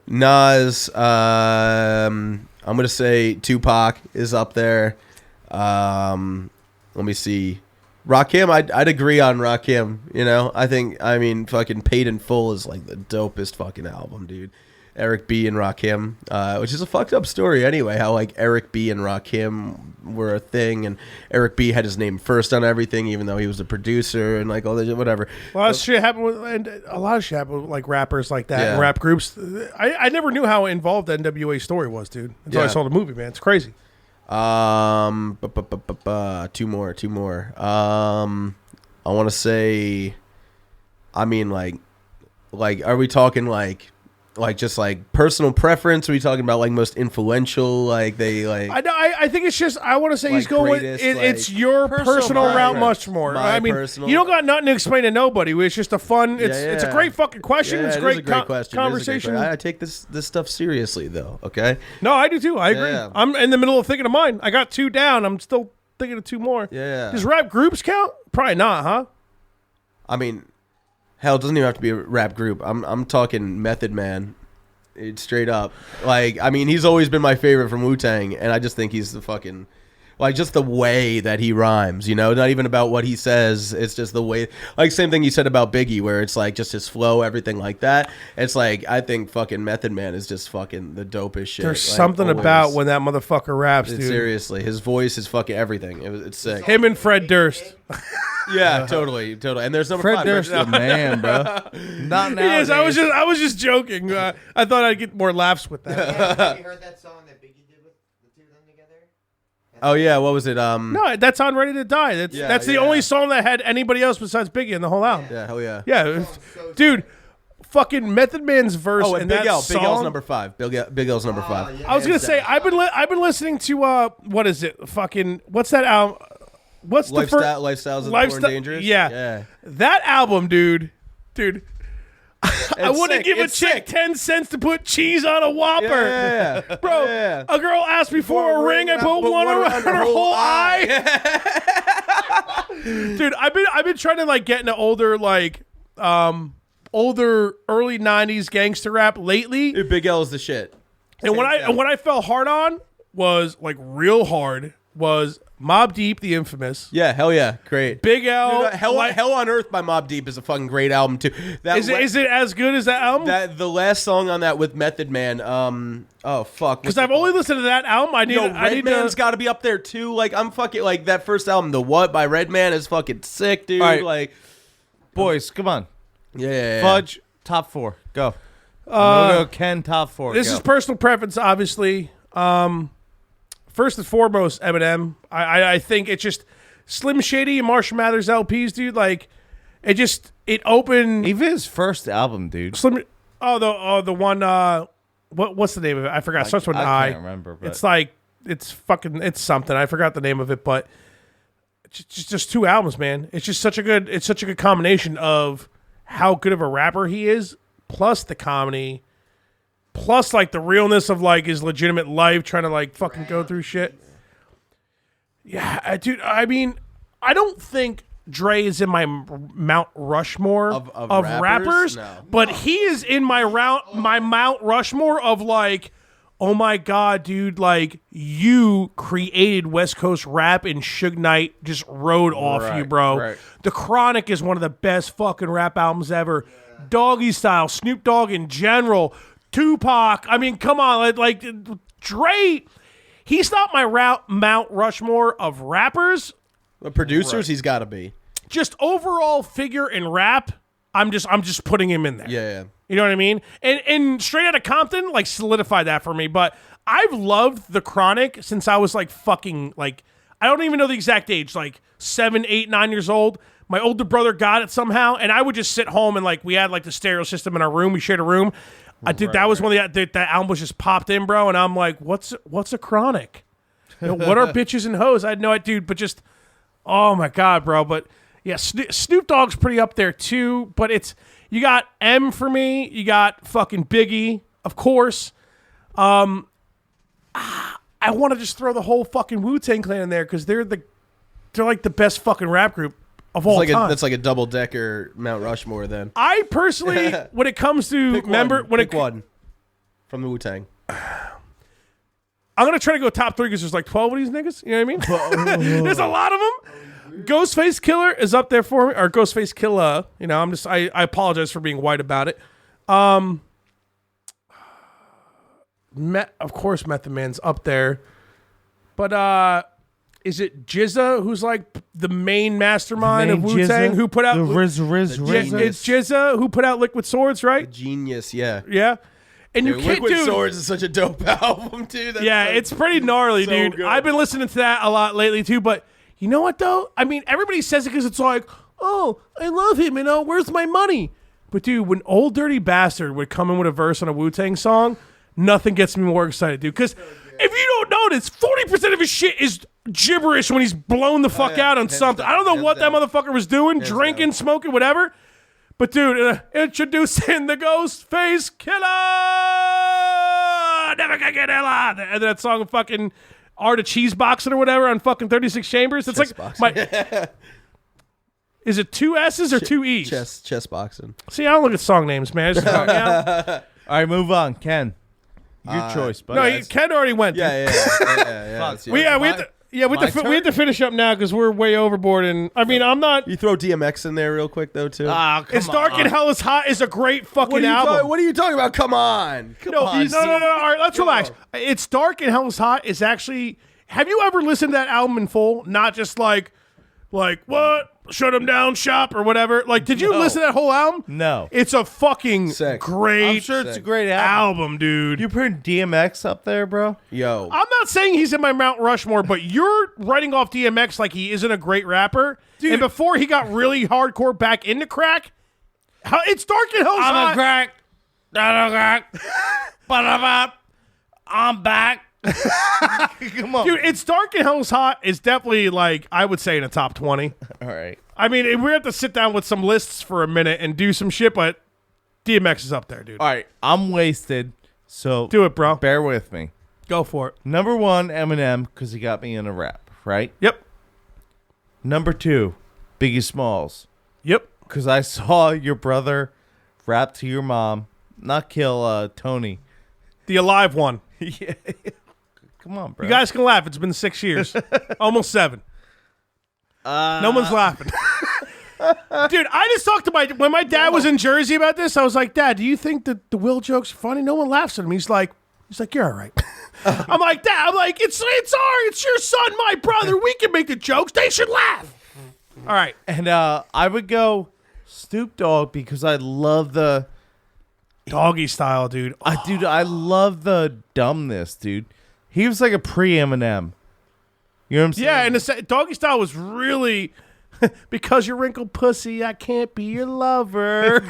Nas. I'm gonna say Tupac is up there. Let me see. Rakim, I'd agree on Rakim. You know, I mean, fucking Paid in Full is like the dopest fucking album, dude. Eric B and Rakim, which is a fucked up story anyway, how like Eric B and Rakim were a thing, and Eric B had his name first on everything, even though he was a producer and like all that, whatever. A lot of shit happened with like rappers like that, Yeah. and rap groups. I never knew how involved the NWA story was, dude, until I Yeah. saw the movie, man. It's crazy. Two more. I want to say, I mean, like, are we talking like just like personal preference? Are we talking about like most influential? Like they like. I think it's just I want to say Like he's going. greatest, It's like, your personal Mount preference. Rushmore. My I mean, personal- you don't got nothing to explain to nobody. It's just a fun. It's a yeah. great fucking question. Yeah, it's it a great, is a great question. It is a great conversation. question. I take this stuff seriously though. Okay. No, I do too. I agree. Yeah. I'm in the middle of thinking of mine. I got 2 down. I'm still thinking of 2 more. Yeah. Does rap groups count? Probably not, huh? I mean, hell, it doesn't even have to be a rap group. I'm talking Method Man. It's straight up. Like, I mean, he's always been my favorite from Wu-Tang, and I just think he's the fucking, like, just the way that he rhymes, you know? Not even about what he says. It's just the way, like, same thing you said about Biggie, where it's, like, just his flow, everything like that. It's, like, I think fucking Method Man is just fucking the dopest shit. There's like, something always. about when that motherfucker raps, dude. Seriously, his voice is fucking everything. It's sick. Him and Fred Durst. Yeah, totally. And there's number Fred 5. Durst, the man, bro. Not now. Yes, I was just joking. I thought I'd get more laughs with that. Have you heard that song that Biggie did with the 2 of them together? Oh yeah, what was it? No, that's on Ready to Die. That's the only song that had anybody else besides Biggie in the whole album. Yeah, hell yeah. Yeah, dude, fucking Method Man's verse Oh, and in Big that L. song. Big L's number 5. Big L's number 5. yeah. I was gonna say I've been listening to what is it? Fucking what's that album? What's the first Lifestyles of the Poor and Dangerous? Yeah, that album, dude. I wouldn't sick. give a It's chick sick. 10 cents to put cheese on a Whopper. Yeah. Bro, Yeah. a girl asked me for a ring. I put one around her whole eye. Dude, I've been trying to like get into older early 90s gangster rap lately. Dude, Big L is the shit. And when I fell hard on was like real hard was Mobb Deep, the infamous. Yeah, hell yeah. Great. Big L. Dude, Hell on Earth by Mobb Deep is a fucking great album too. Is it as good as that album? the last song on that with Method Man, oh fuck. Because I've only listened to that album. I need Redman's to. got to be up there too. Like I'm fucking like that first album, The What by Redman is fucking sick, dude. All right. Like Boys, come on. yeah. Fudge, top 4. Go. I'm gonna go Ken, top 4. This Go. is personal preference, obviously. First and foremost, Eminem. I think it's just Slim Shady and Marshall Mathers LPs, dude. Like, it opened. Even his first album, dude. Slim. The one. What's the name of it? I forgot. It starts with an I. I can't remember. But It's like it's something. I forgot the name of it, but it's just 2 albums, man. It's just such a good combination of how good of a rapper he is, plus the comedy, plus like the realness of like his legitimate life, trying to like fucking go through shit. Yeah, dude. I mean, I don't think Dre is in my Mount Rushmore of rappers, No. but he is in my Mount Rushmore of like, oh my god, dude! Like you created West Coast rap, and Suge Knight just rode off you, bro. right. The Chronic is one of the best fucking rap albums ever. Doggy Style, Snoop Dogg in general, Tupac. I mean, come on, like Dre. He's not my Mount Rushmore of rappers. The producers, he's got to be. Just overall figure in rap, I'm just putting him in there. Yeah. You know what I mean? And Straight Outta Compton, like, solidified that for me. But I've loved the Chronic since I was like fucking like I don't even know the exact age, like 7, 8, 9 years old. My older brother got it somehow, and I would just sit home and like we had like the stereo system in our room. We shared a room. That was one of that album was just popped in, bro, and I'm like, what's a Chronic? What are bitches and hoes? I had no idea, dude, but just oh my god, bro. But yeah, Snoop Dogg's pretty up there too. But you got M for me. You got fucking Biggie, of course. I want to just throw the whole fucking Wu-Tang Clan in there because they're like the best fucking rap group of all time. That's like a double-decker Mount Rushmore then. I personally, when it comes to Pick one from the Wu-Tang. I'm gonna try to go top 3 because there's like 12 of these niggas. You know what I mean? There's a lot of them. Ghostface Killer is up there for me, or Ghostface Killer. You know, I apologize for being white about it. Of course, Method Man's up there, but is it GZA who's like the main mastermind of Wu-Tang who put out the Riz? It's GZA who put out Liquid Swords, right? Genius, yeah. Yeah. And you can't Liquid Swords is such a dope album, too. It's pretty gnarly, so dude. good. I've been listening to that a lot lately, too. But you know what, though? I mean, everybody says it because it's like, oh, I love him, you know, where's my money? But, dude, when Old Dirty Bastard would come in with a verse on a Wu-Tang song, nothing gets me more excited, dude. Because if you don't notice, 40% of his shit is gibberish when he's blown the fuck out on something. I don't know what that motherfucker was doing, drinking, smoking, whatever. But, dude, introducing the Ghostface Killer, never gonna get Ella. And that song of fucking Art of Cheese Boxing or whatever on fucking 36 Chambers. It's Chess like boxing. Is it 2 S's or 2 E's? Chess boxing. See, I don't look at song names, man. I just fuck out. All right, move on. Ken, your choice, buddy. No, Ken already went. Yeah. Fuck. We have to finish up now because we're way overboard. And I mean, I'm not. You throw DMX in there real quick though too. It's Dark and Hell is Hot is a great fucking album. What are you talking about? Come on. No. All right, let's relax. It's Dark and Hell is Hot is actually. Have you ever listened to that album in full? Not just like what? Shut 'em down, shop or whatever. Like, did you listen to that whole album? No. It's a fucking Sick. great. I'm sure it's a great album. dude. You put DMX up there, bro? Yo. I'm not saying he's in my Mount Rushmore, but you're writing off DMX like he isn't a great rapper. Dude. And before he got really hardcore back into crack, it's Dark and Hell's Hot. I'm a crack. I'm back. Come on. Dude, It's Dark and Hell's Hot is definitely like, I would say in a top 20. All right. I mean, we have to sit down with some lists for a minute and do some shit, but DMX is up there, dude. All right. I'm wasted, so Do it, bro. bear with me. Go for it. Number 1, Eminem, because he got me in a rap, right? Yep. Number 2, Biggie Smalls, Yep. because I saw your brother rap to your mom, not kill Tony. The alive one. Yeah. Come on, bro. You guys can laugh. It's been 6 years. Almost 7. No one's laughing. Dude, I just talked to when my dad was in Jersey about this, I was like, Dad, do you think that the Will joke's funny? No one laughs at him. He's like, you're all right. I'm like, Dad, it's your son, my brother. We can make the jokes. They should laugh. All right. And I would go Snoop Dogg because I love the Doggy style, dude. dude, I love the dumbness, dude. He was like a pre-Eminem. You know what I'm saying? Yeah, and the Doggy style was really because you're wrinkled pussy, I can't be your lover.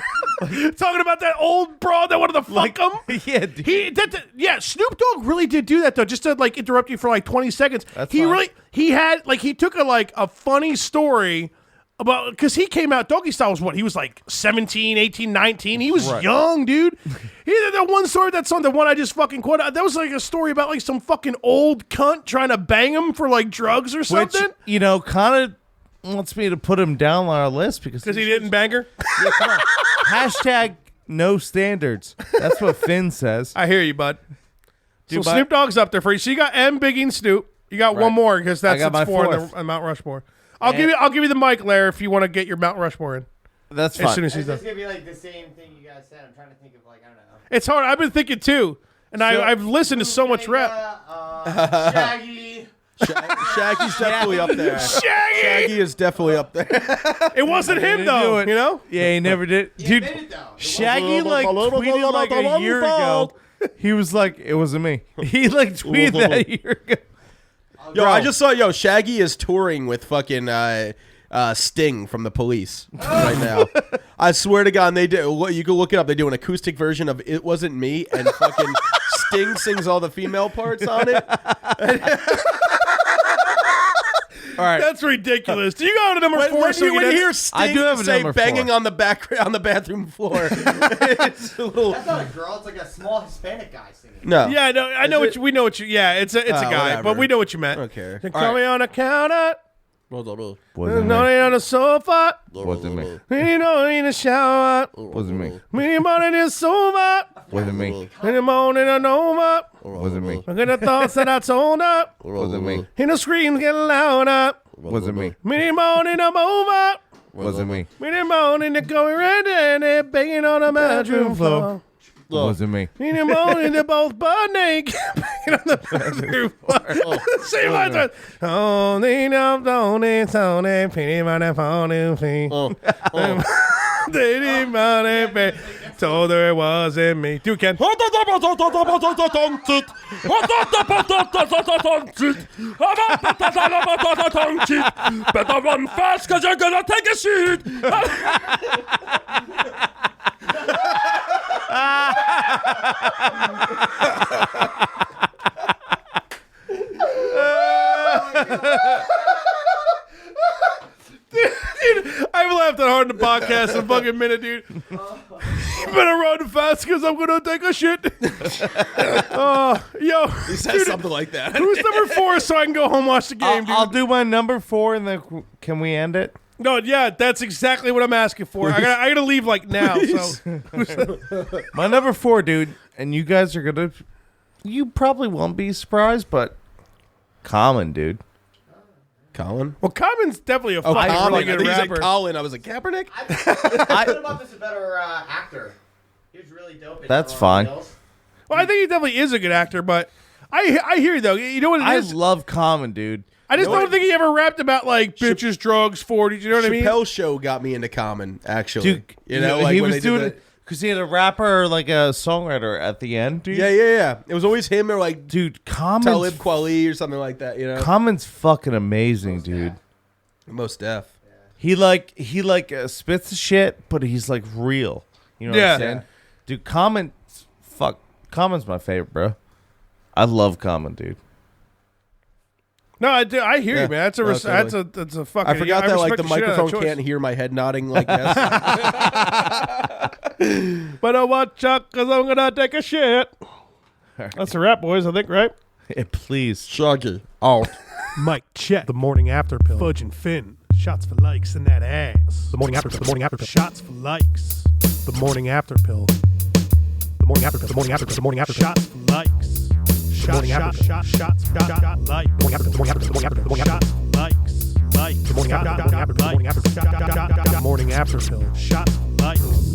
Talking about that old broad that wanted to fuck him. Yeah, dude. Snoop Dogg really did do that though. Just to like interrupt you for like 20 seconds. That's he fine. really he took a funny story about because he came out. Doggy style was what he was like 17, 18, 19. He was young, dude. He did that one story. That's on the one I just fucking quoted. That was like a story about like some fucking old cunt trying to bang him for like drugs or something. Which, kind of wants me to put him down on our list because He didn't bang her. Yeah, come on. Hashtag no standards. That's what Finn says. I hear you, bud. Dude, So Snoop Dogg's up there for you. So you got M, Biggie, and Snoop. You got one more because that's got my 4 in fourth. the Mount Rushmore. I'll give you the mic, Lair, if you want to get your Mount Rushmore in. That's As fine. soon as he's It's done. just gonna be like the same thing you guys said. I'm trying to think of like I don't know. It's hard. I've been thinking too, and I've listened to so much rap. Shaggy. Shaggy's definitely up there. Shaggy is definitely up there. It wasn't him though. You know. Yeah, he never did. He Dude, admitted though. Shaggy like tweeted like a year ago He was like, it wasn't me. He like tweeted that a year ago. Yo, I just saw. Yo, Shaggy is touring with fucking Sting from the Police right now. I swear to God, they do. You can look it up. They do an acoustic version of "It Wasn't Me," and fucking Sting sings all the female parts on it. All right. That's ridiculous. Do you go to number four? When you hear Sting I do have a say number banging four. on the bathroom floor, it's a little. That's not a girl. It's like a small Hispanic guy singing. No. Yeah, I know. I know what you. We know what you. Yeah, it's a guy, whatever. but we know what you meant. Okay. They call me on the counter. Wasn't No, me. on the sofa. Wasn't me. You know, in the shower. Wasn't me. Me morning is over. Wasn't me. In the morning I know over. Wasn't me. I get the thoughts that I told her. Wasn't me. And the screams get louder. Wasn't me. Me morning I'm over. Wasn't me. Me morning they're going right and they're banging on the bedroom floor. Wasn't me. In the morning they're both butt naked banging on the bedroom floor. Say my time. Only no, only, pity by the phone to see. They didn't want it, told her it wasn't me. Do it, Ken. Better run fast, cause you're gonna take a shit. Dude, I haven't laughed that hard in the podcast in a fucking minute, dude. You better run fast because I'm going to take a shit. Yo. He says something like that. Who's number 4 so I can go home and watch the game, dude? I'll do my number 4 and then can we end it? No, yeah, that's exactly what I'm asking for. I gotta leave like now. So My number 4, dude, and you guys are gonna. You probably won't be surprised, but Common, dude. Colin? well, Common's definitely a fucking Colin. really I good think he said rapper. Colin. I was like, Kaepernick? I thought about this a better actor. He was really dope. That's fine. Well, I think he definitely is a good actor, but I hear you though. You know what it I is? love Common, dude. I just don't think he ever rapped about like bitches, drugs, 40s. You know what I mean? Chappelle's show got me into Common, actually. Dude, you know, like he when was they doing did it because he had a rapper, like a songwriter at the end, dude. Yeah. It was always him or like Dude, Talib Common's Kweli or something like that, you know? Common's fucking amazing, dude. Most deaf. He spits the shit, but he's like real. You know what Yeah. I'm saying? Dude, Common's my favorite, bro. I love Common, dude. No, I do. I hear you, man. That's a totally. that's a fucking. I forgot that like the respect shit out of microphone that can't hear my head nodding like this. But I watch out because I'm gonna take a shit. That's a wrap, boys. I think, right? Please. Shaggy. Out. Mike, check. The morning after pill. Fudge and Finn. Shots for likes in that ass. The morning after pill. The morning after pill. Shots for likes. The morning after pill. The morning after pill. The morning after pill. The morning after pill. Shots for likes. Shots, like. The morning after pill. The morning after pill. The morning after pill. The morning after pill. Likes. Like. The morning after pill. The morning after pill. The morning after pill. Shots for likes.